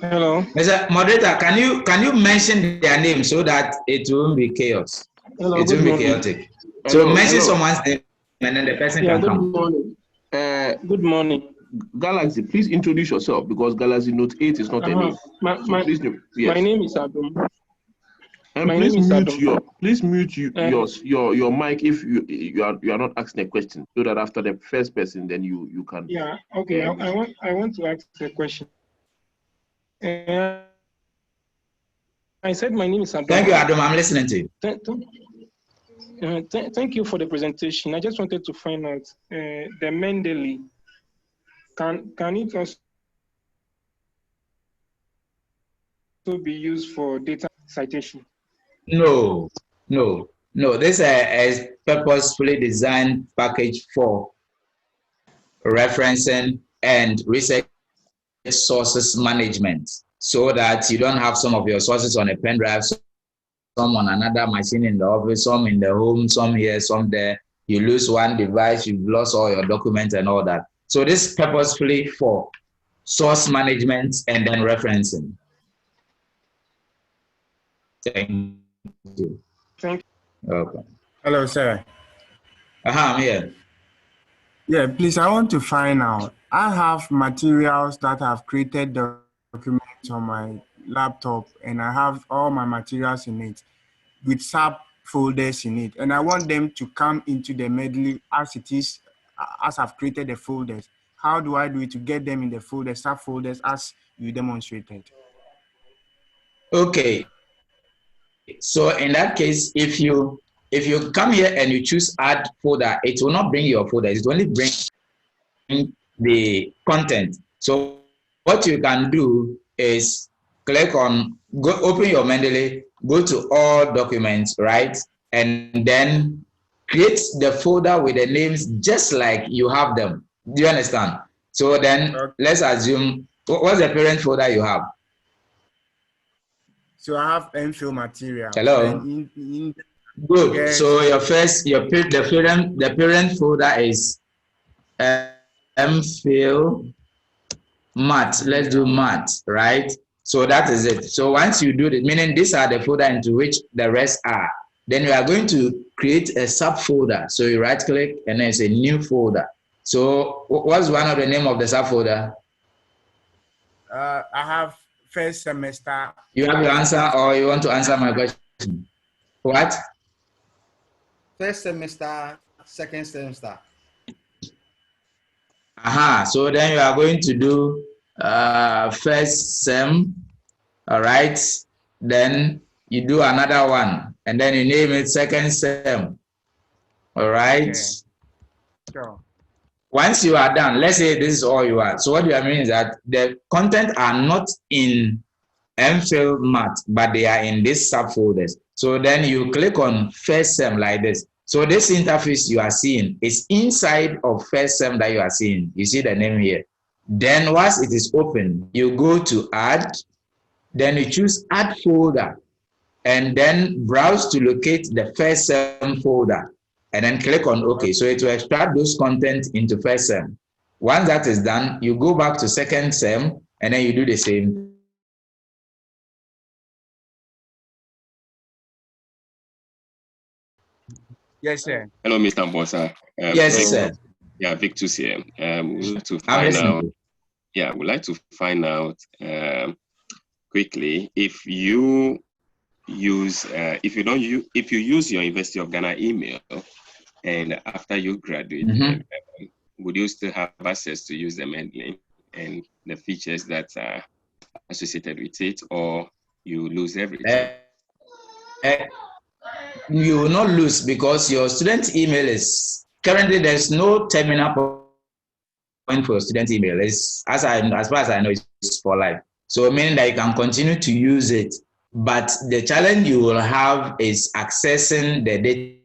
Hello. Mr. Moderator, can you mention their name so that it won't be chaos? Hello, it won't be chaotic. So mention someone's name and then the person can come. Morning. Good morning. Galaxy, please introduce yourself because Galaxy Note 8 is not a name. My name is Adam. And please mute your mic if you are not asking a question, so that after the first person then you can. Yeah. Okay. I want to ask a question. I said my name is Adam. Thank you, Adam. I'm listening to you. Thank you for the presentation. I just wanted to find out the Mendeley. Can it also be used for data citation? No. This is purposefully designed package for referencing and research sources management, so that you don't have some of your sources on a pen drive, some on another machine in the office, some in the home, some here, some there. You lose one device, you've lost all your documents and all that. So this is purposefully for source management and then referencing. Thank you. Thank you. Okay. Hello, sir. I'm here. Yeah, please, I want to find out. I have materials that I've created documents on my laptop, and I have all my materials in it with subfolders in it. And I want them to come into the Mendeley as it is, as I've created the folders. How do I do it to get them in the folder, subfolders as you demonstrated? Okay. So in that case, if you come here and you choose add folder, it will not bring your folder. It will only bring the content. So what you can do is click on, open your Mendeley, go to all documents, right? And then create the folder with the names just like you have them. Do you understand? So then let's assume, what's the parent folder you have? So I have MPhil materials. Hello. Good. Yes. So the parent folder is MPhil math. Let's do math, right? So that is it. So once you do it, meaning these are the folder into which the rest are, then you are going to create a subfolder. So you right click and then it's a new folder. So what's one of the name of the subfolder? I have first semester. You have your answer, or you want to answer my question? What? First semester, second semester. So then you are going to do first sem, all right? Then you do another one, and then you name it second sem, all right? Okay. Sure. Once you are done, let's say this is all you are. So what do I mean is that the content are not in MPhil math, but they are in these subfolders. So then you click on first sem like this. So this interface you are seeing is inside of first sem that you are seeing. You see the name here. Then once it is open, you go to add, then you choose add folder, and then browse to locate the first sem folder, and then click on OK. So it will extract those content into first sem. Once that is done, you go back to second sem, and then you do the same. Yes, sir. Hello, Mr. Bosa. Yes, sir. Yeah, Victus here. We'd like to find out. Yeah, we'd like to find out quickly if you use if you use your University of Ghana email, and after you graduate, would you still have access to use the Mendeley and the features that are associated with it, or you lose everything? You will not lose, because your student email is currently, there's no terminal point for your student email. It's, as far as I know, it's for life. So meaning that you can continue to use it, but the challenge you will have is accessing the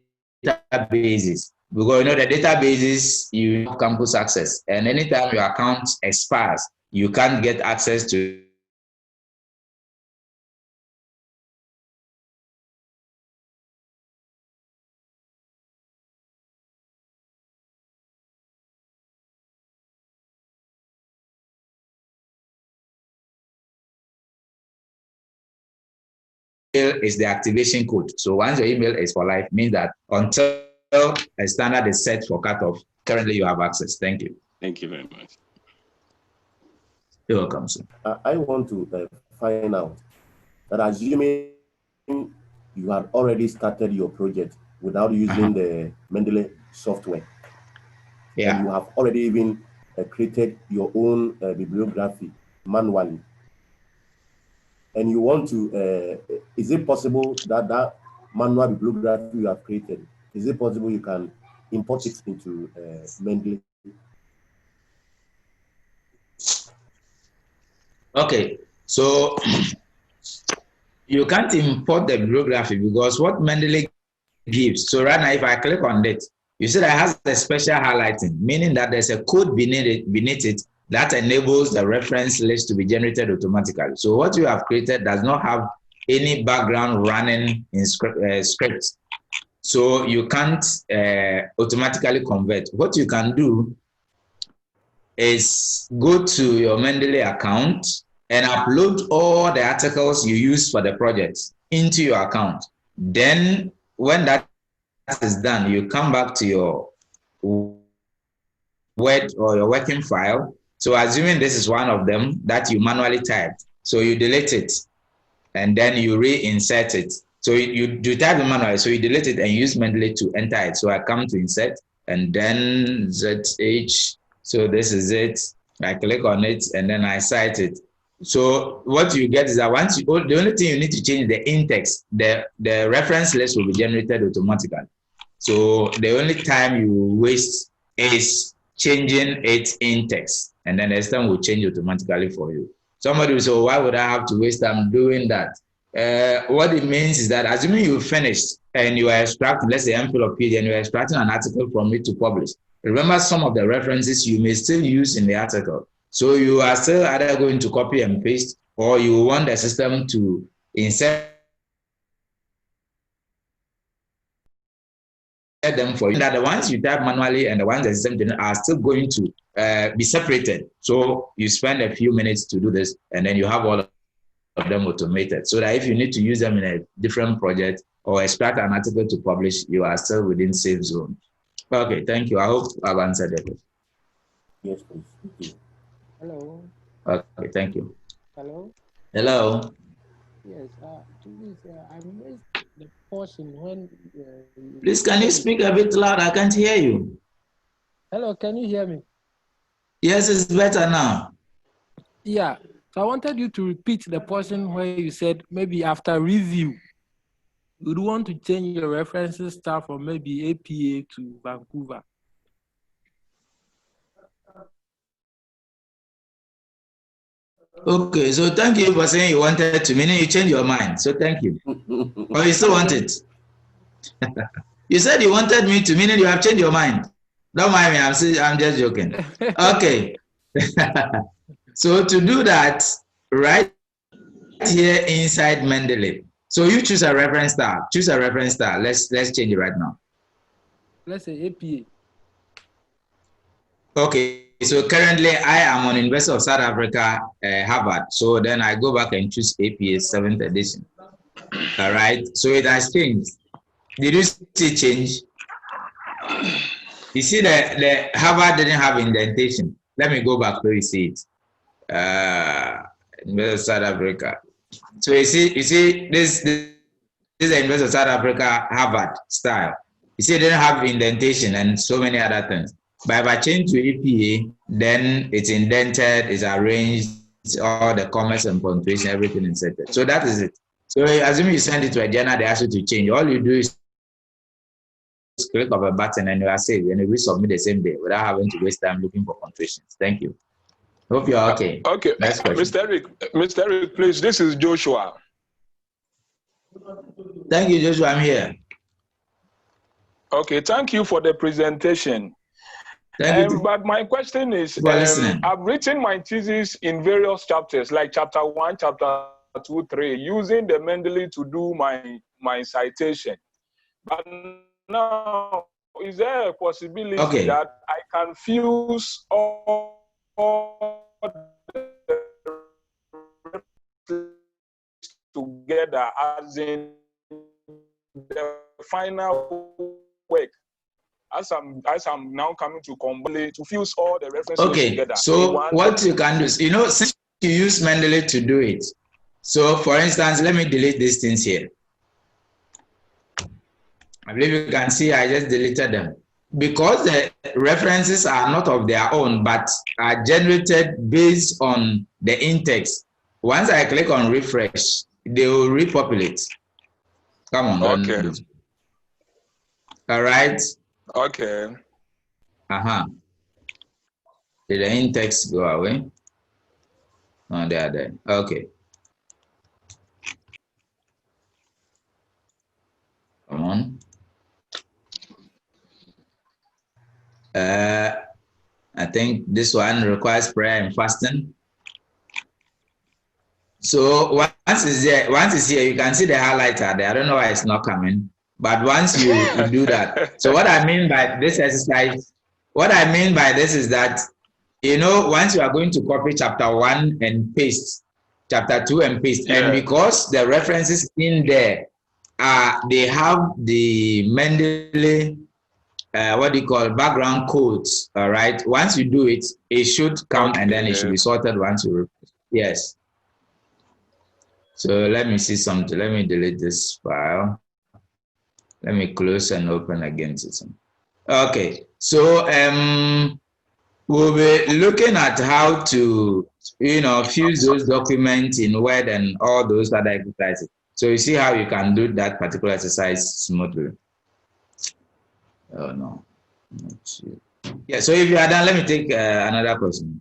databases, because you know the databases, you have campus access, and anytime your account expires, you can't get access to is the activation code. So once your email is for life, means that until a standard is set for cutoff, currently you have access. Thank you. Thank you very much. You're welcome, sir. I want to find out that, assuming you had already started your project without using the Mendeley software, and you have already even created your own bibliography manually, and you want to, is it possible that that manual bibliography you have created, is it possible you can import it into Mendeley? Okay, so you can't import the bibliography because what Mendeley gives. So right now, if I click on it, you see that it has a special highlighting, meaning that there's a code beneath it that enables the reference list to be generated automatically. So what you have created does not have any background running in script. So you can't automatically convert. What you can do is go to your Mendeley account and upload all the articles you use for the project into your account. Then when that is done, you come back to your Word or your working file. So assuming this is one of them that you manually typed, so you delete it and then you reinsert it. So you type it manually, so you delete it and use Mendeley to enter it. So I come to insert and then ZH. So this is it. I click on it and then I cite it. So what you get is that once the only thing you need to change is the in-text. The reference list will be generated automatically. So the only time you waste is changing its in-text, and then the system will change automatically for you. Somebody will say, why would I have to waste time doing that? What it means is that assuming you finished and you are extracting, let's say envelope and you're extracting an article from it to publish, remember some of the references you may still use in the article. So you are still either going to copy and paste, or you want the system to insert them for you. That the ones you type manually and the ones the system are still going to be separated. So you spend a few minutes to do this, and then you have all of them automated. So that if you need to use them in a different project or extract an article to publish, you are still within safe zone. Okay, thank you. I hope I've answered it. Yes, please. Thank you. Hello. Okay, thank you. Hello. Hello. Yes, please, I missed the portion when. Please, can you speak a bit loud? I can't hear you. Hello, can you hear me? Yes, it's better now. Yeah, so I wanted you to repeat the portion where you said maybe after review, you'd want to change your references start from maybe APA to Vancouver. Okay, so thank you for saying you wanted to, meaning you changed your mind. So thank you. Or you still want it? You said you wanted me to, meaning you have changed your mind. Don't mind me, I'm just joking. Okay. So to do that, right here inside Mendeley. So you choose a reference star. Choose a reference star. Let's change it right now. Let's say APA. Okay. So currently I am on University of South Africa, Harvard. So then I go back and choose APA 7th edition. All right. So it has changed. Did you see change? You see the Harvard didn't have indentation. Let me go back so you see it. University of South Africa. So you see this is the University of South Africa Harvard style. You see it didn't have indentation and so many other things. But if I change to APA, then it's indented, it's arranged, all the commas and punctuation, everything inserted. So that is it. So assuming you send it to a journal, they ask you to change. All you do is click of a button and you are saved, and you will submit the same day without having to waste time looking for punctuations. Thank you. Hope you're okay. Okay. Next question. Mr. Eric, please, this is Joshua. Thank you, Joshua. I'm here. Okay, thank you for the presentation. But my question is, I've written my thesis in various chapters, like chapter 1, chapter 2, 3, using the Mendeley to do my citation. But now, is there a possibility that I can fuse all the together as in the final work? As I'm now coming to combine to fuse all the references together. So what you can do is, since you use Mendeley to do it. So for instance, let me delete these things here. I believe you can see I just deleted them. Because the references are not of their own, but are generated based on the in-text. Once I click on refresh, they will repopulate. Come on. Okay. All right. Okay. Did the in-text go away? Oh, they are there. Okay. on. I think this one requires prayer and fasting. So once it's here, you can see the highlighter there. I don't know why it's not coming, but once you do that. So what I mean by this exercise, is that, you know, once you are going to copy chapter 1 and paste, chapter 2 and paste, and because the references in there, they have the Mendeley, background codes, all right? Once you do it, it should come and then it should be sorted once you, yes. So let me see something. Let me delete this file. Let me close and open again. Okay, so we'll be looking at how to, you know, fuse those documents in Word and all those other exercises. So you see how you can do that particular exercise smoothly. Oh no. Yeah, so if you are done, let me take another question.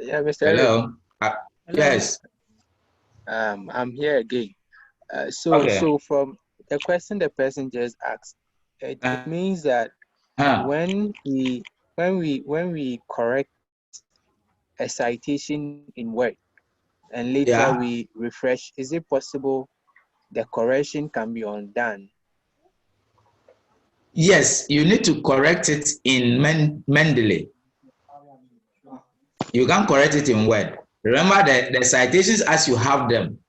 Yeah, Mr. Hello. Hello. Yes. I'm here again. So from the question the person just asked, it means that when we correct a citation in Word and later we refresh, is it possible the correction can be undone? Yes, you need to correct it in Mendeley. You can correct it in Word. Remember that the citations as you have them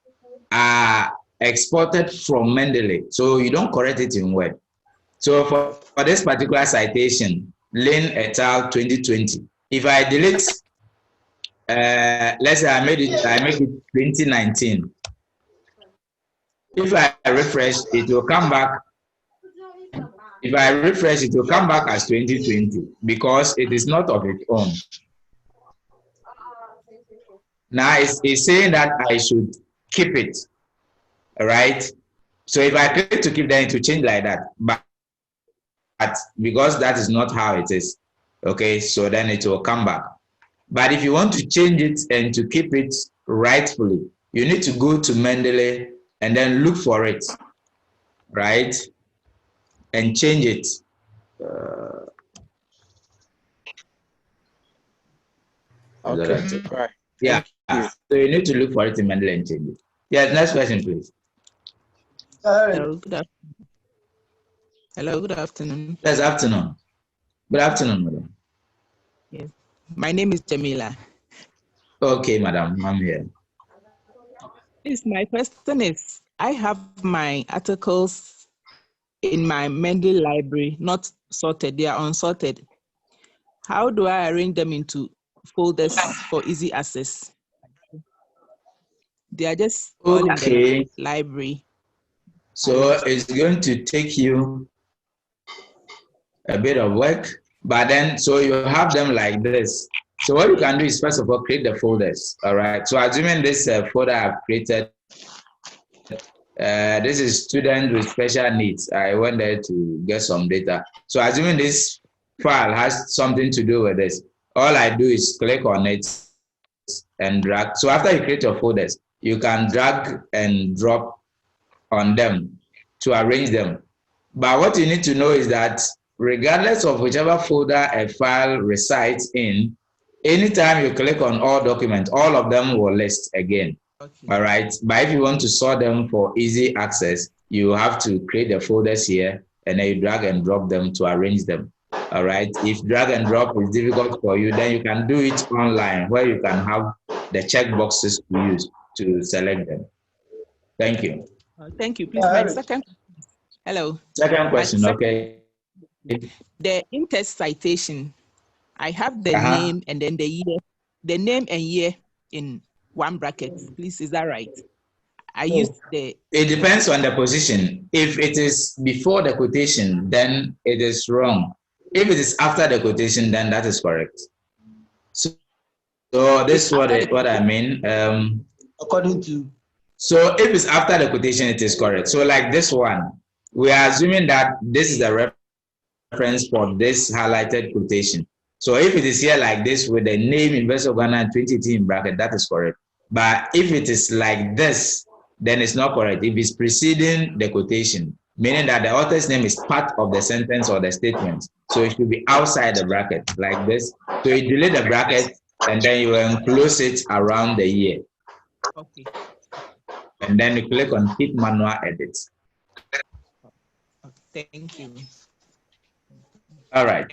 are exported from Mendeley, so you don't correct it in Word. So for this particular citation, Lane et al. 2020, if I delete, let's say I make it 2019. If I refresh, it will come back. If I refresh, it will come back as 2020 because it is not of its own. Now it's saying that I should keep it, all right? So if I click to keep, then it will change like that. But because that is not how it is, okay, so then it will come back. But if you want to change it and to keep it rightfully, you need to go to Mendeley and then look for it, right? And change it. Okay, right. Yeah. So you need to look for it in Mendeley and change it. Yeah, next question, please. Hello, good afternoon. Hello, good afternoon. Yes, afternoon. Good afternoon, madam. Yes. My name is Jamila. Okay, madam, I'm here. Please, my question is, I have my articles in my Mendeley library, not sorted, they are unsorted. How do I arrange them into folders for easy access? They are just all in the library. So it's going to take you a bit of work, but then so you have them like this. So what you can do is first of all create the folders. All right. So assuming this folder I've created, this is student with special needs. I went there to get some data. So assuming this file has something to do with this, all I do is click on it and drag. So after you create your folders, you can drag and drop on them to arrange them. But what you need to know is that regardless of whichever folder a file resides in, anytime you click on all documents, all of them will list again. Okay. All right. But if you want to sort them for easy access, you have to create the folders here and then you drag and drop them to arrange them. All right. If drag and drop is difficult for you, then you can do it online where you can have the check boxes to use to select them. Thank you. Thank you. Please, my second. Hello. Second question, okay. The in-text citation, I have the name and then the year, the name and year in one bracket. Please, is that right? I used the. It depends on the position. If it is before the quotation, then it is wrong. If it is after the quotation, then that is correct. So this is what I mean. According to. So if it's after the quotation, it is correct. So like this one, we are assuming that this is the reference for this highlighted quotation. So if it is here like this with the name University of Ghana 2018 in bracket, that is correct. But if it is like this, then it's not correct. If it's preceding the quotation, meaning that the author's name is part of the sentence or the statement, so it should be outside the bracket like this. So you delete the bracket and then you enclose it around the year. Okay. And then you click on Keep Manual Edit. Thank you. All right.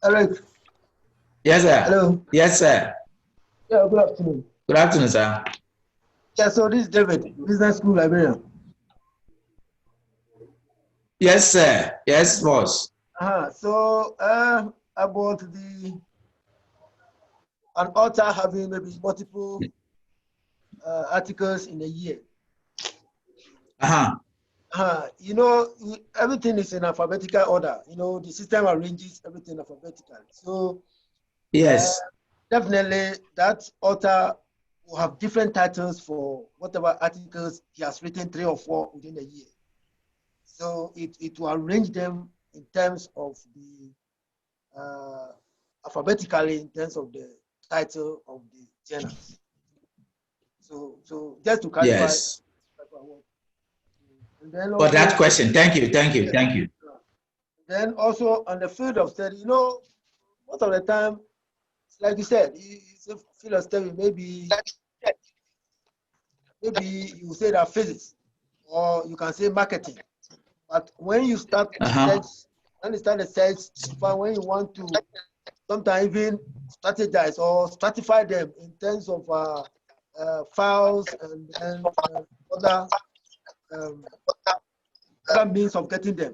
Alex. Yes, sir. Hello. Yes, sir. Yeah, good afternoon. Good afternoon, sir. Yeah, so this is David, Business School Librarian. Yes, sir. Yes, boss. So about an author having maybe multiple articles in a year. You know, everything is in alphabetical order. You know, the system arranges everything alphabetically. So yes, definitely that author will have different titles for whatever articles he has written, 3 or 4 within a year. So it will arrange them in terms of the alphabetically in terms of the title of the journals. So just to clarify. Yes. And then for that question, thank you. Then also on the field of study, you know, most of the time, like you said, it's a field of study, maybe you say that physics, or you can say marketing. But when you start search, when you start the search, when you want to sometimes even strategize or stratify them in terms of files and other means of getting them.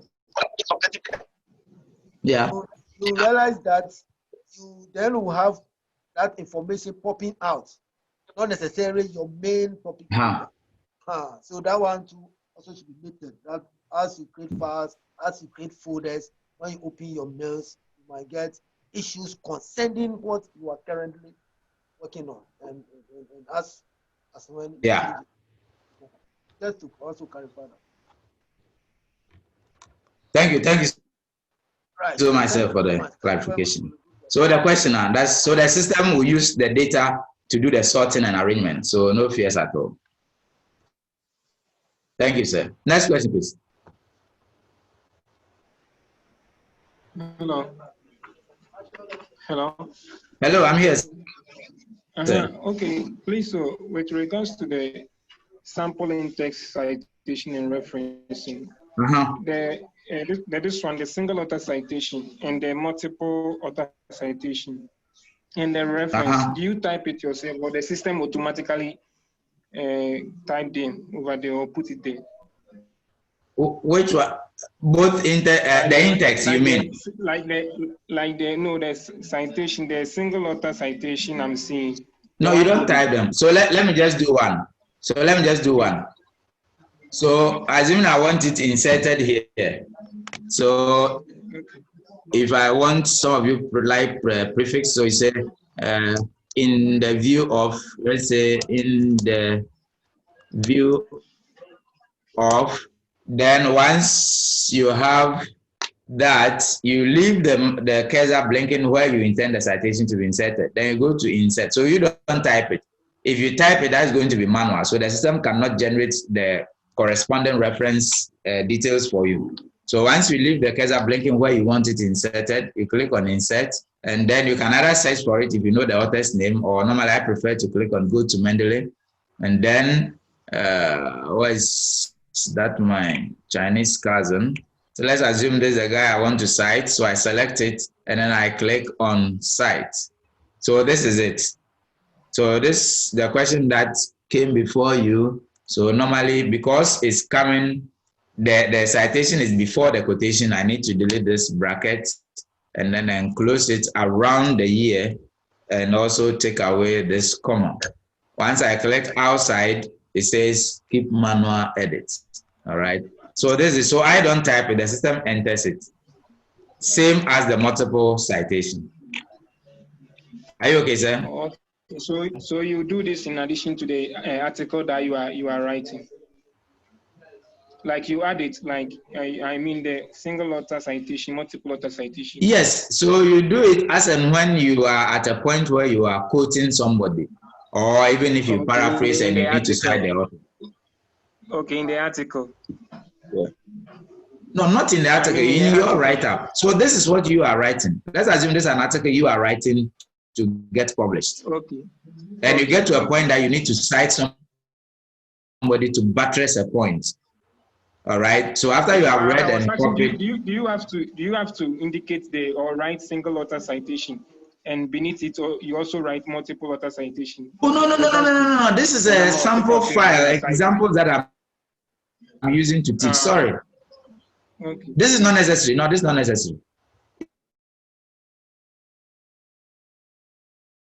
Yeah. So you realize that you then will have that information popping out, not necessarily your main topic. So that one too also should be noted. That as you create files, as you create folders, when you open your mails, you might get issues concerning what you are currently working on, and as when just to also clarify that. Thank you so much for the clarification. So the question now, so the system will use the data to do the sorting and arrangement. So no fears at all. Thank you, sir. Next question, please. Hello. Hello, I'm here. Okay, please. So, with regards to the sampling text citation and referencing, this one, the single author citation and the multiple author citation and the reference, do you type it yourself or the system automatically typed in over there or put it there? Which one? Both the in-text, you mean? The citation, the single author citation I'm seeing. No, you don't type them. So let me just do one. So assuming I want it inserted here. So if I want some of you like prefix, so you say in the view of, let's say in the view of, then once you have that, you leave the cursor blinking where you intend the citation to be inserted. Then you go to insert. So you don't type it. If you type it, that's going to be manual. So the system cannot generate the corresponding reference details for you. So once you leave the cursor blinking where you want it inserted, you click on insert, and then you can either search for it if you know the author's name, or normally I prefer to click on go to Mendeley, and then what is that, my Chinese cousin? So let's assume there's a guy I want to cite. So I select it and then I click on cite. So this is it. So this the question that came before you. So normally because it's coming, the citation is before the quotation, I need to delete this bracket and then enclose it around the year and also take away this comma. Once I click outside, it says keep manual edit. All right. So this is, so I don't type it, the system enters it. Same as the multiple citation. Are you okay, sir? Okay. So you do this in addition to the article that you are writing. like you add it, like I mean the single author citation, multiple author citation. Yes, so you do it as and when you are at a point where you are quoting somebody, or even if you paraphrase and you need to cite the author. Okay, in the article. Yeah. No, not in the article, in your write-up. So this is what you are writing. Let's assume this is an article you are writing to get published. Okay. And you get to a point that you need to cite somebody to buttress a point. All right. So after you have read and copied, do you have to indicate or write single author citation, and beneath it, or you also write multiple author citation? Oh no. This is a sample file, examples that I'm using to teach. Sorry. Okay. This is not necessary. No, this is not necessary.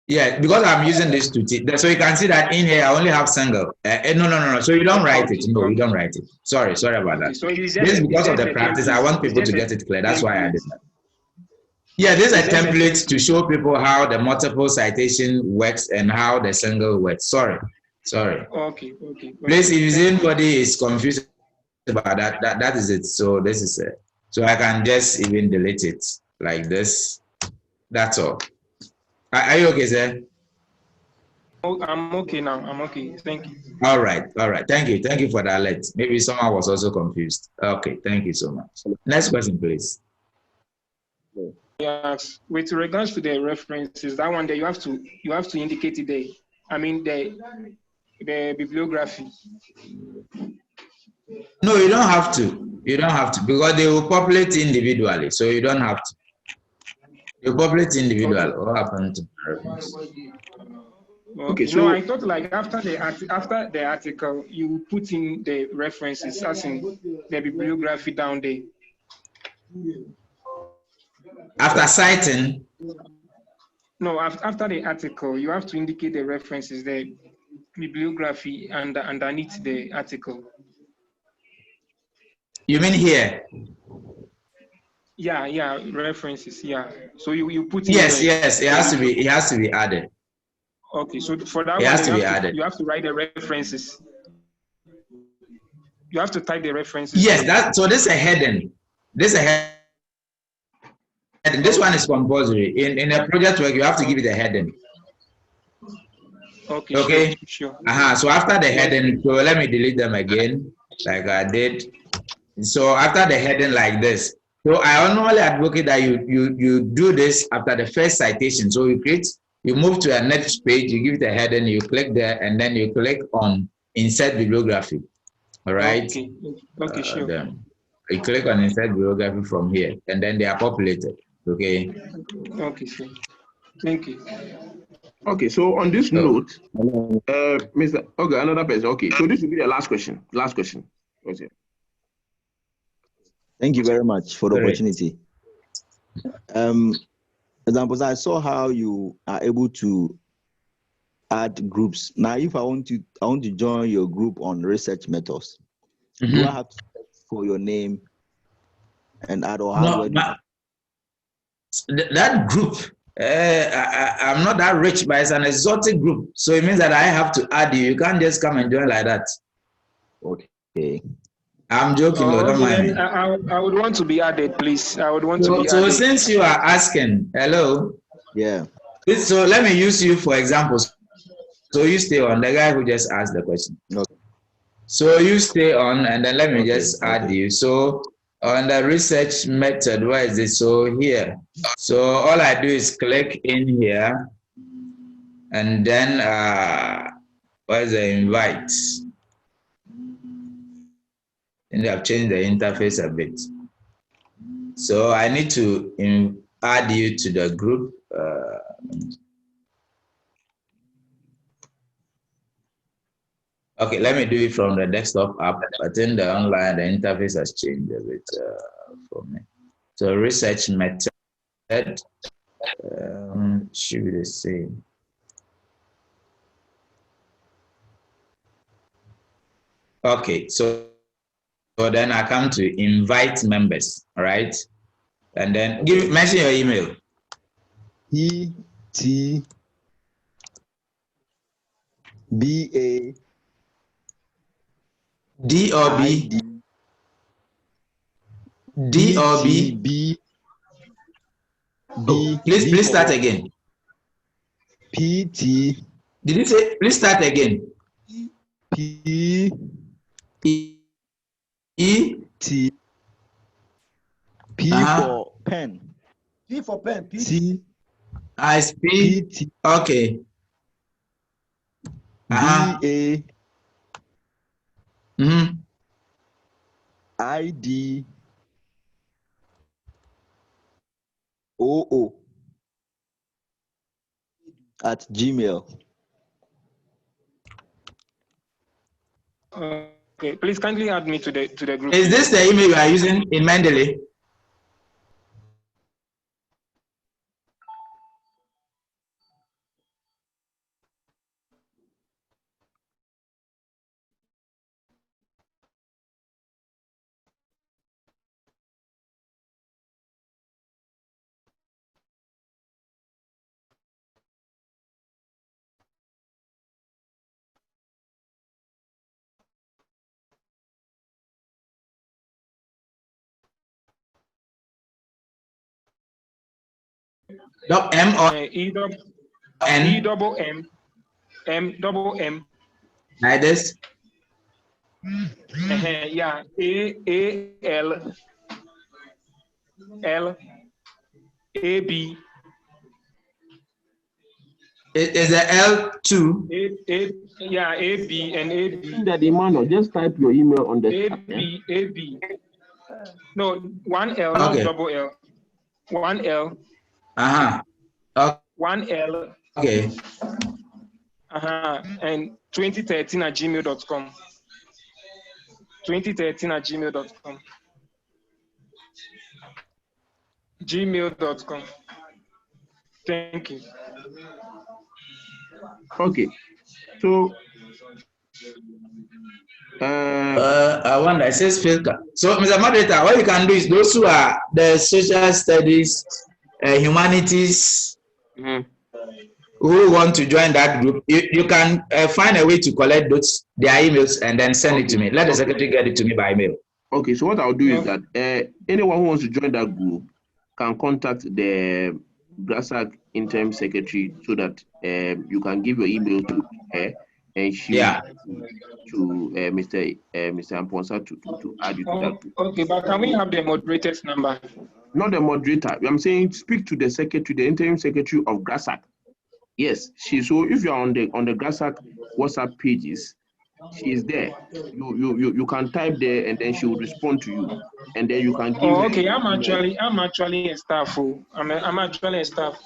Yeah, because I'm using this to teach. So you can see that in here I only have single. No. So you don't write it. No, you don't write it. Sorry about that. So this is because of the practice. I want people to get it clear. That's why I did that. Yeah, this is a template to show people how the multiple citation works and how the single works. Sorry. Okay. Please, if anybody is confused about that is it. So this is it. So I can just even delete it like this. That's all. Are you okay, sir? Oh, I'm okay now. I'm okay. Thank you. All right. Thank you for the alert. Maybe someone was also confused. Okay, thank you so much. Next question, please. Yes, with regards to the references, that one there you have to indicate it there. I mean the bibliography. No, you don't have to. Because they will populate individually, so you don't have to. You populate individual. Okay. What happened to the reference? Okay, so I thought like after the article, you put in the references, as in the bibliography down there. After citing? No, after the article, you have to indicate the references, the bibliography, and underneath the article. You mean here? Yeah, references. Yeah. So you put in yes, it has to be added. Okay, so for that one, you have to write the references. You have to type the references. Yes, so this is a heading. This one is compulsory. In a project work, you have to give it a heading. Okay. Sure. So after the heading, so let me delete them again, like I did. So after the heading like this, so I normally advocate that you do this after the first citation. So you move to a next page, you give it a heading, you click there, and then you click on insert bibliography. All right. Okay, sure. Then you click on insert bibliography from here, and then they are populated. Okay. Okay, sure. Thank you. Okay, so on this note, Mr. Okay, another person. Okay, so this will be the last question. Okay. Thank you very much for the opportunity. Examples, I saw how you are able to add groups. Now, if I want to join your group on research methods, do I have to search for your name and add, or how do I do that group? I'm not that rich, but it's an exotic group, so it means that I have to add you. You can't just come and join like that. Okay. I'm joking, don't mind me. I would want to be added, please. I would want to be added. So since you are asking, hello? Yeah. So let me use you for examples. So you stay on, the guy who just asked the question. Okay. So you stay on, and then let me just add you. So on the research method, where is it? So here. So all I do is click in here, and then where's the invite? And I've changed the interface a bit. So I need to add you to the group. Okay, let me do it from the desktop app. But in the online, the interface has changed a bit for me. So research method should be the same. Okay, so then I come to invite members, all right? And then mention your email. ETBA D or B? D or B? B. Oh, please start again. PT. Did you say? Please start again. P. E. T. P for pen. P for pen. P. T. P. PT. Okay. B. A. ID. OO. At Gmail. Okay, please kindly add me to the group. Is this the email you are using in Mendeley? M or N? E double M. M double M. Like this? Yeah. A L L A B. Is the L2? Yeah, A B and A B. That Emmanuel, just type your email on the chat. A B. No, one L, not double L. One L. One L. Okay. And 2013 at gmail.com. 2013 at gmail.com. Gmail.com. Thank you. Okay. So I wonder, it says filter. So, Mr. Moderator, what you can do is those who are the social studies, humanities, who want to join that group, you can find a way to collect their emails and then send it to me. Let the secretary get it to me by email. Okay, so what I'll do is that anyone who wants to join that group can contact the GRASAG interim secretary so that you can give your email to her and she to Mr. Amponsa to add you to that group. Okay, but can we have the moderator's number? Not the moderator. I'm saying speak to the secretary, the interim secretary of GRASAG. Yes, so if you're on the GRASAG WhatsApp pages, she is there. You can type there and then she will respond to you. And then you can give okay, I'm actually a staff. I'm actually a staff.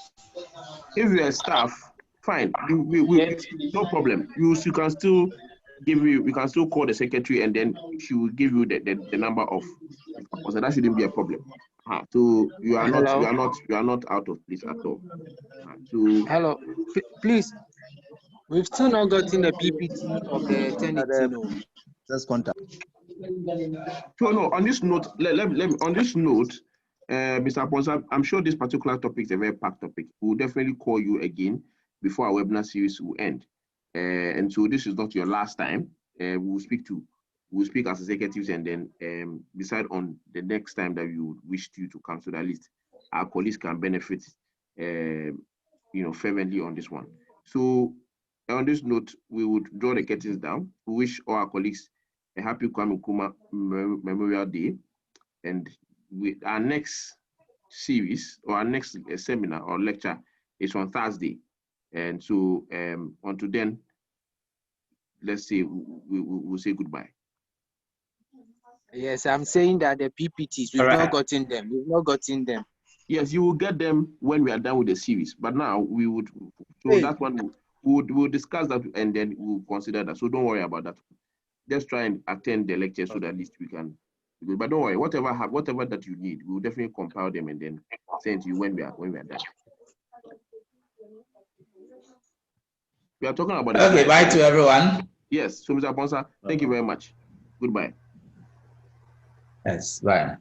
If you're a staff, fine. No problem. You can still we can still call the secretary and then she will give you the number of, so that shouldn't be a problem. So you are not out of place at all. Hello, please. We've still not gotten the PPT of the 1018. Let's contact. So no, on this note, on this note, Mr. Ponsa, I'm sure this particular topic is a very packed topic. We'll definitely call you again before our webinar series will end. And so this is not your last time. We'll speak as executives and then decide on the next time that you wish you to come, so that at least our colleagues can benefit, fervently on this one. So on this note, we would draw the curtains down. We wish all our colleagues a happy Kwame Nkrumah Memorial Day, and our next series or our next seminar or lecture is on Thursday. And so until then, let's say we'll say goodbye. Yes, I'm saying that the PPTs, we've not gotten them. We've not gotten them. Yes, you will get them when we are done with the series. But now we would, so that one we'll discuss that and then we'll consider that. So don't worry about that. Just try and attend the lecture so that at least we can. But don't worry, whatever that you need, we'll definitely compile them and then send to you when we are done. We are talking about. Okay, bye to everyone. Yes, so Mr. Ponsa, thank you very much. Goodbye. Yes, bye.